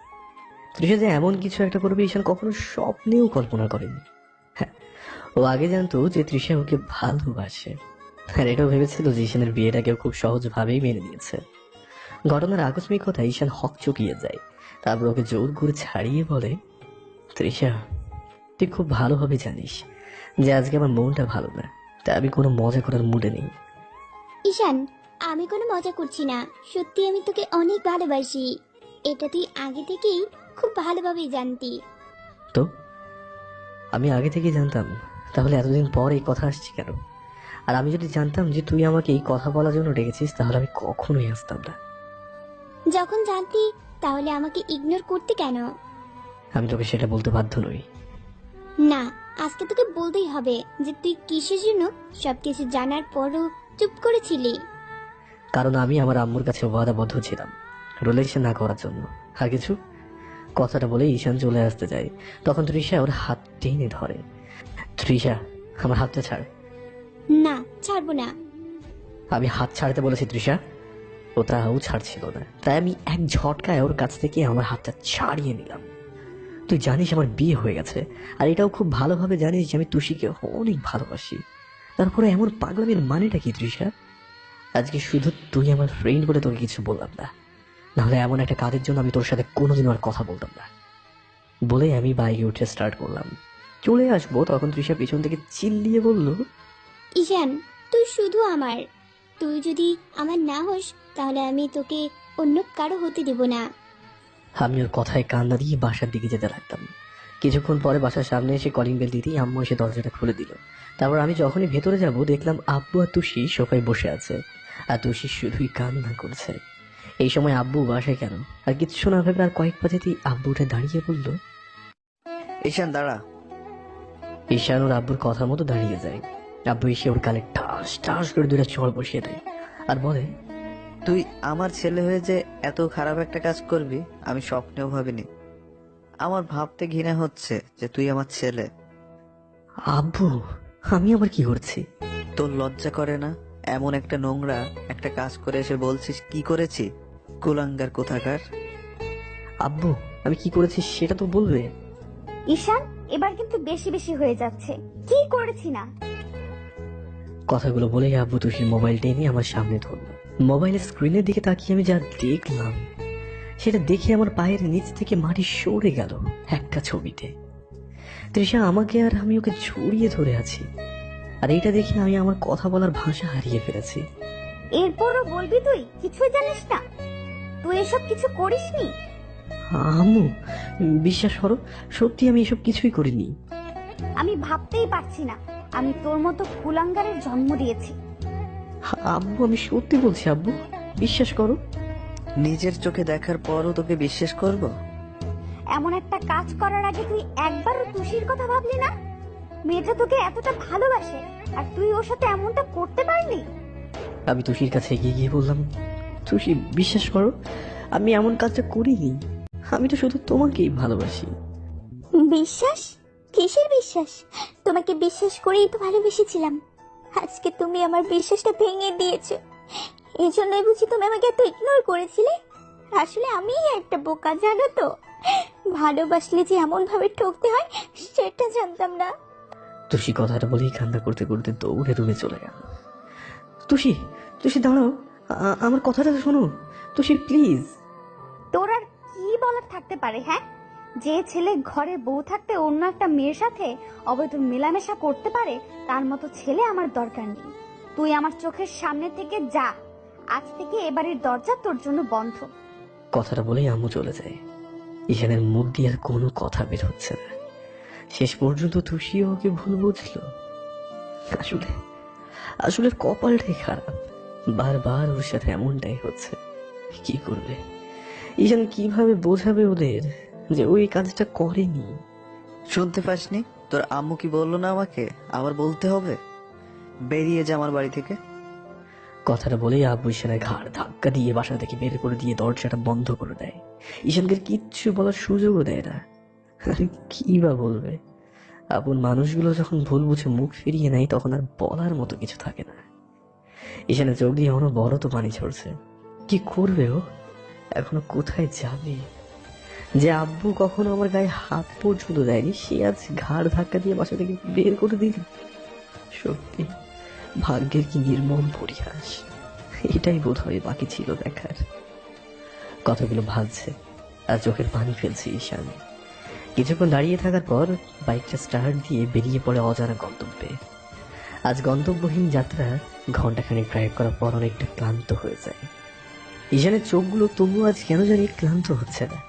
তৃষা যে এমন কিছু একটা করবে ঈশান কখনো স্বপ্নেও কল্পনা করেনি। হ্যাঁ, ও আগে জানতো যে তৃষা ওকে ভালোবাসে, আর এটাও ভেবেছিল যে ঈশানের বিয়েটাকেও খুব সহজভাবেই মেনে নিয়েছে। ঘটনার আকস্মিক কথা ঈশান হকচকিয়ে যায়। তারপর ওকে জোর করে ছাড়িয়ে বলে, তৃষা তুই খুব ভালোভাবে জানিস যে আজকে আমার মনটা ভালো না, তাই আমি কোনো মজা করার মুডে নেই। ঈশান, আমি কোনো মজা করছি না, সত্যি আমি তোকে অনেক ভালোবাসি। এটা তুই আগে থেকেই খুব ভালোভাবেই জানতি। তো আমি আগে থেকেই জানতাম, তাহলে এতদিন পর এই কথা আসছে কেন? আর আমি যদি জানতাম যে তুই আমাকে এই কথা বলার জন্য ডেকেছিস, তাহলে আমি কখনোই আসতাম না। যখন জানতি তাহলে আমাকে ইগনোর করতে কেন? আমি তোকে সেটা বলতে বাধ্য নই। না, আজকে তোকে বলতেই হবে যে তুই কিসের জন্য সবকিছু জানার পরও চুপ করেছিলি। কারণ আমি আমার আম্মুর কাছে ওয়াদাবদ্ধ ছিলাম রিলেশন না করার জন্য। আর কিছু? কথাটা বলে ঈশান চলে আসতে যায়, তখন তৃষা ওর হাত টেনে ধরে। তৃষা, আমার হাতটা ছাড়। না, ছাড়বো না। আমি হাত ছাড়তে বলেছি তৃষা। ও তাও ছাড়ছিল না, তাই আমি এক ঝটকায় ওর কাছ থেকে আমার হাতটা ছাড়িয়ে নিলাম। তুই জানিস আমার বিয়ে হয়ে গেছে, আর এটাও খুব ভালোভাবে জানিস যে আমি তুষিকে অনেক ভালোবাসি। তারপরে এমন পাগলামির মানেটা কি তৃষা? আজকে শুধু তুই আমার ফ্রেন্ড বলে তোকে কিছু বললাম না, নাহলে এমন একটা কাজের জন্য আমি তোর সাথে কোনোদিনও আর কথা বলতাম না। বলে আমি বাইকে উঠে স্টার্ট করলাম। চলে আসবো তখন তৃষা পেছন থেকে চিল্লিয়ে বলল, ঈশান, তুই শুধু আমার। তুই যদি আমার না হোস তাহলে আমি তোকে অন্য কারো হতে দেব না। আমি ওর কথায় কান্না দিয়ে বাসার দিকে যেতে লাগতাম। কিছুক্ষণ পরে বাসার সামনে এসে কলিং বেল দিতেই আম্মু এসে দরজাটা খুলে দিল। তারপর আমি যখনই ভেতরে যাব দেখলাম আব্বু আর তুষি সোফায় বসে আছে, আর তুষি শুধুই কান্না করছে। এই সময় আব্বু বাসায় কেন আর কিচ্ছু না ভেবে আর কয়েক বাজেতেই আব্বু উঠে দাঁড়িয়ে বলল, ঈশান দাঁড়া। ঈশান ওর আব্বুর কথা মতো দাঁড়িয়ে যায়। আব্বু এসে ওর গালে ঠাস ঠাস করে দুটা চড় বসিয়ে দেয় আর বলে, তুই আমার ছেলে হয়ে যে এত খারাপ একটা কাজ করবি আমি স্বপ্নেও ভাবিনি। আমার ভাবতে ঘৃণা হচ্ছে যে তুই আমার ছেলে। আব্বু আমি আবার কি করছি? তোর লজ্জা করে না এমন একটা নোংরা একটা কাজ করে এসে বলছিস কি করেছি? কুলাঙ্গার কোথাকার। আব্বু আমি কি করেছি সেটা তো বলবে। ঈশান, এবার কিন্তু বেশি বেশি হয়ে যাচ্ছে। কি করেছি না? কথাগুলো বলেই আব্বু তুষির মোবাইলটা এনে আমার সামনে ধরলো। মোবাইলের স্ক্রিনের দিকে তাকিয়ে আমি যা দেখলাম সেটা দেখে আমার পায়ের নিচ থেকে মাটি সরে গেল একটা ছবিতে। তৃষা আমাকে আর আমি ওকে জড়িয়ে ধরে আছি, আর এটা দেখে আমি আমার কথা বলার ভাষা হারিয়ে ফেলেছি। এরপরও বলবি তুই কিছুই জানিস না? তুই এসব কিছু করিসনি? আম্মু বিশ্বাস করো, সত্যি আমি এসব কিছুই করিনি। আমি ভাবতেই পারছি না আমি তোর মতো কুলাঙ্গারের জন্ম দিয়েছি। আব্বু আমি সত্যি বলছি আব্বু, বিশ্বাস করো। নিজের চোখে দেখার পরও তোকে বিশ্বাস করব? এমন একটা কাজ করার আগে তুই একবারও তুষির কথা ভাবলি না? মেয়েটা তোকে এতটা ভালোবাসে আর তুই ওর সাথে এমনটা করতে পারলি? আমি তুষির কাছে এগিয়ে গিয়ে বললাম, তুষি বিশ্বাস করো আমি এমন কাজটা করিনি, আমি তো শুধু তোমাকেই ভালোবাসি। বিশ্বাস? কিসের বিশ্বাস? তোমাকে বিশ্বাস করেই তো ভালোবেসেছিলাম। আজকে তুমি আমার বিশ্বাসটা ভেঙে দিয়েছো। এই জন্যই বুঝি তুমি আমাকে এত ইগনোর করেছিলে। আসলে আমিই একটা বোকা, জানো তো। ভালোবাসলে যে এমন ভাবে ঠকতে হয় সেটা জানতাম না। তুষি কথাটা বলেই কান্না করতে করতে দৌড়ে রুমে চলে গেল। তুষি তুষি দাঁড়াও, আমার কথাটা শোনো তুষি প্লিজ। তোর আর কি বলার থাকতে পারে? হ্যাঁ, যে ছেলে ঘরে বউ থাকতে অন্য একটা মেয়ের সাথে অবৈধ মেলামেশা করতে পারে তার মতো ছেলে আমার দরকার নেই। তুই আমার চোখের সামনে থেকে যা। আজ থেকে এবারের দরজা তোর জন্য বন্ধ। কথাটা বলেই আম্মু চলে যায়। ঈশানের মুখ দিয়ে আর কোনো কথা বের হচ্ছে না। শেষ পর্যন্ত তুষিও ওকে ভুল বুঝলো। আসলে আসলে কপালটাই খারাপ, বারবার ওর সাথে এমনটাই হচ্ছে। কি করবে ঈশান, কিভাবে বোঝাবে ওদের যে ওই কাজটা করেনি? শুনতে পাসনি? তোর আম্মু কি বললো না আমাকে আবার বলতে হবে? বেরিয়ে যা আমার বাড়ি থেকে। কথাটা বলেই আব্বু ঈশানের ঘাড় ধাক্কা দিয়ে বাসা থেকে বের করে দিয়ে দরজাটা বন্ধ করে দেয়। ঈশানকে কিচ্ছু বলার সুযোগও দেয় না। আরে কি বা বলবে? আপন মানুষগুলো যখন ভুল বুঝে মুখ ফিরিয়ে নেয় তখন আর বলার মতো কিছু থাকে না। ঈশানের চোখ দিয়ে এখনো বড় তো পানি ঝরছে। কি করবে ও? এখনো কোথায় যাবে? যে আব্বু কখনো আমার গায়ে হাত পর্যন্ত দেয়নি, সে আজ ঘাড় ধাক্কা দিয়ে বাসা থেকে বের করে দিল। সত্যি ভাগ্যের কি নির্মম পরিহাস। এটাই বোধ হয় বাকি ছিল দেখার। কথাগুলো ভাবছে আর চোখের পানি ফেলছে ঈশান। কিছুক্ষণ দাঁড়িয়ে থাকার পর বাইকটা স্টার্ট দিয়ে বেরিয়ে পড়ে অজানা গন্তব্যে। আজ গন্তব্যহীন যাত্রা ঘন্টাখানেক ড্রাইভ করার পর অনেকটা ক্লান্ত হয়ে যায়। ঈশানের চোখগুলো তবুও আজ কেন জানি ক্লান্ত হচ্ছে না।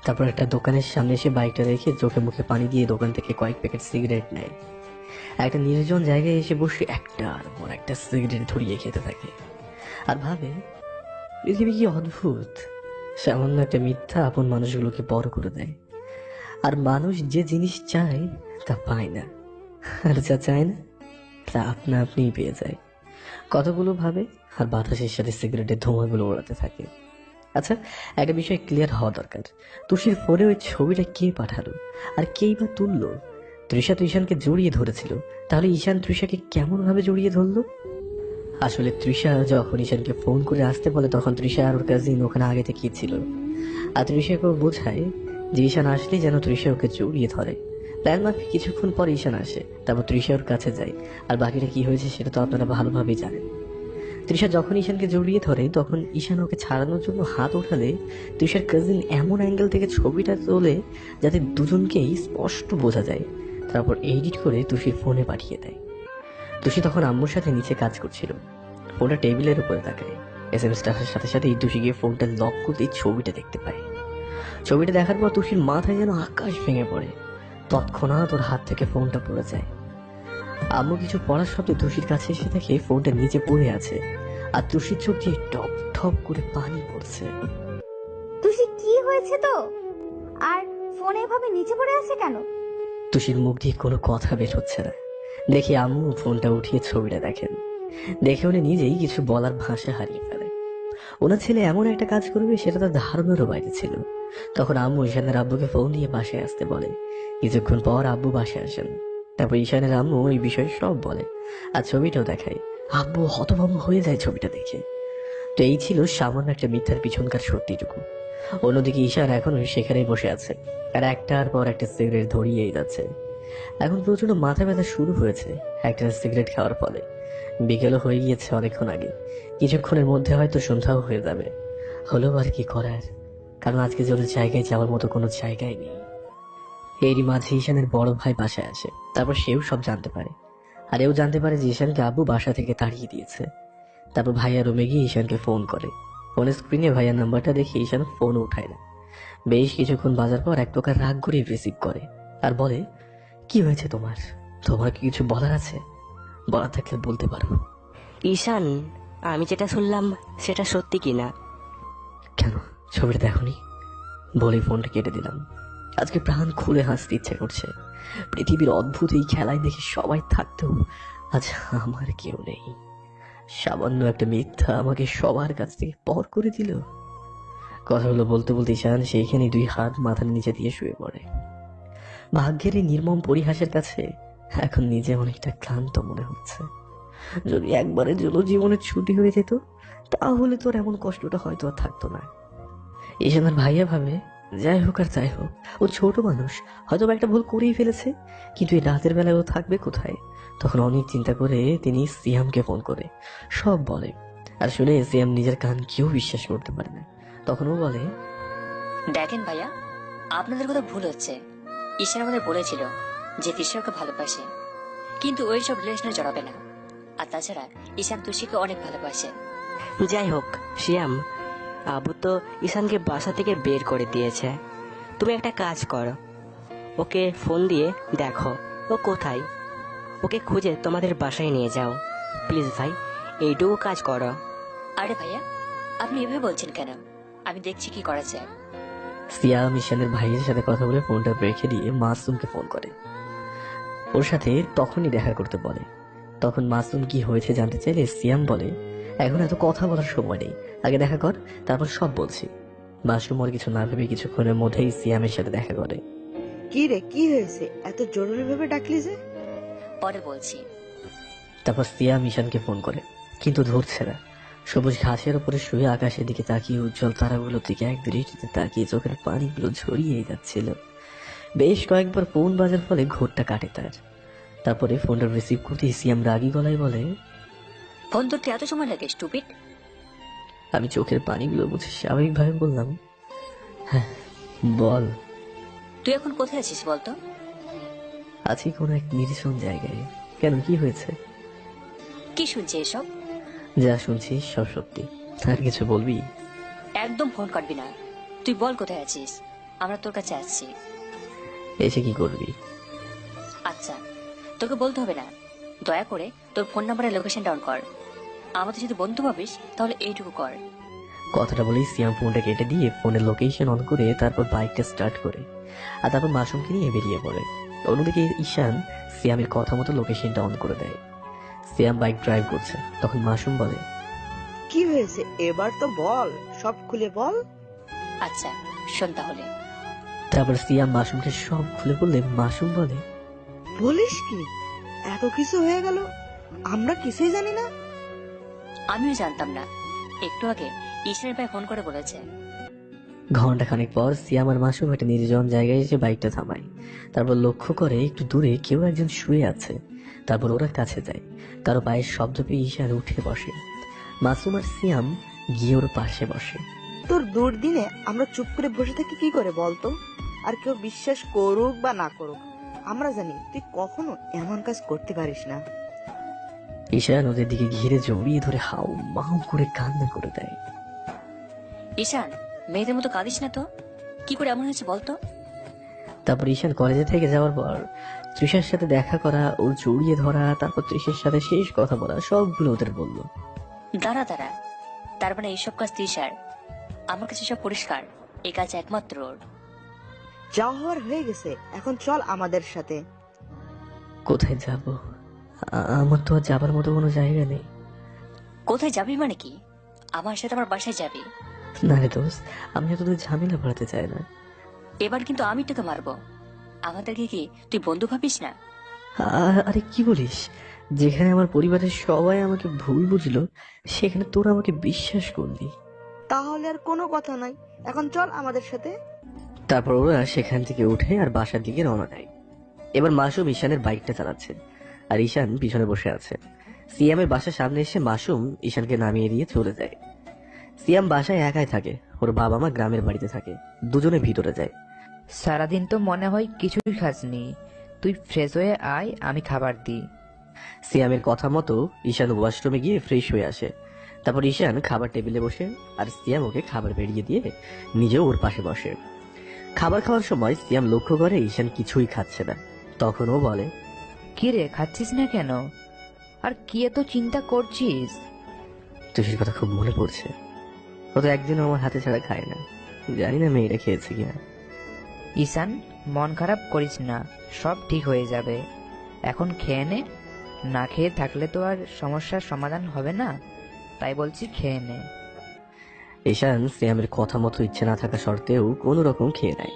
তারপর একটা দোকানের সামনে এসে বাইকটা রেখে চোখে মুখে পানি দিয়ে দোকান থেকে কয়েক প্যাকেট সিগারেট নেয়। একটা নির্জন জায়গায় এসে বসে একটার পর একটা সিগারেট ধরিয়ে খেতে থাকে আর ভাবে, পৃথিবী কি অদ্ভুত। সামান্য একটা মিথ্যা আপন মানুষগুলোকে বড় করে দেয়। আর মানুষ যে জিনিস চায় তা পায় না, আর যা চায় না তা আপনা আপনিই পেয়ে যায়। কতগুলো ভাবে আর বাতাসের সাথে সিগারেটের ধোঁয়াগুলো ওড়াতে থাকে। আচ্ছা, একটা বিষয় ক্লিয়ার হওয়া দরকার। তুষির ফোনে ওই ছবিটা কে পাঠালো আর কেই বা তুললো? তৃষা তো ঈশানকে জড়িয়ে ধরেছিল, তাহলে ঈশান তৃষাকে কেমন ভাবে জড়িয়ে ধরলো? আসলে তৃষা যখন ঈশানকে ফোন করে আসতে বলে তখন তৃষা আর ওর কাজিন ওখানে আগে থেকেই ছিল। আর তৃষাকে বোঝায় যে ঈশান আসলেই যেন তৃষা ওকে জড়িয়ে ধরে। প্ল্যান মাফিক কিছুক্ষণ পর ঈশান আসে, তারপর তৃষা ওর কাছে যায়। আর বাকিটা কি হয়েছে সেটা তো আপনারা ভালোভাবেই জানেন। তৃষা যখন ঈশানকে জড়িয়ে ধরে তখন ঈশান ওকে ছাড়ানোর জন্য হাত ওঠালে তৃষার কাজিন এমন অ্যাঙ্গেল থেকে ছবিটা তোলে যাতে দুজনকেই স্পষ্ট বোঝা যায়। তারপর এডিট করে তুষির ফোনে পাঠিয়ে দেয়। তুষি তখন আম্মুর সাথে নিচে কাজ করছিল। ফোনটা টেবিলের উপরে তাকায়। SMS-টা আসার সাথে সাথে তুষি গিয়ে ফোনটা লক করতেই ছবিটা দেখতে পায়। ছবিটা দেখার পর তুষির মাথায় যেন আকাশ ভেঙে পড়ে। তৎক্ষণাৎ ওর হাত থেকে ফোনটা পড়ে যায়। আম্মু কিছু পড়ার শব্দে তুষির কাছে এসে দেখে ফোনটা নিচে পড়ে আছে আর তুষির চোখ দিয়ে টপ টপ করে পানি পড়ছে। তুষি, কি হয়েছে তো? আর ফোন এভাবে নিচে পড়ে আছে কেন? তুষির মুখ দিয়ে কোনো কথা বের হচ্ছে না। দেখি আম্মু ফোনটা উঠিয়ে ছবিটা দেখেন। দেখে উনি নিজেই কিছু বলার ভাষা হারিয়ে ফেলে। ওনার ছেলে এমন একটা কাজ করবে সেটা তার ধারণারও বাইরে ছিল। তখন আম্মু ঈশানের আব্বুকে ফোন দিয়ে বাসায় আসতে বলে। কিছুক্ষণ পর আব্বু বাসায় আসেন। তারপর ঈশানের আম্মু এই বিষয়ে সব বলে আর ছবিটাও দেখায়। আব্বু হতভম্ব হয়ে যায় ছবিটা দেখে। তো এই ছিল সামান্য একটা মিথ্যার পিছনকার সত্যিটুকু। অন্যদিকে ঈশান এখনো সেখানেই বসে আছে আর একটার পর একটা সিগারেট ধরিয়েই যাচ্ছে। এখন প্রচন্ড মাথা ব্যথা শুরু হয়েছে একটা সিগারেট খাওয়ার ফলে। বিকেলও হয়ে গিয়েছে অনেকক্ষণ আগে। কিছুক্ষণের মধ্যে হয়তো সন্ধ্যাও হয়ে যাবে। হলেও আর কি করার, কারণ আজকে যদি জায়গায় যাওয়ার মতো কোনো জায়গায় নেই। এরই মাঝে ঈশানের বড় ভাই বাসায় আসে। তারপর সেও সব জানতে পারে আর এও জানতে পারে যে ঈশানকে আব্বু বাসা থেকে তাড়িয়ে দিয়েছে। তারপর ভাইয়া রুমে গিয়ে ঈশানকে ফোন করে। ফোনের স্ক্রিনে ভাইয়ার নাম্বারটা দেখে ঈশান ফোন উঠায় না। বেশ কিছুক্ষণ বাজার পর এক প্রকার রাগ করে রিসিভ করে আর বলে, কি হয়েছে তোমার? তোমার কি কিছু বলার আছে? বলার থাকলে বলতে পারো। ঈশান, আমি যেটা শুনলাম সেটা সত্যি কিনা? কেন, ছবিটা দেখোনি? বলে ফোনটা কেটে দিলাম। আজকে প্রাণ খুলে হাসতে ইচ্ছে করছে। পৃথিবীর অদ্ভুত এই খেলায় দেখে সবাই থাকতেও আজ আমার কেউ নেই। সামান্য একটা মিথ্যা আমাকে সবার কাছ থেকে পর করে দিল। কথাগুলো বলতে বলতে ঈশান সেইখানে দুই হাত মাথার নিচে দিয়ে শুয়ে পড়ে। ভাগ্যের এই নির্মম পরিহাসের কাছে এখন নিজে অনেকটা ক্লান্ত মনে হচ্ছে। যদি একবারের জন্য জীবনের ছুটি হয়ে যেত তাহলে তোর এমন কষ্টটা হয়তো আর থাকতো না। ঈশানের ভাইয়া ভাবে, যাই হোক আর যাই হোক, ও ছোট মানুষ, হয়তো একটা ভুল করেই ফেলেছে, কিন্তু এই রাতের বেলায় ও থাকবে কোথায়? তখন অনেক চিন্তা করে তিনি সিয়ামকে ফোন করে সব বলে। আর শুনে সিয়াম নিজের কান কেউ বিশ্বাস করতে পারে না। তখন ও বলে, দেখেন ভাইয়া, আপনাদের কথা ভুল হচ্ছে। ঈশান আমাদের বলেছিল যে তৃষা ওকে ভালোবাসে, কিন্তু ওই সব রিলেশনে জড়াবে না। আর তাছাড়া ঈশান তুষিকে অনেক ভালোবাসে। যাই হোক শিয়াম, আবু তো ঈশানকে বাসা থেকে বের করে দিয়েছে। তুমি একটা কাজ করো, ওকে ফোন দিয়ে দেখো ও কোথায়, ওকে খুঁজে তোমাদের বাসায় নিয়ে যাও প্লিজ ভাই, এইটুকু কাজ করো। আরে ভাইয়া, আপনি এভাবে বলছেন কেন? আমি দেখছি কি করা যায়। সিয়াম ঈশানের ভাইয়ের সাথে কথা বলে ফোনটা রেখে দিয়ে মাসুমকে ফোন করে, ওর সাথে তখনই দেখা করতে বলে। তখন মাসুম কি হয়েছে জানতে চাইলে সিয়াম বলে, এখন এত কথা বলার সময় নেই, আগে দেখা কর, তারপর সব বলছি। মাসুম ওর কিছু না ভেবে কিছুক্ষণের মধ্যেই সিয়ামের সাথে দেখা করে। কি রে, কি হয়েছে? এত জরুরি ভাবে ডাকলি যে? পরে বলছি। তারপর সিয়াম ঈশানকে ফোন করে, কিন্তু ধরছে না। সবুজ ঘাসের উপরে শুয়ে আকাশের দিকে তাকিয়ে উজ্জ্বল তারাগুলোর দিকে এক দৃষ্টিতে তাকিয়ে চোখের পানিগুলো ঝরিয়ে যাচ্ছিল। বেশ কয়েকবার ফোন বাজার ফলে ঘোরটা কাটে তার। তারপরে ফোনটা রিসিভ করতেই সিয়াম রাগী গলায় বলে, ফোন ধরতে এত সময় লাগে স্টুপিড? আমি চোখের পানিগুলো মুছে স্বাভাবিকভাবে বললাম, হ্যাঁ বল। তুই এখন কোথায় আছিস বলতো? আছি কোনো এক নির্জন জায়গায়। কেন, কি হয়েছে? কি শুনছি এসব? যা শুনছি সব সত্যি, আর কিছু বলবি? একদম ফোন কাটবি না। তুই বল কোথায় আছিস, আমরা তোর কাছে আসছি। এসে কি করবি? আচ্ছা, তোকে বলতে হবে না, দয়া করে তোর ফোন নাম্বারের লোকেশন ডাউন কর। আমাদের যদি বন্ধু ভাবিস তাহলে এইটুকু কর। কথাটা বলেই সিয়াম ফোনটা কেটে দিয়ে ফোনের লোকেশন অন করে তারপর বাইকটা স্টার্ট করে, আর তারপর মাসুমকে নিয়ে বেরিয়ে পড়ে। অন্যদিকে ঈশান সিয়ামের কথা মতো লোকেশনটা অন করে দেয়। সিয়াম বাইক ড্রাইভ করছে, তখন মাসুম বলে, কি হয়েছে এবার তো বল, সব খুলে বল। আচ্ছা শোন তাহলে। তারপর সিয়াম মাসুমকে সব খুলে বললে মাসুম বলে, বলিস কি, এত কিছু হয়ে গেল, আমরা কিছুই জানি না। আমিও জানতাম না, একটু আগে ঈশানের ভাই ফোন করে বলেছে। ঘন্টা খানেক পর সিয়াম আর মাসুম একটা নির্জন জায়গায় এসে বাইকটা থামায়। তারপর লক্ষ্য করে একটু দূরে কেউ একজন শুয়ে আছে। তারপর ওরা কাছে যায়, কারো পায়ের শব্দ পেয়ে ঈশান উঠে বসে। মাসুম আর সিয়াম গিয়ে ওর পাশে বসে। তোর দুর্দিনে আমরা চুপ করে বসে থাকি কি করে বলতো? আর কেউ বিশ্বাস করুক বা না করুক, আমরা জানি তুই কখনো এমন কাজ করতে পারিস না। ঈশান ওদের দিকে ঘিরে জড়িয়ে ধরে হাউ মাউ করে কান্না করে দেয়। ঈশান, মেয়েদের মতো কাঁদিস না তো, কি করে এমন হয়েছে বলতো? তারপর ঈশান কলেজে থেকে যাওয়ার পর তৃষার সাথে দেখা করা, ওর জড়িয়ে ধরা, তারপর তৃষার সাথে শেষ কথা বলা, সবগুলো ওদের বললো। দাঁড়া দাঁড়া, তার মানে এইসব কাজ তৃষার? আমার কাছে সব পরিষ্কার, এই কাজ একমাত্র ওর। যা হওয়ার হয়ে গেছে, এখন চল আমাদের সাথে। কোথায় যাব? আমার তো আর যাবার মতো কোনো জায়গা নেই। কোথায় যাবি মানে কি? আমার সাথে আমার বাসায় যাবি। না রে দোস্ত, আমি তোদের ঝামেলা বাড়াতে চাই না। এবার কিন্তু আমি তোকে মারবো। আমাদেরকে কি তুই বন্ধু ভাবিস না? আরে কি বলিস? যেখানে আমার পরিবারের সবাই আমাকে ভুল বুঝলো, সেখানে তোরা আমাকে বিশ্বাস করলি। তাহলে আর কোনো কথা নাই, এখন চল আমাদের সাথে। তারপর ওরা সেখান থেকে উঠে আর বাসার দিকে রওনা দেয়। এবার মাসুম ঈশানের বাইকটা চালাচ্ছে, আর ঈশান পিছনে বসে আছে। সিয়ামের বাসার সামনে এসে মাসুম ঈশানকে নামিয়ে দিয়ে চলে যায়। সিয়াম বাসায় একাই থাকে, ওর বাবা মা গ্রামের বাড়িতে থাকে। দুজনে ভিতরে যায়। সারাদিন তো মনে হয় কিছুই খাসনি, তুই ফ্রেশ হয়ে আয়, আমি খাবার দিই। সিয়ামের কথা মতো ঈশান ওয়াশরুমে গিয়ে ফ্রেশ হয়ে আসে। তারপর ঈশান খাবার টেবিলে বসে, আর সিয়াম ওকে খাবার বেরিয়ে দিয়ে নিজেও ওর পাশে বসে। খাবার খাওয়ার সময় সিয়াম লক্ষ্য করে ঈশান কিছুই খাচ্ছে না। তখন ও বলে, কি রে, খাচ্ছিস না কেন? আর কি এত চিন্তা করছিস? তুষির কথা খুব মনে পড়ছে। ও তো একদিনও আমার হাতে ছাড়া খায় না, জানি না মেয়েটা খেয়েছে কিনা। ঈশান, মন খারাপ করিস না, সব ঠিক হয়ে যাবে। এখন খেয়ে নে, না খেয়ে থাকলে তো আর সমস্যার সমাধান হবে না, তাই বলছি খেয়ে নে। ঈশান সিয়ামের কথা মতো ইচ্ছে না থাকা সত্ত্বেও কোনো রকম খেয়ে নেয়।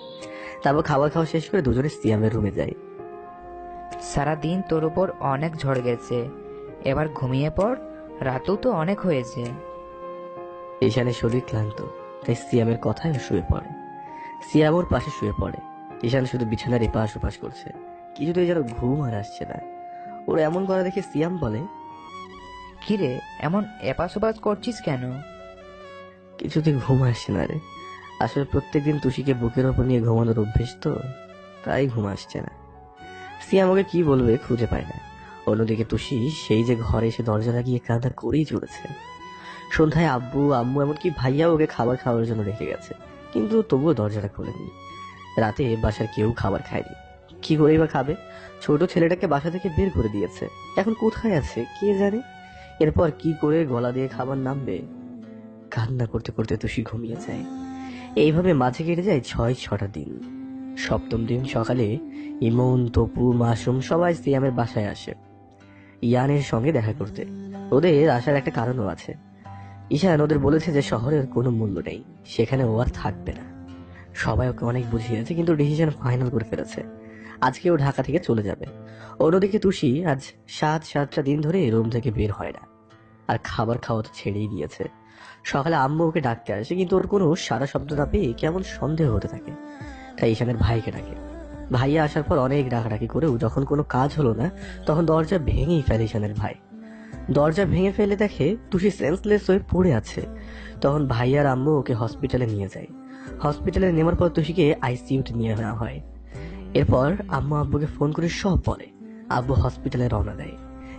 তারপর খাবার খাওয়া শেষ করে দুজনে সিয়ামের রুমে যায়। সারাদিন তোর উপর অনেক ঝড় গেছে, এবার ঘুমিয়ে পড়, রাতও তো অনেক হয়েছে। ঈশানের শরীর ক্লান্ত, তাই সিয়ামের কথায় শুয়ে পড়ে। সিয়াম ওর পাশে শুয়ে পড়ে। ঈশান শুধু বিছানার এপাশ ওপাশ করছে, কিছুতেই যেন ঘুম আর আসছে না। ওর এমন করা দেখে সিয়াম বলে, কিরে, এমন এপাশ ওপাশ করছিস কেন? কিছুতে ঘুম আসছে না রে। আসলে প্রত্যেকদিন তুষিকে বুকের ওপর নিয়ে ঘুমানোর অভ্যেস তো, তাই ঘুম আসছে না। সিয়াম ওকে কি বলবে খুঁজে পায় না। অন্যদিকে তুষি সেই যে ঘরে এসে দরজা লাগিয়ে কাঁদা করেই চলেছে। সন্ধ্যায় আব্বু আম্মু এমনকি ভাইয়া ওকে খাবার খাওয়ার জন্য রেখে গেছে, কিন্তু তবুও দরজাটা খোলেনি। রাতে বাসার কেউ খাবার খায়নি। কি করেই বা খাবে? ছোট ছেলেটাকে বাসা থেকে বের করে দিয়েছে, এখন কোথায় আছে কে জানে। এরপর কি করে গলা দিয়ে খাবার নামবে? কান্না করতে করতে তুষি ঘুমিয়ে যায়। এইভাবে মাঝে কেটে যায় 6-6টা দিন। 7ম দিন সকালে ইমন, তপু, মাসুম সবাই সিয়ামের বাসায় আসে ইয়ানের সঙ্গে দেখা করতে। ওদের আসার একটা কারণও আছে। ঈশান ওদের বলেছে যে শহরের কোনো মূল্য নেই, সেখানে ও আর থাকবে না। সবাই ওকে অনেক বুঝিয়েছে, কিন্তু ডিসিশন ফাইনাল করে ফেলেছে, আজকে ও ঢাকা থেকে চলে যাবে। অন্যদিকে তুষি আজ 7-7টা দিন ধরে রুম থেকে বের হয় না, আর খাবার খাওয়া তো ছেড়েই দিয়েছে। সকালে আম্মু ওকে ডাকতে আসে, কিন্তু ওর কোনো সারা শব্দ না পেয়ে কেমন সন্দেহ হতে থাকে। তাই ঈশানের ভাইকে ডাকে। ভাইয়া আসার পর অনেক ডাকাডাকি করেও যখন কোনো কাজ হলো না, তখন দরজা ভেঙেই ফেলে ঈশানের ভাই। দরজা ভেঙে ফেলে দেখে তুষি সেন্সলেস হয়ে পড়ে আছে। তখন ভাইয়ার আম্মু ওকে হসপিটালে নিয়ে যায়। হসপিটালে নেওয়ার পর তুষিকে আইসিইউতে নিয়ে নেওয়া হয়। এরপর আম্মু আব্বুকে ফোন করে সব বলে। আব্বু হসপিটালে রওনা দেয়।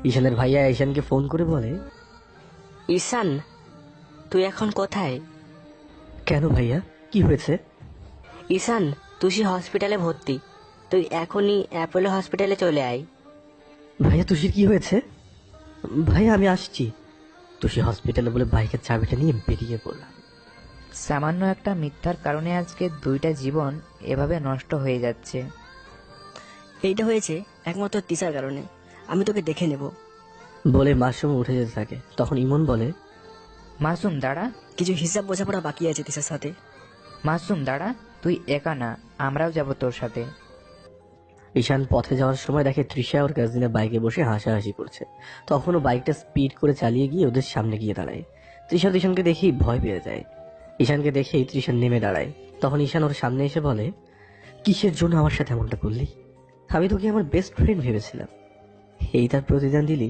ঈশানের ভাইয়া ঈশানকে ফোন করে বলে, ঈশান, তুই এখন কোথায়? কেন ভাইয়া, কি হয়েছে? ঈশান, তুষি হসপিটালে ভর্তি, তুই এখনই অ্যাপোলো হসপিটালে চলে আয়। ভাইয়া তুষির কি হয়েছে? ভাইয়া আমি আসছি। তুষি হসপিটালে বলে বাইকের চাবিটা নিয়ে বেরিয়ে পড়লাম। সামান্য একটা মিথ্যার কারণে আজকে 2টা জীবন এভাবে নষ্ট হয়ে যাচ্ছে। এইটা হয়েছে একমাত্র তিসার কারণে। আমি তোকে দেখে নেব বলে মাসুম উঠে যেতে থাকে। তখন ইমন বলে, মাসুম দাঁড়া। কিছু হিসাব বোঝাপড়া বাকি আছে তিসার সাথে। মাসুম দাঁড়া, তুই একা না, আমরাও যাব তোর সাথে। ঈশান পথে যাওয়ার সময় দেখে তৃষা ওর কাজিনের বাইকে বসে হাসাহাসি করছে। তখন ও বাইকটা স্পিড করে চালিয়ে গিয়ে ওদের সামনে গিয়ে দাঁড়ায়। তৃষা ঈশানকে দেখেই ভয় পেয়ে যায়। ঈশানকে দেখেই তৃষা নেমে দাঁড়ায়। তখন ঈশান ওর সামনে এসে বলে, কিসের জন্য আমার সাথে এমনটা করলি? আমি তোকে আমার বেস্ট ফ্রেন্ড ভেবেছিলাম, এই তার প্রতিদান দিলি?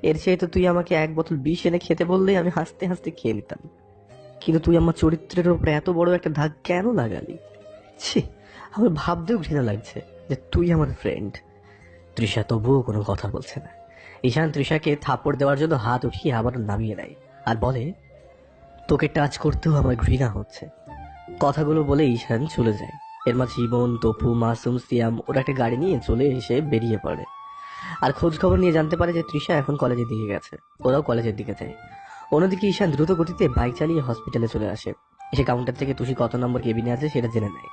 এর চেয়ে তো তুই আমাকে 1 বোতল বিষ এনে খেতে বললেই আমি হাসতে হাসতে খেয়ে নিতাম, কিন্তু তুই আমার চরিত্রের উপরে এত বড় একটা দাগ কেন লাগালি? ছি, আমার ভাবতেও ঘৃণা লাগছে যে তুই আমার ফ্রেন্ড। তৃষা তবুও কোনো কথা বলছে না। ঈশান তৃষাকে থাপ্পড় দেওয়ার জন্য হাত উঠিয়ে আবার নামিয়ে দেয় আর বলে, তোকে টাচ করতেও আমার ঘৃণা হচ্ছে। কথাগুলো বলে ঈশান চলে যায়। এর মাঝে ইমন, তপু, মাসুম, সিয়াম ওরা একটা গাড়ি নিয়ে চলে এসে বেরিয়ে পড়ে আর খোঁজ খবর নিয়ে জানতে পারে যে তৃষা এখন কলেজের দিকে গেছে। ওরাও কলেজের দিকে যায়। অন্যদিকে ঈশান দ্রুত গতিতে বাইক চালিয়ে হসপিটালে চলে আসে। এসে কাউন্টার থেকে তুষি কত নম্বর কেবিনে আছে সেটা জেনে নেয়।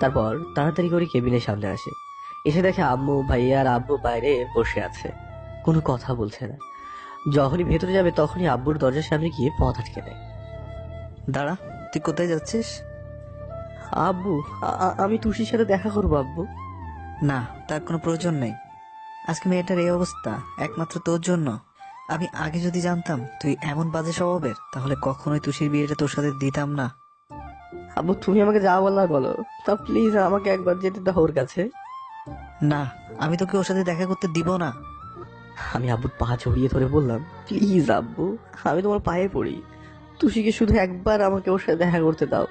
তারপর তাড়াতাড়ি করে কেবিনের সামনে আসে। এসে দেখে আম্মু, ভাইয়া আর আব্বু বাইরে বসে আছে, কোনো কথা বলছে না। যখনই ভেতরে যাবে তখনই আব্বুর দরজার সামনে গিয়ে পথ আটকে দেয়। দাঁড়া, তুই কোথায় যাচ্ছিস? আব্বু, আমি তুষির সাথে দেখা করবো আব্বু। না, তার কোনো প্রয়োজন নেই। আজকে মেয়েটার এই অবস্থা একমাত্র তোর জন্য। আমি আগে যদি জানতাম তুই এমন বাজে স্বভাবের, তাহলে কখনোই তুষির বিয়েটা তোর সাথে দিতাম না। আব্বু, তুমি আমাকে যা বলার বলো, তা প্লিজ আমাকে একবার যেতে দাও ওর কাছে। না, আমি তোকে ওর সাথে দেখা করতে দিব না। আমি আব্বুর পা জড়িয়ে ধরে বললাম, প্লিজ আব্বু, আমি তোমার পায়ে পড়ি, তুষিকে শুধু একবার আমাকে ওর সাথে দেখা করতে দাও,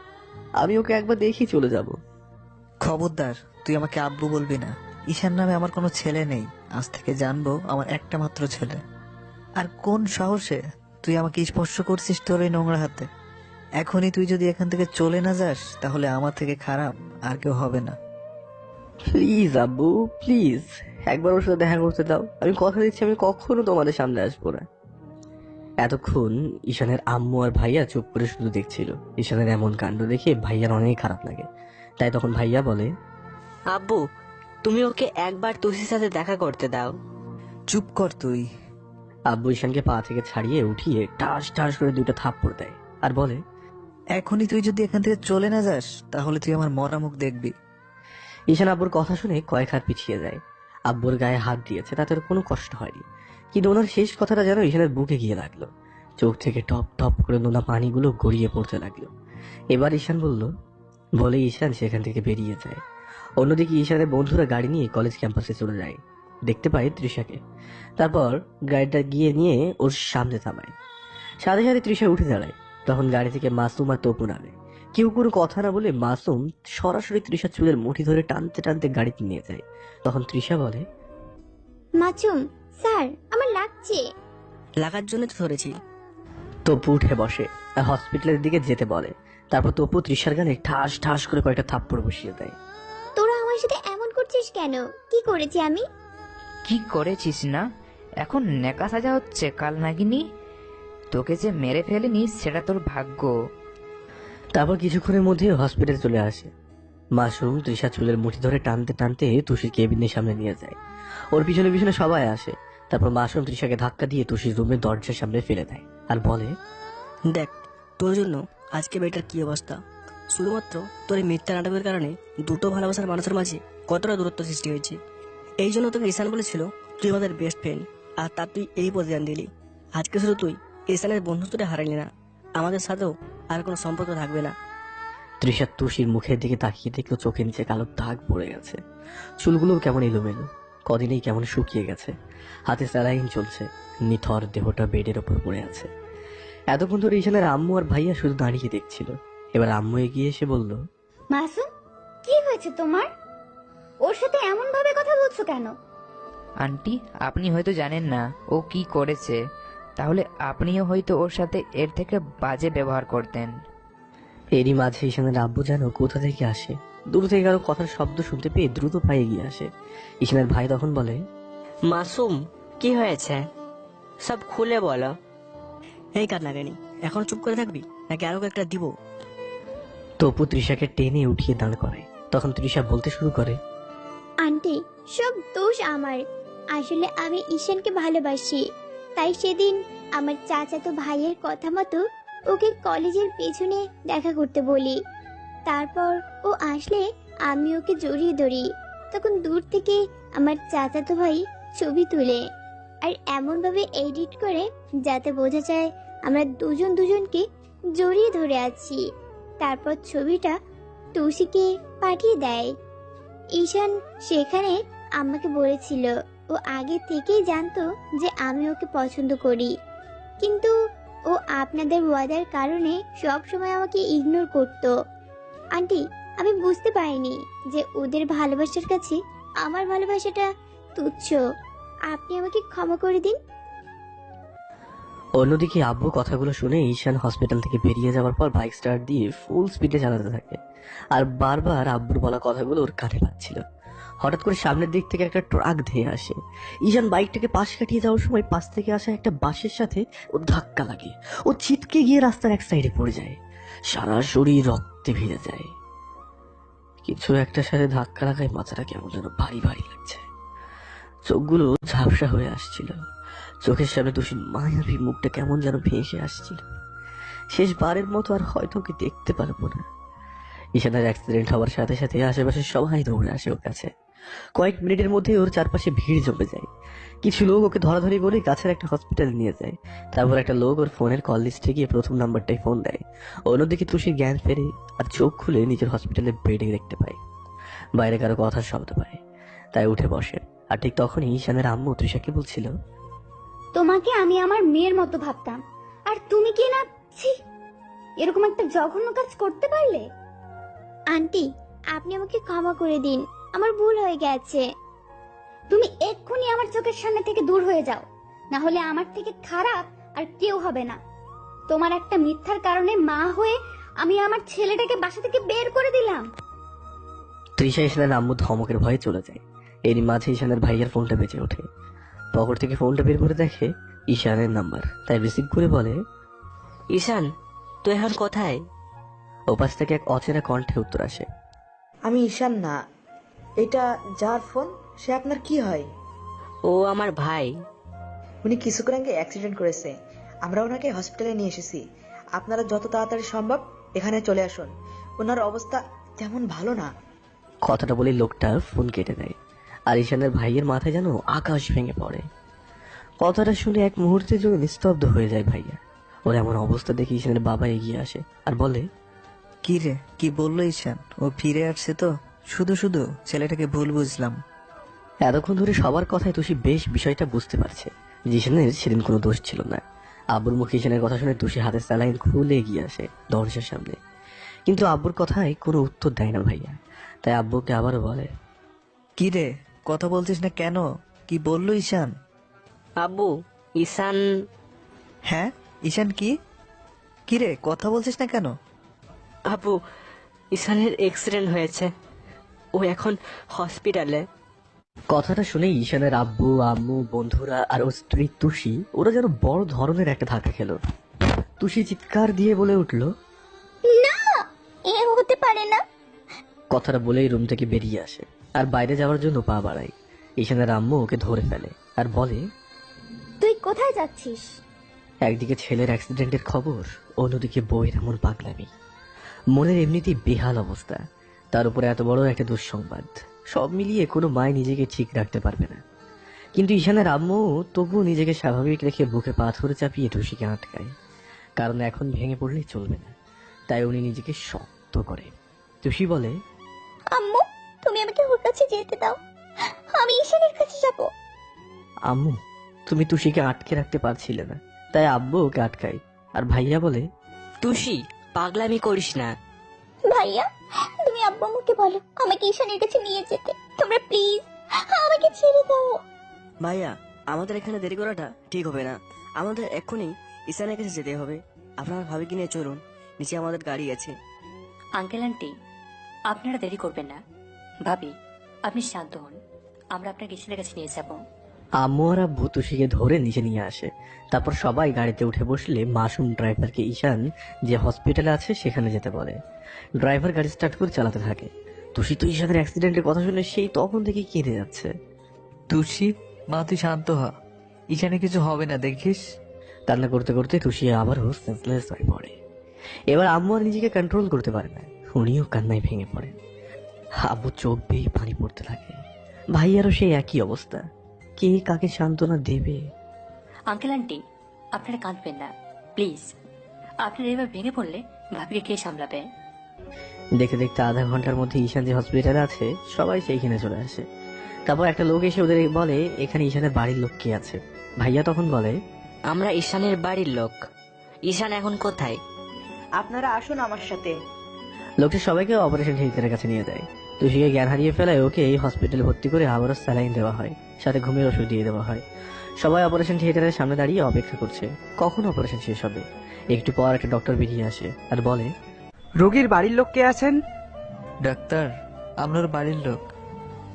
আমি ওকে একবার দেখেই চলে যাব। খবরদার, তুই আমাকে আব্বু বলবি না। ঈশান নামে আমার কোনো ছেলে নেই, আজ থেকে জানবো আমার একটা মাত্র ছেলে। আর কোন সাহসে তুই আমাকে স্পর্শ করছিস তোর এই নোংরা হাতে? এখনই তুই যদি এখান থেকে চলে না যাস, তাহলে আমার থেকে খারাপ আর কেউ হবে না। প্লিজ আব্বু, প্লিজ একবার ওর সাথে দেখা করতে দাও, আমি কথা দিচ্ছি আমি কখনো তোমাদের সামনে আসবো না। এতক্ষণ ঈশানের আম্মু আর ভাইয়া চুপ করে শুধু দেখছিল। ঈশানের এমন কাণ্ড দেখে ভাইয়ার অনেক খারাপ লাগে। তাই তখন ভাইয়া বলে, আব্বু, তুমি ওকে একবার তুষির সাথে দেখা করতে দাও। চুপ কর তুই। আব্বু ঈশানকে পা থেকে ছাড়িয়ে উঠিয়ে ঠাস ঠাস করে 2টা থাপ্পড় দেয় আর বলে, এখনই তুই যদি এখান থেকে চলে না যাস, তাহলে তুই আমার মরা মুখ দেখবি। ঈশান আব্বুর কথা শুনে কয়েক হাত পিছিয়ে যায়। আব্বুর গায়ে হাত দিয়েছে, তাতে ওর কোনো কষ্ট হয়নি, কিন্তু ওনার শেষ কথাটা যেন ঈশানের বুকে গিয়ে লাগলো। চোখ থেকে টপ টপ করে নোনা পানিগুলো গড়িয়ে পড়তে লাগলো। এবার ঈশান বলে ঈশান সেখান থেকে বেরিয়ে যায়। অন্যদিকে ঈশানের বন্ধুরা গাড়ি নিয়ে কলেজ ক্যাম্পাসে চলে যায়। দেখতে পায় তৃষাকে। তারপর গাড়িটা গিয়ে নিয়ে ওর সামনে থামায়। সাথে সাথে তৃষা উঠে দাঁড়ায়। তখন গাড়ি থেকে মাসুম আর তপু নামে। কেউ কোনো কথা না বলে মাসুম সরাসরি তৃষার চুলের মুঠি ধরে টানতে টানতে গাড়িতে নিয়ে যায়। তখন তৃষা বলে, মাসুম স্যার, আমার লাগছে। লাগার জন্য তো ধরেছি। তপু উঠে বসে আর হসপিটালের দিকে যেতে বলে। তারপর তপু তৃষার গালে ঠাস ঠাস করে কয়েকটা থাপ্পড় বসিয়ে দেয়। তোরা আমার সাথে এমন করছিস কেন? কি করেছি আমি? কি করেছিস না? এখন নেকা সাজা হচ্ছে কাল নাগিনি। তোকে যে মেরে ফেলেনি সেটা তোর ভাগ্য। তারপর কিছুক্ষণের মধ্যে হসপিটাল চলে আসে। মাসুম তৃষা চুলের মুঠি ধরে টানতে টানতে তুষির কেবিনের সামনে নিয়ে যায়। ওর পিছনে পিছনে সবাই আসে। তারপর মাসুম তৃষাকে ধাক্কা দিয়ে তুষির রুমের দরজার সামনে ফেলে দেয় আর বলে, দেখ, তোর জন্য আজকে মেয়েটার কি অবস্থা। শুধুমাত্র তোর এই মিথ্যা নাটকের কারণে দুটো ভালোবাসার মানুষের মাঝে কতটা দূরত্ব সৃষ্টি হয়েছে। এই জন্য তোকে ঈশান বলেছিল তুই আমাদের বেস্ট ফ্রেন্ড, আর তার তুই এই পজিশন দিলি। আজকে শুধু তুই ঈশানের বন্ধুত্বটা হারাইলি না, আমাদের সাথেও আর কোনো সম্পর্ক থাকবে না। তৃষা তুষির মুখের দিকে তাকিয়ে দেখলো চোখের নিচে কালো দাগ পড়ে গেছে। চুলগুলো কেমন এলোমেলো, কদিনেই কেমন শুকিয়ে গেছে। হাতে স্যালাইন চলছে, নিথর দেহটা বেডের ওপর পড়ে আছে। এতক্ষণ ধরে ঈশানের আম্মু আর ভাইয়া শুধু দাঁড়িয়ে দেখছিল। এবার আম্মু এগিয়ে এসে বলল, মাসুম, কি হয়েছে তোমার? ওর সাথে এমন ভাবে কথা বলছো কেন? আন্টি, আপনি হয়তো জানেন না ও কি করেছে, তাহলে আপনিও হয়তো ওর সাথে এর থেকে বাজে ব্যবহার করতেন। এরই মাঝে ঈশানের আব্বু যেন কোথা থেকে আসে, দূর থেকে কারো কথার শব্দ শুনতে পেয়ে দ্রুত পায়ে এগিয়ে আসে। ঈশানের ভাই তখন বলে, মাসুম, কি হয়েছে? সব খুলে বলো। এই কান্নাকানি, এখন চুপ করে থাকবি নাকি আরো একটা দিব? তপু তৃষাকে টেনে উঠিয়ে দাঁড় করে। তখন তৃষা বলতে শুরু করে, আন্টি, সব দোষ আমার। আসলে আমি ঈশানকে ভালোবাসি, তাই সেদিন আমার চাচাতো ভাইয়ের কথা মতো ওকে কলেজের পেছনে দেখা করতে বলি। তারপর ও আসলে আমি ওকে জড়িয়ে ধরি। তখন দূর থেকে আমার চাচাতো ভাই ছবি তুলে আর এমন ভাবে এডিট করে যাতে বোঝা যায় আমরা দুজন দুজনকে জড়িয়ে ধরে আছি। তারপর ছবিটা তুষিকে পাঠিয়ে দেয়। ঈশান সেখানে আমাকে বলেছিল ও আগে থেকেই জানতো যে আমি ওকে পছন্দ করি, কিন্তু ও আপনাদের ওয়াদার কারণে সব সময় আমাকে ইগনোর করতো। আন্টি, আমি বুঝতে পারিনি যে ওদের ভালোবাসার কাছে আমার ভালোবাসাটা তুচ্ছ। আপনি আমাকে ক্ষমা করে দিন। অন্যদিকে আব্বু কথাগুলো শুনে ঈশান হসপিটাল থেকে বেরিয়ে যাওয়ার পর বাইক স্টার্ট দিয়ে ফুল স্পিডে চালাতে থাকে। আর বারবার আব্বুর বলা কথাগুলো ওর কানে লাগছিল। হঠাৎ করে সামনের দিক থেকে একটা ট্রাক ধেয়ে আসে। ঈশান বাইকটাকে পাশ কাটিয়ে যাওয়ার সময় পাশ থেকে আসা একটা বাসের সাথে ওর ধাক্কা লাগে। ও ছিটকে গিয়ে রাস্তার এক সাইডে পড়ে যায়। সারা শরীর রক্তে ভিজে যায়। কিছু একটার সাথে ধাক্কা লাগায় মাথাটা কেমন যেন ভারী ভারী লাগছে। চোখগুলো ঝাপসা হয়ে আসছিল। চোখের সামনে তুষির মায়াবী মুখটা কেমন যেন ভেসে আসছিল। শেষবারের মতো আর হয়তো ওকে দেখতে পারবো না। ঈশানের অ্যাক্সিডেন্ট হওয়ার সাথে সাথে আশেপাশে সবাই দৌড়ে আসে ওর কাছে। কয়েক মিনিটের মধ্যে ওর চারপাশে ভিড় জমে যায়। কিছু লোক ওকে ধরাধরি বলে কাছের একটা হসপিটালে নিয়ে যায়। তারপর একটা লোক ওর ফোনের কল লিস্টে গিয়ে প্রথম নাম্বারটাই ফোন দেয়। অন্যদিকে তুষির জ্ঞান ফেরে আর চোখ খুলে নিজের হসপিটালের বেডে দেখতে পায় বাইরে কারো কথার শব্দ পায়। তাই উঠে বসে। আর ঠিক তখনই ঈশানের আম্মু তৃষাকে বলছিল, তোমাকে আমি আমার মেয়ের মতো ভাবতাম, আর তুমি কি না, ছি, এরকম একটা জঘন্য কাজ করতে পারলে? আন্টি, আপনি আমাকে ক্ষমা করে দিন, আমার ভুল হয়ে গেছে। তুমি এক্ষুনি আমার চোখের সামনে থেকে দূর হয়ে যাও, না হলে আমার থেকে খারাপ আর কেউ হবে না। তোমার একটা মিথ্যার কারণে মা হয়ে আমি আমার ছেলেটাকে বাসা থেকে বের করে দিলাম। তৃষা ঈশানের আম্মু ধমকের ভয়ে চলে যায়। এরই মাঝে ঈশানের ভাইয়ের ফোনটা বেজে ওঠে। পকেট থেকে ফোনটা বের করে দেখে ঈশানের নাম্বার, তাই রিসিভ করে বলে, ঈশান, তুই এখন কোথায়? ওপাশ থেকে এক অচেনা কণ্ঠে উত্তর আসে, আমি ঈশান না, এটা যার ফোন সে আপনার কি হয়? ও আমার ভাই। উনি কিছুক্ষণ আগে অ্যাক্সিডেন্ট করেছে, আমরা ওনাকে হসপিটালে নিয়ে এসেছি। আপনারা যত তাড়াতাড়ি সম্ভব এখানে চলে আসুন, ওনার অবস্থা তেমন ভালো না। কথাটা বলে লোকটা ফোন কেটে দেয়। আর ঈশানের ভাইয়ের মাথায় যেন আকাশ ভেঙে পড়ে। কথাটা শুনে এক মুহূর্তের জন্য নিস্তব্ধ হয়ে যায় ভাইয়া। ওর এমন অবস্থা দেখে ঈশানের বাবা এগিয়ে আসে আর বলে, কি রে, কি বললো ঈশান? ও ফিরে আসছে তো? শুধু শুধু ছেলেটাকে ভুল বুঝলাম। এতক্ষণ ধরে সবার কথায় তুষি বেশ বিষয়টা বুঝতে পারছে যে ঈশানের সেদিন কোনো দোষ ছিল না। আব্বুর মুখে ঈশানের কথা শুনে তুষি হাতের স্যালাইন খুলে এগিয়ে আসে দরজার সামনে। কিন্তু আব্বুর কথায় কোনো উত্তর দেয় না ভাইয়া। তাই আব্বুকে আবারও বলে, কি রে, কথা বলছিস না কেন? কি বললো ঈশান? আব্বু, ঈশান। হ্যাঁ, ঈশান কি? কি রে, কথা বলছিস না কেন? আপু, ঈশানের অ্যাক্সিডেন্ট হয়েছে, ও এখন হসপিটালে। কথাটা শুনে ঈশানের আব্বু আম্মু বন্ধুরা আর ওর স্ত্রী তুষি ওরা যেন বড় ধরনের একটা ধাক্কা খেলো। তুষি চিৎকার দিয়ে বলে উঠল, না, এ হতে পারে না। কথাটা বলেই রুম থেকে বেরিয়ে আসে আর বাইরে যাওয়ার জন্য পা বাড়ায়। ঈশানের আম্মু ওকে ধরে ফেলে আর বলে, তুই কোথায় যাচ্ছিস? একদিকে ছেলের অ্যাক্সিডেন্টের খবর, অন্যদিকে বইয়ের এমন পাগলামি। মনের এমনিতেই বেহাল অবস্থা, তার উপরে এত বড় একটা দুঃসংবাদ। সব মিলিয়ে কোনো মায় নিজেকে ঠিক রাখতে পারবে না। কিন্তু ঈশানের আম্মু তবুও নিজেকে স্বাভাবিক রেখে বুকে পাথর চাপিয়ে টুসিকে আটকায়, কারণ এখন ভেঙে পড়লেই চলবে না। তাই উনি নিজেকে শক্ত করে। টুসি বলে, আম্মু, তুমি আমাকে ওর কাছে যেতে দাও, আমি ঈশানের কাছে যাব। আম্মু, তুমি টুসিকে আটকে রাখতে পারছিলে না, তাই আব্বু ওকে আটকায়। আর ভাইয়া বলে, তুষি, পাগলামি করিস না। ভাইয়া, তুমি আব্বু আম্মুকে বলো আমাকে ঈশানের কাছে নিয়ে যেতে। তোমরা প্লিজ আমাকে ছেড়ে দাও। ভাইয়া, আমাদের এখানে দেরি করাটা ঠিক হবে না। আমাদের এক্ষুনি ঈশানের কাছে যেতে হবে। আপনার ভাবিকে নিয়ে চলুন, নিচে আমাদের গাড়ি আছে। আঙ্কেল আন্টি, আপনারা দেরি করবেন না। ভাবি, আপনি শান্ত হন, আমরা আপনাকে ঈশানের কাছে নিয়ে যাব। আম্মু আর আব্বু তুষিকে ধরে নিচে নিয়ে আসে। তারপর সবাই গাড়িতে উঠে বসলে মাসুম ড্রাইভারকে ঈশান যে হসপিটালে আছে সেখানে যেতে বলে। ড্রাইভার গাড়ি স্টার্ট করে চালাতে থাকে। তুষি তো ঈশানের অ্যাক্সিডেন্টের কথা শুনে সেই তখন থেকে কেঁদে যাচ্ছে। তুষি, মা তুই শান্ত হ, এখানে কিছু হবে না, দেখিস। কান্না করতে করতে তুষি আবারও সেন্সলেস হয়ে পড়ে। এবার আম্মু আর নিজেকে কন্ট্রোল করতে পারে না, উনিও কান্নায় ভেঙে পড়ে। আব্বু চোখ বেয়ে পানি পড়তে থাকে। ভাইয়ারও সেই একই অবস্থা। কে কাকে সান্ত্বনা দেবে? আঙ্কেল আন্টি, আপনারা কাঁদবেন না প্লিজ। আপনারা এবার ভেঙে পড়লে ভাবিকে কে সামলাবে? দেখতে দেখতে আধা ঘন্টার মধ্যে ঈশান যে হসপিটালে আছে সবাই সেইখানে চলে আসে। তারপর একটা লোক এসে ওদের বলে, এখানে ঈশানের বাড়ির লোক কে আছে? ভাইয়া তখন বলে, আমরা ঈশানের বাড়ির লোক। ঈশান এখন কোথায়? আপনারা আসুন আমার সাথে। লোকটা সবাইকে অপারেশন থিয়েটারের কাছে নিয়ে যায়। তুষিকে জ্ঞান হারিয়ে ফেলায় ওকে এই হসপিটালে ভর্তি করে আবারও স্যালাইন দেওয়া হয়, সাথে ঘুমের ওষুধ দিয়ে দেওয়া হয়। সবাই অপারেশন থিয়েটারের সামনে দাঁড়িয়ে অপেক্ষা করছে কখন অপারেশন শেষ হবে। একটু পর একটা ডক্টর বেরিয়ে আসে আর বলে, রোগীর বাড়ির লোক কে আছেন? ডাক্তার, আপনার বাড়ির লোক।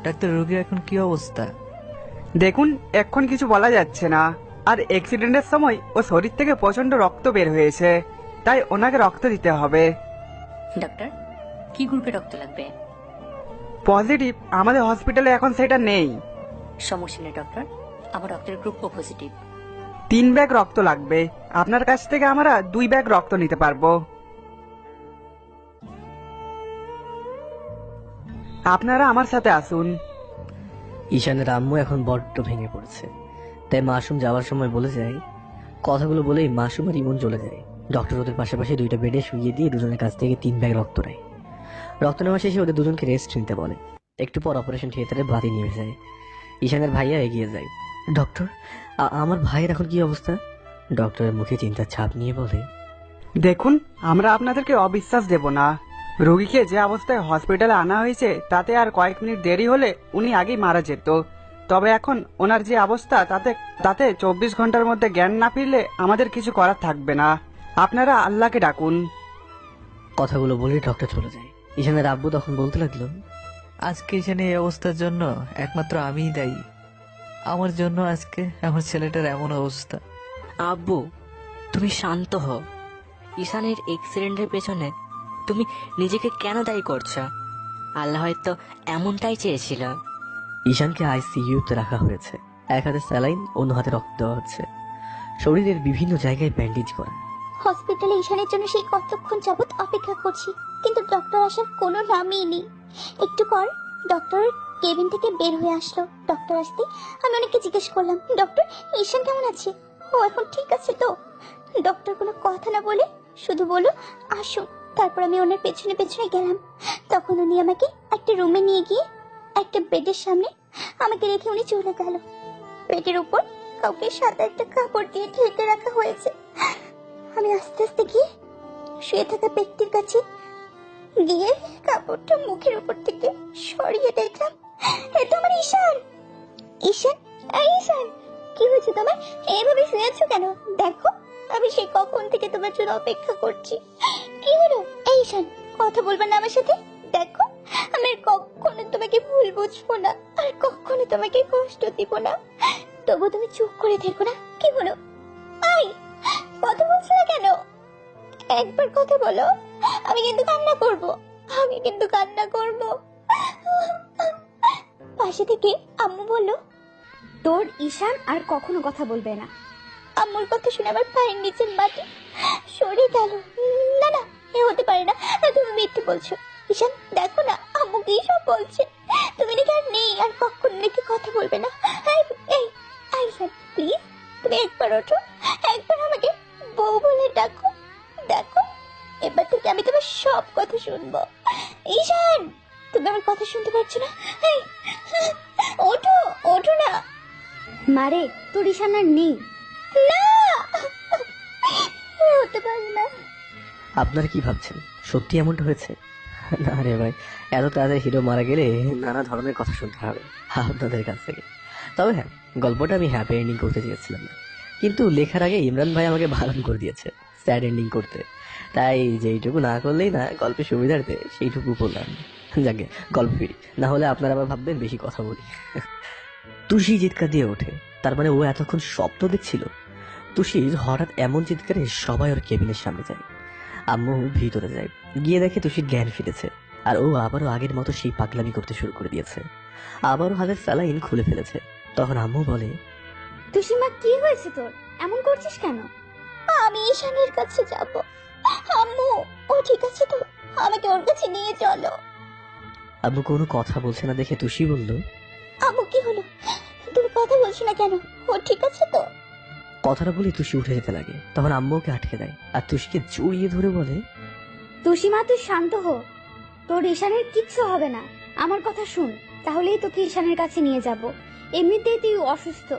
ডাক্তার, রোগীর এখন কি অবস্থা? দেখুন, এখন কিছু বলা যাচ্ছে না। আর অ্যাক্সিডেন্টের সময় ও শরীর থেকে প্রচন্ড রক্ত বের হয়েছে, তাই ওনাকে রক্ত দিতে হবে। ডাক্তার, কি গ্রুপে রক্ত লাগবে? পজিটিভ, আমাদের হসপিটালে এখন সেটা নেই। সমস্যা নেই ডক্টর, আমার রক্তের গ্রুপ ও পজিটিভ। 3 ব্যাগ রক্ত লাগবে। আপনার কাছ থেকে আমরা 2 ব্যাগ রক্ত নিতে পারবো। আপনারা আমার সাথে আসুন। ঈশানের আম্মু এখন বড্ড ভেঙে পড়েছে, তাই মাসুম যাওয়ার সময় বলে যায়। কথাগুলো বলেই মাসুম আর ইমন চলে যায়। ডক্টর ওদের পাশাপাশি 2টা বেডে শুইয়ে দিয়ে দুজনের কাছ থেকে 3 ব্যাগ রক্ত নেয়। রক্ত নেওয়া শেষে ওদের দুজনকে রেস্ট নিতে বলে। একটু পর অপারেশন থিয়েটারে বাতি নিভে যায়। ঈশানের ভাইয়া এগিয়ে যায়। ডক্টর, আমার ভাইয়ের এখন কি অবস্থা? ডক্টরের মুখে চিন্তার ছাপ নিয়ে বলে, দেখুন, আমরা আপনাদেরকে অবিশ্বাস দেব না। রোগীকে যে অবস্থায় হসপিটালে আনা হয়েছে তাতে আর কয়েক মিনিট দেরি হলে উনি আগেই মারা যেত। তবে এখন ওনার যে অবস্থা তাতে 24 ঘন্টার মধ্যে জ্ঞান না ফিরলে আমাদের কিছু করার থাকবে না। আপনারা আল্লাহকে ডাকুন। কথাগুলো বলে ডক্টর চলে যায়। ঈশানের আব্বু তখন বলতে লাগলো, আজকে এখানে এই অবস্থার জন্য একমাত্র আমিই দায়ী। আমার জন্য আজকে আমার ছেলেটার এমন অবস্থা। আব্বু, তুমি শান্ত হও। ঈশানের অ্যাক্সিডেন্টের পেছনে তুমি নিজেকে কেন দায়ী করছো? আল্লাহ হয়তো এমনটাই চেয়েছিল। ঈশানকে আইসিইউতে রাখা হয়েছে। এক হাতে স্যালাইন, অন্য হাতে রক্ত দেওয়া হচ্ছে, শরীরের বিভিন্ন জায়গায় ব্যান্ডেজ করা। হসপিটালে ঈশানের জন্য সেই কতক্ষণ যাবত অপেক্ষা করছি, কিন্তু ডক্টর আসার কোনো নামই নেই। একটু পর ডক্টর কেবিন থেকে বের হয়ে আসলো। ডক্টর আসতে আমি অনেককে জিজ্ঞেস করলাম, ডক্টর ঈশান কেমন আছে? ও এখন ঠিক আছে তো? ডক্টর কোনো কথা না বলে শুধু বলল, আসুন। তারপর আমি ওনার পেছনে পেছনে গেলাম। তখন উনি আমাকে একটা রুমে নিয়ে গিয়ে একটা বেডের সামনে আমাকে রেখে উনি চলে গেল। বেডের উপর কাউকে সাদা একটা কাপড় দিয়ে ঢেকে রাখা হয়েছে। আমি আস্তে আস্তে গিয়ে শুয়ে থাকা ব্যক্তির কাছে গিয়ে কাপড়টা মুখের উপর থেকে সরিয়ে দেখলাম এটা আমার ঈশান। ঈশান, এই ঈশান, কি হয়েছে তোমার? এইভাবে শুয়ে আছো কেন? দেখো, আমি সেই কখন থেকে তোমার জন্য অপেক্ষা করছি। কি হলো? এই ঈশান, কথা বলবে না আমার সাথে? দেখো, আমি আর কখনো তোমাকে ভুল বুঝবো না, আর কখনো তোমাকে কষ্ট দিব না। তবু তুমি চুপ করে থেকো না। কি বলো? আই, কথা বলছো না কেন? একবার কথা বলো। আমি কিন্তু কান্না করব, আমি কিন্তু কান্না করব। পাশে থেকে আম্মু বলল, তোর ঈশান আর কখনো কথা বলবে না। আম্মুর কথা শুনে আমার পায়ের নিচের মাটি সরে গেল। না না, এ হতে পারে না, তুমি মিথ্যে বলছো। ঈশান দেখো না, আম্মু কি সব বলছে। তুমি নাকি আর নেই, আর কখনো নাকি কথা বলবে না। এই এই ঈশান, প্লিজ তুমি একবার ওঠো, একবার আমাকে বউ বলে ডাকো। দেখো, এবার থেকে আমি তোমার সব কথা শুনবো। ঈশান, তুমি আমার কথা শুনতে পারছো না? এই, ওঠো ওঠো না। মারে, তোর ঈশান আর নেই। না, হতে পারে না। আপনারা কি ভাবছেন সত্যি এমনটা হয়েছে? না রে ভাই, এত তাড়াতাড়ি হিরো মারা গেলে নানা ধরনের কথা শুনতে হবে আপনাদের কাছ থেকে। তবে হ্যাঁ, গল্পটা আমি হ্যাপি এন্ডিং করতে চেয়েছিলাম না, কিন্তু লেখার আগে ইমরান ভাই আমাকে বারণ করে দিয়েছে স্যাড এন্ডিং করতে। তাই যেইটুকু না করলেই না গল্পের সুবিধার্থে সেইটুকু করলাম। যাকে গল্প ফিরি, না হলে আপনারা আবার ভাববেন বেশি কথা বলি। তুষি চিৎকার দিয়ে ওঠে, তার মানে ও এতক্ষণ স্বপ্ন দেখছিল। তুষির হঠাৎ এমন চিৎকারে সবাই ওর কেবিনের সামনে যায়। আম্মু ভিতরে যায়, গিয়ে দেখে তুষির জ্ঞান ফিরেছে, আর ও আবারও আগের মতো সেই পাগলামি করতে শুরু করে দিয়েছে। আবারও হাতের স্যালাইন খুলে ফেলেছে। তখন আম্মু বলে, তুষিমা, কি হয়েছে তোর? এমন করছিস কেন? আমি ঈশানের কাছে যাব। আম্মু, ও ঠিক আছে তো? আমাকে ওর কাছে নিয়ে চলো। আম্মু কোনো কথা বলছে না দেখে তুষি বলল, আম্মু কি হলো? তুমি কথা বলছো না কেন? ও ঠিক আছে তো? কথাটা বলে তুষি উঠে যেতে লাগে। তখন আম্মু ওকে আটকে দেয় আর তুষিকে জড়িয়ে ধরে বলে, তুষিমা, তুই শান্ত হো, তোর ঈশানের কিচ্ছু হবে না। আমার কথা শুন, তাহলেই তোকে ঈশানের কাছে নিয়ে যাব। এমনিতেই তুই অসুস্থ,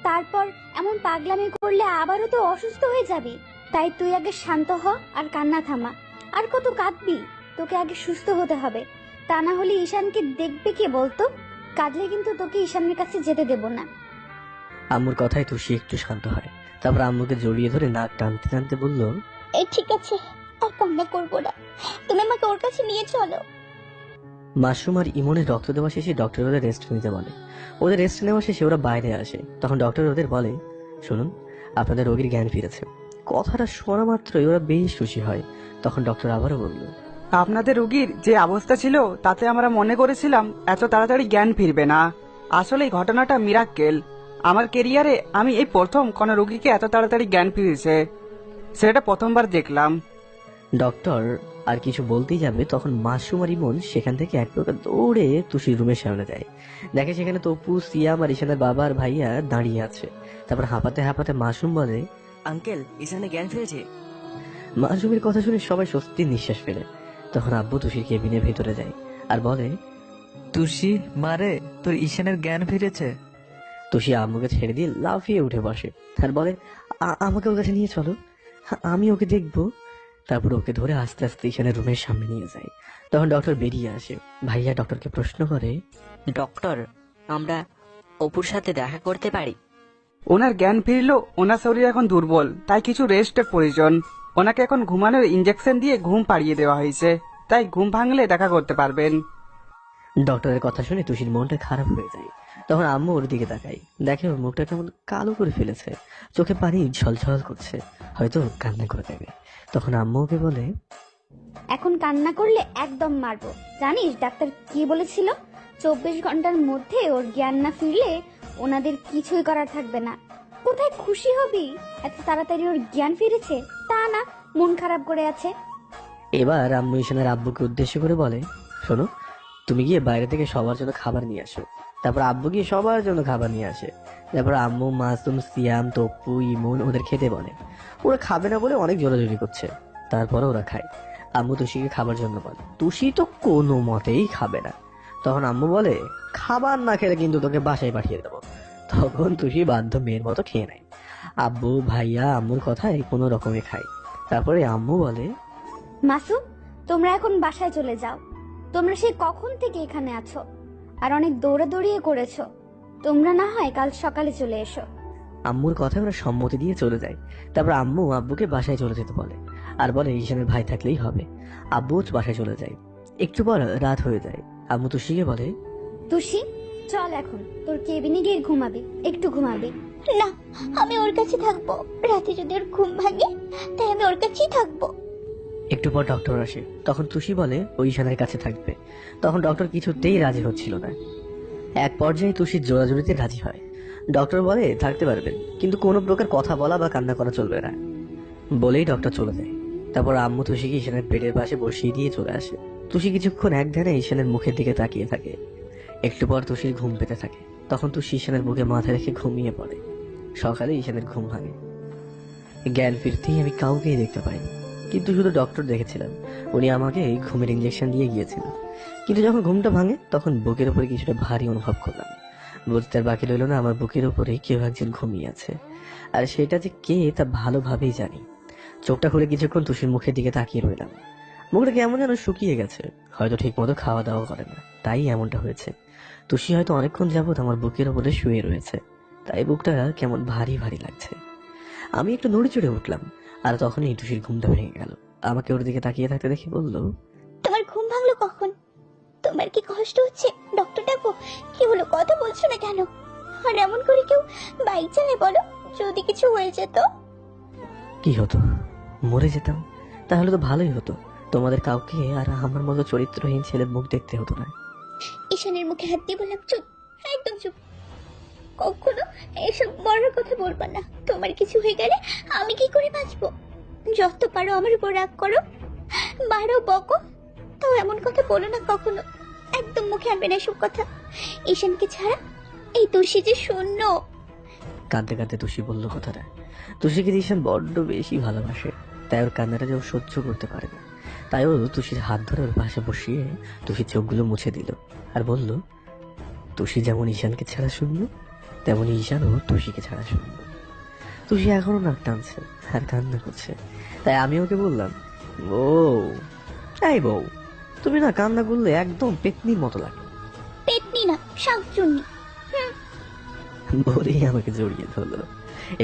তারপর এমন পাগলামি করলে আবারও তো অসুস্থ হয়ে যাবি। তাই তুই আগে শান্ত হ আর কান্না থামা। আর কত কাঁদবি? তোকে আগে সুস্থ হতে হবে, তা না হলে ঈশানকে দেখবে কে বলতো? কাঁদলে কিন্তু তোকে ঈশানের কাছে যেতে দেব না। আম্মুর কথায় তুষি একটু শান্ত হয়। তারপর আম্মুকে জড়িয়ে ধরে নাক টানতে টানতে বলল, এই ঠিক আছে, আর কান্না করবো না, তুমি আমাকে ওর কাছে নিয়ে চলো। মাশরুম আর ইমনের রক্ত দেওয়া শেষে ডক্টর ওদের রেস্ট নিতে বলে। ওদের রেস্ট নেওয়া শেষে ওরা বাইরে আসে। তখন ডক্টর ওদের বলে, শুনুন, আপনাদের রোগীর জ্ঞান ফিরেছে। কথাটা শোনা মাত্রই ওরা বেশ খুশি হয়। তখন ডক্টর আবারও বলল, আপনাদের রোগীর যে অবস্থা ছিল তাতে আমরা মনে করেছিলাম এত তাড়াতাড়ি জ্ঞান ফিরবে না। আসলে এই ঘটনাটা মিরাক্কেল। আমার কেরিয়ারে আমি এই প্রথম কোনো রোগীকে এত তাড়াতাড়ি জ্ঞান ফিরেছে, সেটা প্রথমবার দেখলাম। ডক্টর আর কিছু বলতেই যাবে, তখন মাশরুম আর ইমন সেখান থেকে এক প্রকার দৌড়ে তুষির রুমের সামনে যায়। দেখে সেখানে তপু, সিয়াম আর ঈশানের বাবা আর ভাইয়া দাঁড়িয়ে আছে। তারপর হাঁপাতে হাঁপাতে মাশরুম বলে, আঙ্কেল, ঈশানে জ্ঞান ফিরেছে। মাশরুমের কথা শুনে সবাই স্বস্তির নিঃশ্বাস ফেলে। তখন আব্বু তুষির কেবিনের ভেতরে যায় আর বলে, তুষি মারে, তোর ঈশানের জ্ঞান ফিরেছে। তুষি আম্মুকে ছেড়ে দিয়ে লাফিয়ে উঠে বসে আর বলে, আমাকে ওর কাছে নিয়ে চলো, আমি ওকে দেখবো। তারপর ওকে ধরে আস্তে আস্তে ঈশানের রুমের সামনে নিয়ে যায়। তখন ডক্টর বেরিয়ে আসে। ভাইয়া ডক্টরকে প্রশ্ন করে, ডক্টর, আমরা অপুর সাথে দেখা করতে পারি? ওনার জ্ঞান ফিরলো, ওনার শরীর এখন দুর্বল, তাই কিছু রেস্টের প্রয়োজন। ওনাকে এখন ঘুমানোর ইঞ্জেকশন দিয়ে ঘুম পাড়িয়ে দেওয়া হয়েছে, তাই ঘুম ভাঙলে দেখা করতে পারবেন। ডক্টরের কথা শুনে তুষির মনটা খারাপ হয়ে যায়। তখন আম্মু ওর দিকে তাকাই, দেখে ওর মুখটা কেমন কালো করে ফেলেছে, চোখে পানি ঝলঝল করছে, হয়তো কান্না করে দেবে। তখন আম্মু ওকে বলে, এখন কান্না করলে একদম মারবো। জানিস ডাক্তার কি বলেছিল? 24 ঘন্টার মধ্যে ওর জ্ঞান না ফিরলে ওনাদের কিছুই করার থাকবে না। কোথায় খুশি হবি এত তাড়াতাড়ি ওর জ্ঞান ফিরেছে, তা না মন খারাপ করে আছে। এবার আম্মু ঈশানের আব্বুকে উদ্দেশ্য করে বলে, শোনো, তুমি গিয়ে বাইরে থেকে সবার জন্য খাবার নিয়ে আসো। তারপর আব্বু গিয়ে সবার জন্য খাবার নিয়ে আসে। তারপর আম্মু, মাসুম, সিয়াম, তপ্পু, ইমন ওদের খেতে বলে। ওরা খাবে না বলে অনেক জোরাজোরি করছে, তারপরে ওরা খায়। আম্মু তুষিকে খাবার জন্য বলে, তুষি তো কোনো মতেই খাবে না। তখন আম্মু বলে, খাবার না খেলে কিন্তু তোকে বাসায় পাঠিয়ে দেবো। তখন তুষি বাধ্য মেয়ের মতো খেয়ে নেয়। আব্বু, ভাইয়া আম্মুর কথায় কোনো রকমে খায়। তারপরে আম্মু বলে, মাসুম, তোমরা এখন বাসায় চলে যাও। তোমরা সেই কখন থেকে এখানে আছো আর অনেক দৌড়াদৌড়িয়ে করেছো। তোমরা না হয় কাল সকালে চলে এসো। আম্মুর কথায় ওরা সম্মতি দিয়ে চলে যায়। তারপর আম্মু আব্বুকে বাসায় চলে যেতে বলে আর বলে ঈশানের ভাই থাকলেই হবে। আব্বুও বাসায় চলে যায়। একটু পর রাত হয়ে যায়। আম্মু তুষিকে বলে, তুষি চল এখন তোর কেবিনে গিয়ে ঘুমাবে, একটু ঘুমাবে। না, আমি ওর কাছে থাকবো। রাতে যদি ওর ঘুম ভাঙে তাই আমি ওর কাছেই থাকবো। একটু পর ডক্টর আসে। তখন তুষি বলে ও ঈশানের কাছে থাকবে। তখন ডক্টর কিছুতেই রাজি হচ্ছিল না। এক পর্যায়ে তুষি জোরাজুরিতে রাজি হয়। ডক্টর বলে থাকতে পারবেন, কিন্তু কোনো প্রকার কথা বলা বা কান্না করা চলবে না বলেই ডক্টর চলে যায়। তারপর আম্মু তুষিকে ঈশানের বেডের পাশে বসিয়ে দিয়ে চলে আসে। তুষি কিছুক্ষণ এক ধ্যানে ঈশানের মুখের দিকে তাকিয়ে থাকে। একটু পর তুষির ঘুম পেতে থাকে। তখন তুষি ঈশানের বুকে মাথা রেখে ঘুমিয়ে পড়ে। সকালে ঈশানের ঘুম ভাঙে। জ্ঞান ফিরতেই আমি কাউকেই দেখতে পাইনি, কিন্তু শুধু ডক্টর দেখেছিলাম। উনি আমাকে ঘুমের ইঞ্জেকশন দিয়ে গিয়েছিলেন। কিন্তু যখন ঘুমটা ভাঙে তখন বুকের উপরে কিছুটা ভারী অনুভব করলাম। বুঝতে আর বাকি রইল না আমার বুকের উপরে কেউ একজন ঘুমিয়ে আছে, আর সেটা যে কে তা ভালোভাবেই জানি। চোখটা খুলে কিছুক্ষণ তুষির মুখের দিকে তাকিয়ে রইলাম। মুখটা কেমন যেন শুকিয়ে গেছে, হয়তো ঠিক মতো খাওয়া দাওয়া করে না, তাই এমনটা হয়েছে। তুষি হয়তো অনেকক্ষণ যাবত আমার বুকের উপরে শুয়ে রয়েছে, তাই বুকটা কেমন ভারী ভারী লাগছে। আমি একটু নড়ে চড়ে উঠলাম, আর তখনই তুষির ঘুমটা ভেঙে গেল। আমাকে ওর দিকে তাকিয়ে থাকতে দেখে বলল, তোমার ঘুম ভাঙলো কখন? তোমার কি কষ্ট হচ্ছে? ডক্টর ডাকবো? কি হলো, কথা বলছো না কেন? আর এমন করে কেউ বাইক চালায় বলো? যদি কিছু হয়ে যেত? কি হতো? মরে যেতাম। তাহলে তো ভালোই হতো, তোমাদের কাউকে আর আমার মতো চরিত্রহীন ছেলের মুখ দেখতে হতো না। ঈশানের মুখে হাত দিয়ে বললাম, চুপ, একদম চুপ। কখনো এসব বড় কথা বলবা না। তোমার কিছু হয়ে গেলে আমি কি করে বাঁচবো? যত পারো আমার উপর রাগ করো, মারো, বকো, তাও এমন কথা বলো না কখনো। একদম মুখে আনবে না এসব কথা। ঈশানকে ছাড়া এই তুষি যে শূন্য। কাঁদতে কাঁদতে তুষি বলল কথাটা। তুষিকে ঈশান বড্ড বেশি ভালোবাসে, তাই ওর কান্নাটা যে ও সহ্য করতে পারে না। তাই ও তুষির হাত ধরে ওর পাশে বসিয়ে তুষির চোখগুলো মুছে দিল আর বলল, তুষি যেমন ঈশানকে ছাড়া শূন্য, তেমনই ঈশানও তুষিকে ছাড়া শূন্য। তুষি এখনো নাক টানছে আর কান্না করছে, তাই আমি ওকে বললাম, ও এই বউ, তুমি না কান্না করলে একদম পেতনির মতো লাগে। পেতনি না, শাকচুন্নি। বলেই আমাকে জড়িয়ে ধরলো।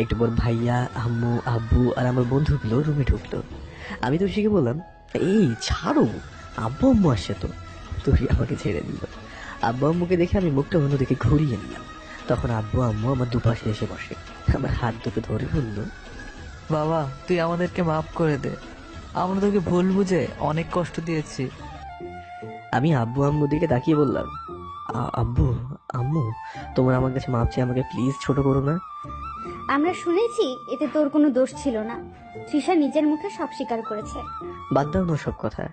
একটু পর ভাইয়া, আম্মু, আব্বু আর আমার বন্ধুগুলো রুমে ঢুকলো। আমি তুষিকে বললাম, এই ছাড়ো, আব্বু আম্মু আসছে তো। তুষি আমাকে ছেড়ে দিল। আব্বু আম্মুকে দেখে আমি মুখটা অন্যদিকে ঘুরিয়ে নিলাম। তখন আব্বু আম্মু আমার দুপাশে এসে বসে, আমার হাত দুটো ধরে বলল, বাবা তুই আমাদেরকে মাফ করে দে, আমরা তোকে ভুল বুঝে অনেক কষ্ট দিয়েছি। আমি আব্বু আম্মুর দিকে তাকিয়ে বললাম, আব্বু আম্মু, তোমরা আমার কাছে মাপ চেয়ে আমাকে প্লিজ ছোট করো না। আমরা শুনেছি এতে তোর কোনো দোষ ছিল না। তৃষা নিজের মুখে সব স্বীকার করেছে। বাদ দাও না সব কথা।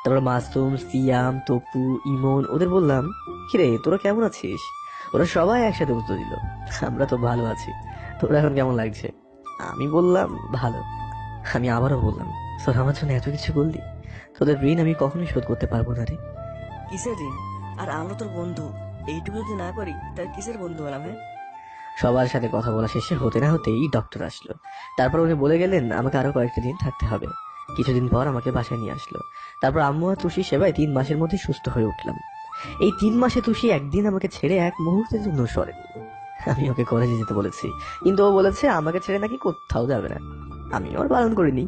তারপর মাসুম, সিয়াম, তপু, ইমন, ওদের বললাম, কিরে তোরা কেমন আছিস? ওরা সবাই একসাথে উত্তর দিল, আমরা তো ভালো আছি, তোরা এখন কেমন লাগছে? আমি বললাম ভালো। আমি আবারও বললাম, তোরা আমার জন্য এত কিছু করলি, তোদের ঋণ আমি কখনোই শোধ করতে পারবো না রে। কিসের ঋণ? আর আমরা তোর বন্ধু, এইটুকু যদি না করি তার কিসের বন্ধু হলাম? হ্যাঁ, সবার সাথে কথা বলা শেষে হতে না হতেই ডক্টর আসলো। তারপর উনি বলে গেলেন আমাকে আরো কয়েকটা দিন থাকতে হবে। কিছুদিন পর আমাকে বাসায় নিয়ে আসলো। তারপর আম্মু আর তুষি সেবায় 3 মাসের মধ্যে সুস্থ হয়ে উঠলাম। এই 3 মাসে তুষি একদিন আমাকে ছেড়ে এক মুহূর্তের জন্য সরেনি। আমি ওকে কলেজে যেতে বলেছি, কিন্তু ও বলেছে আমাকে ছেড়ে নাকি কোথাও যাবে না। আমি আর পালন করিনি।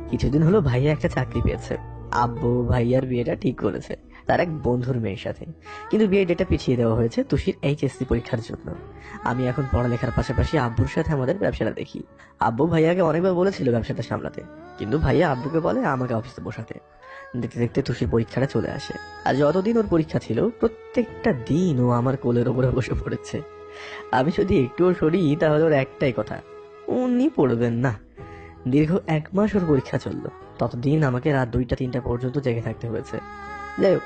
কিছুদিন হলো ভাইয়া একটা চাকরি পেয়েছে। আব্বু ভাইয়ার বিয়েটা ঠিক করেছে তার এক বন্ধুর মেয়ের সাথে, কিন্তু বিয়ের ডেটটা পিছিয়ে দেওয়া হয়েছে তুষির HSC পরীক্ষার জন্য। আমি এখন পড়ালেখার পাশাপাশি আব্বুর সাথে আমাদের ব্যবসাটা দেখি। আব্বু ভাইয়াকে অনেকবার বলেছিল ব্যবসাটা সামলাতে, কিন্তু ভাইয়া আব্বুকে বলে আমাকে অফিসে বসাতে। দেখতে দেখতে তুষির পরীক্ষাটা চলে আসে, আর যতদিন ওর পরীক্ষা ছিল প্রত্যেকটা দিন ও আমার কোলের ওপরে বসে পড়েছে। আমি যদি একটুও সরি তাহলে ওর একটাই কথা, উনি পড়বেন না। দীর্ঘ 1 মাস ওর পরীক্ষা চললো। ততদিন আমাকে রাত 2টা-3টা পর্যন্ত জেগে থাকতে হয়েছে। যাই হোক,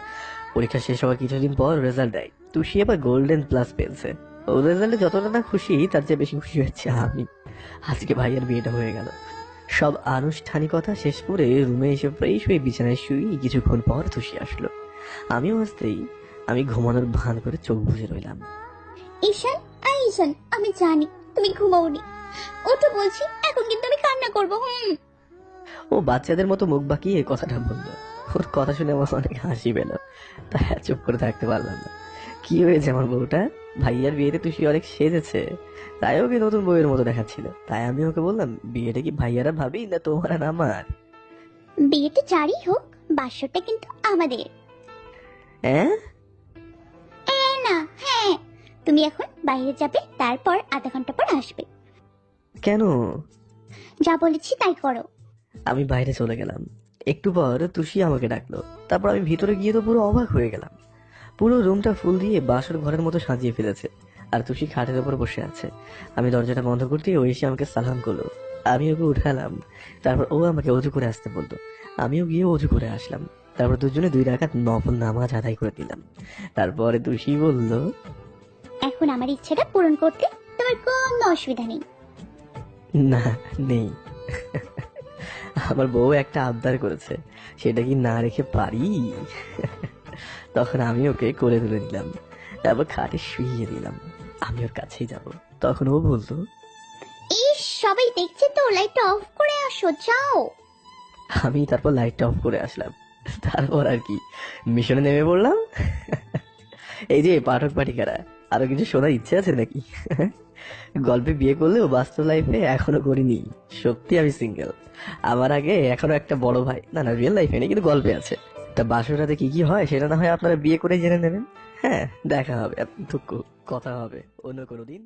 পরীক্ষা শেষ হওয়ার কিছুদিন পর রেজাল্ট দেয়। তুষি এবার গোল্ডেন প্লাস পেয়েছে। ও রেজাল্টে যতটা না খুশি তার চেয়ে বেশি খুশি হচ্ছে আমি। আজকে ভাইয়ের বিয়েটা হয়ে গেল। সব আনুষ্ঠানিকতা শেষ করে রুমে এসে ফ্রেশ হয়ে বিছানায় শুই। কিছুক্ষণ পর তুষি আসলো। আমিও আসতেই আমি ঘুমানোর ভান করে চোখ বুজে রইলাম। ঈশান, ঈশান, আমি জানি তুমি ঘুমাওনি। ওটা বলছি, এখন কিন্তু আমি কান্না করবো। ও বাচ্চাদের মতো মুখ বাঁকিয়ে কথাটা বললো। ওর কথা শুনে আমার অনেক হাসি পেল, তাই চুপ করে থাকতে পারলাম না। কি হয়েছে আমার বউটা? ভাইয়ার বিয়েতে তুষি অনেক সেজেছে, তাই ওকে নতুন বউয়ের মতো দেখাচ্ছিল। তাই আমি ওকে বললাম, বিয়েটা কি ভাইয়ারা ভাবি না তোমার আর আমার? বিয়েটা যারই হোক, বাসরটা কিন্তু আমাদের। হ্যাঁ না, হ্যাঁ। তুমি এখন বাইরে যাবে, তারপর আধা ঘন্টা পর আসবে। কেন? যা বলেছি তাই করো। আমি বাইরে চলে গেলাম। একটু পর তুষি আমাকে ডাকলো। তারপর আমি ভিতরে গিয়ে তো পুরো অবাক হয়ে গেলাম। পুরো রুমটা ফুল দিয়ে বাসর ঘরের মতো সাজিয়ে ফেলেছে, আর তুষি খাটের উপর বসে আছে। আমি দরজাটা বন্ধ করতে ও এসে আমাকে সালাম করলো। আমি ওকে উঠালাম। তারপর ও আমাকে অজু করে আসতে বললো। আমিও গিয়ে অজু করে আসলাম। তারপর দুজনে 2 রাকাত নফল নামাজ আদায় করে দিলাম। তারপরে তুষি বলল, এখন আমার ইচ্ছাটা পূরণ করতে তোমার কোনো অসুবিধা নেই। না, নেই। আমার বউ একটা আবদার করেছে, সেটা কি না রেখে পারি? তখন আমি ওকে করে তুলে দিলাম। তারপর খাটে শুইয়ে দিলাম। আমি ওর কাছেই যাব। তখন ও বলতো, এই সবাই দেখছে তো, লাইটটা অফ করে আসো, যাও। আমি তারপর লাইটটা অফ করে আসলাম। তারপর আর কি, মিশনে নেমে পড়লাম। এই যে পাঠক পাঠিকারা, আরো কিছু শোনার ইচ্ছে আছে নাকি? গল্পে বিয়ে করলেও বাস্তব লাইফে এখনো করিনি। সত্যি আমি সিঙ্গেল। আমার আগে এখনো একটা বড় ভাই, না রিয়েল লাইফে নেই, কিন্তু গল্পে আছে। তা বাসর রাতে কি কি হয় সেটা না হয় আপনারা বিয়ে করে জেনে নেবেন। হ্যাঁ, দেখা হবে, কথা হবে অন্য কোনো দিন।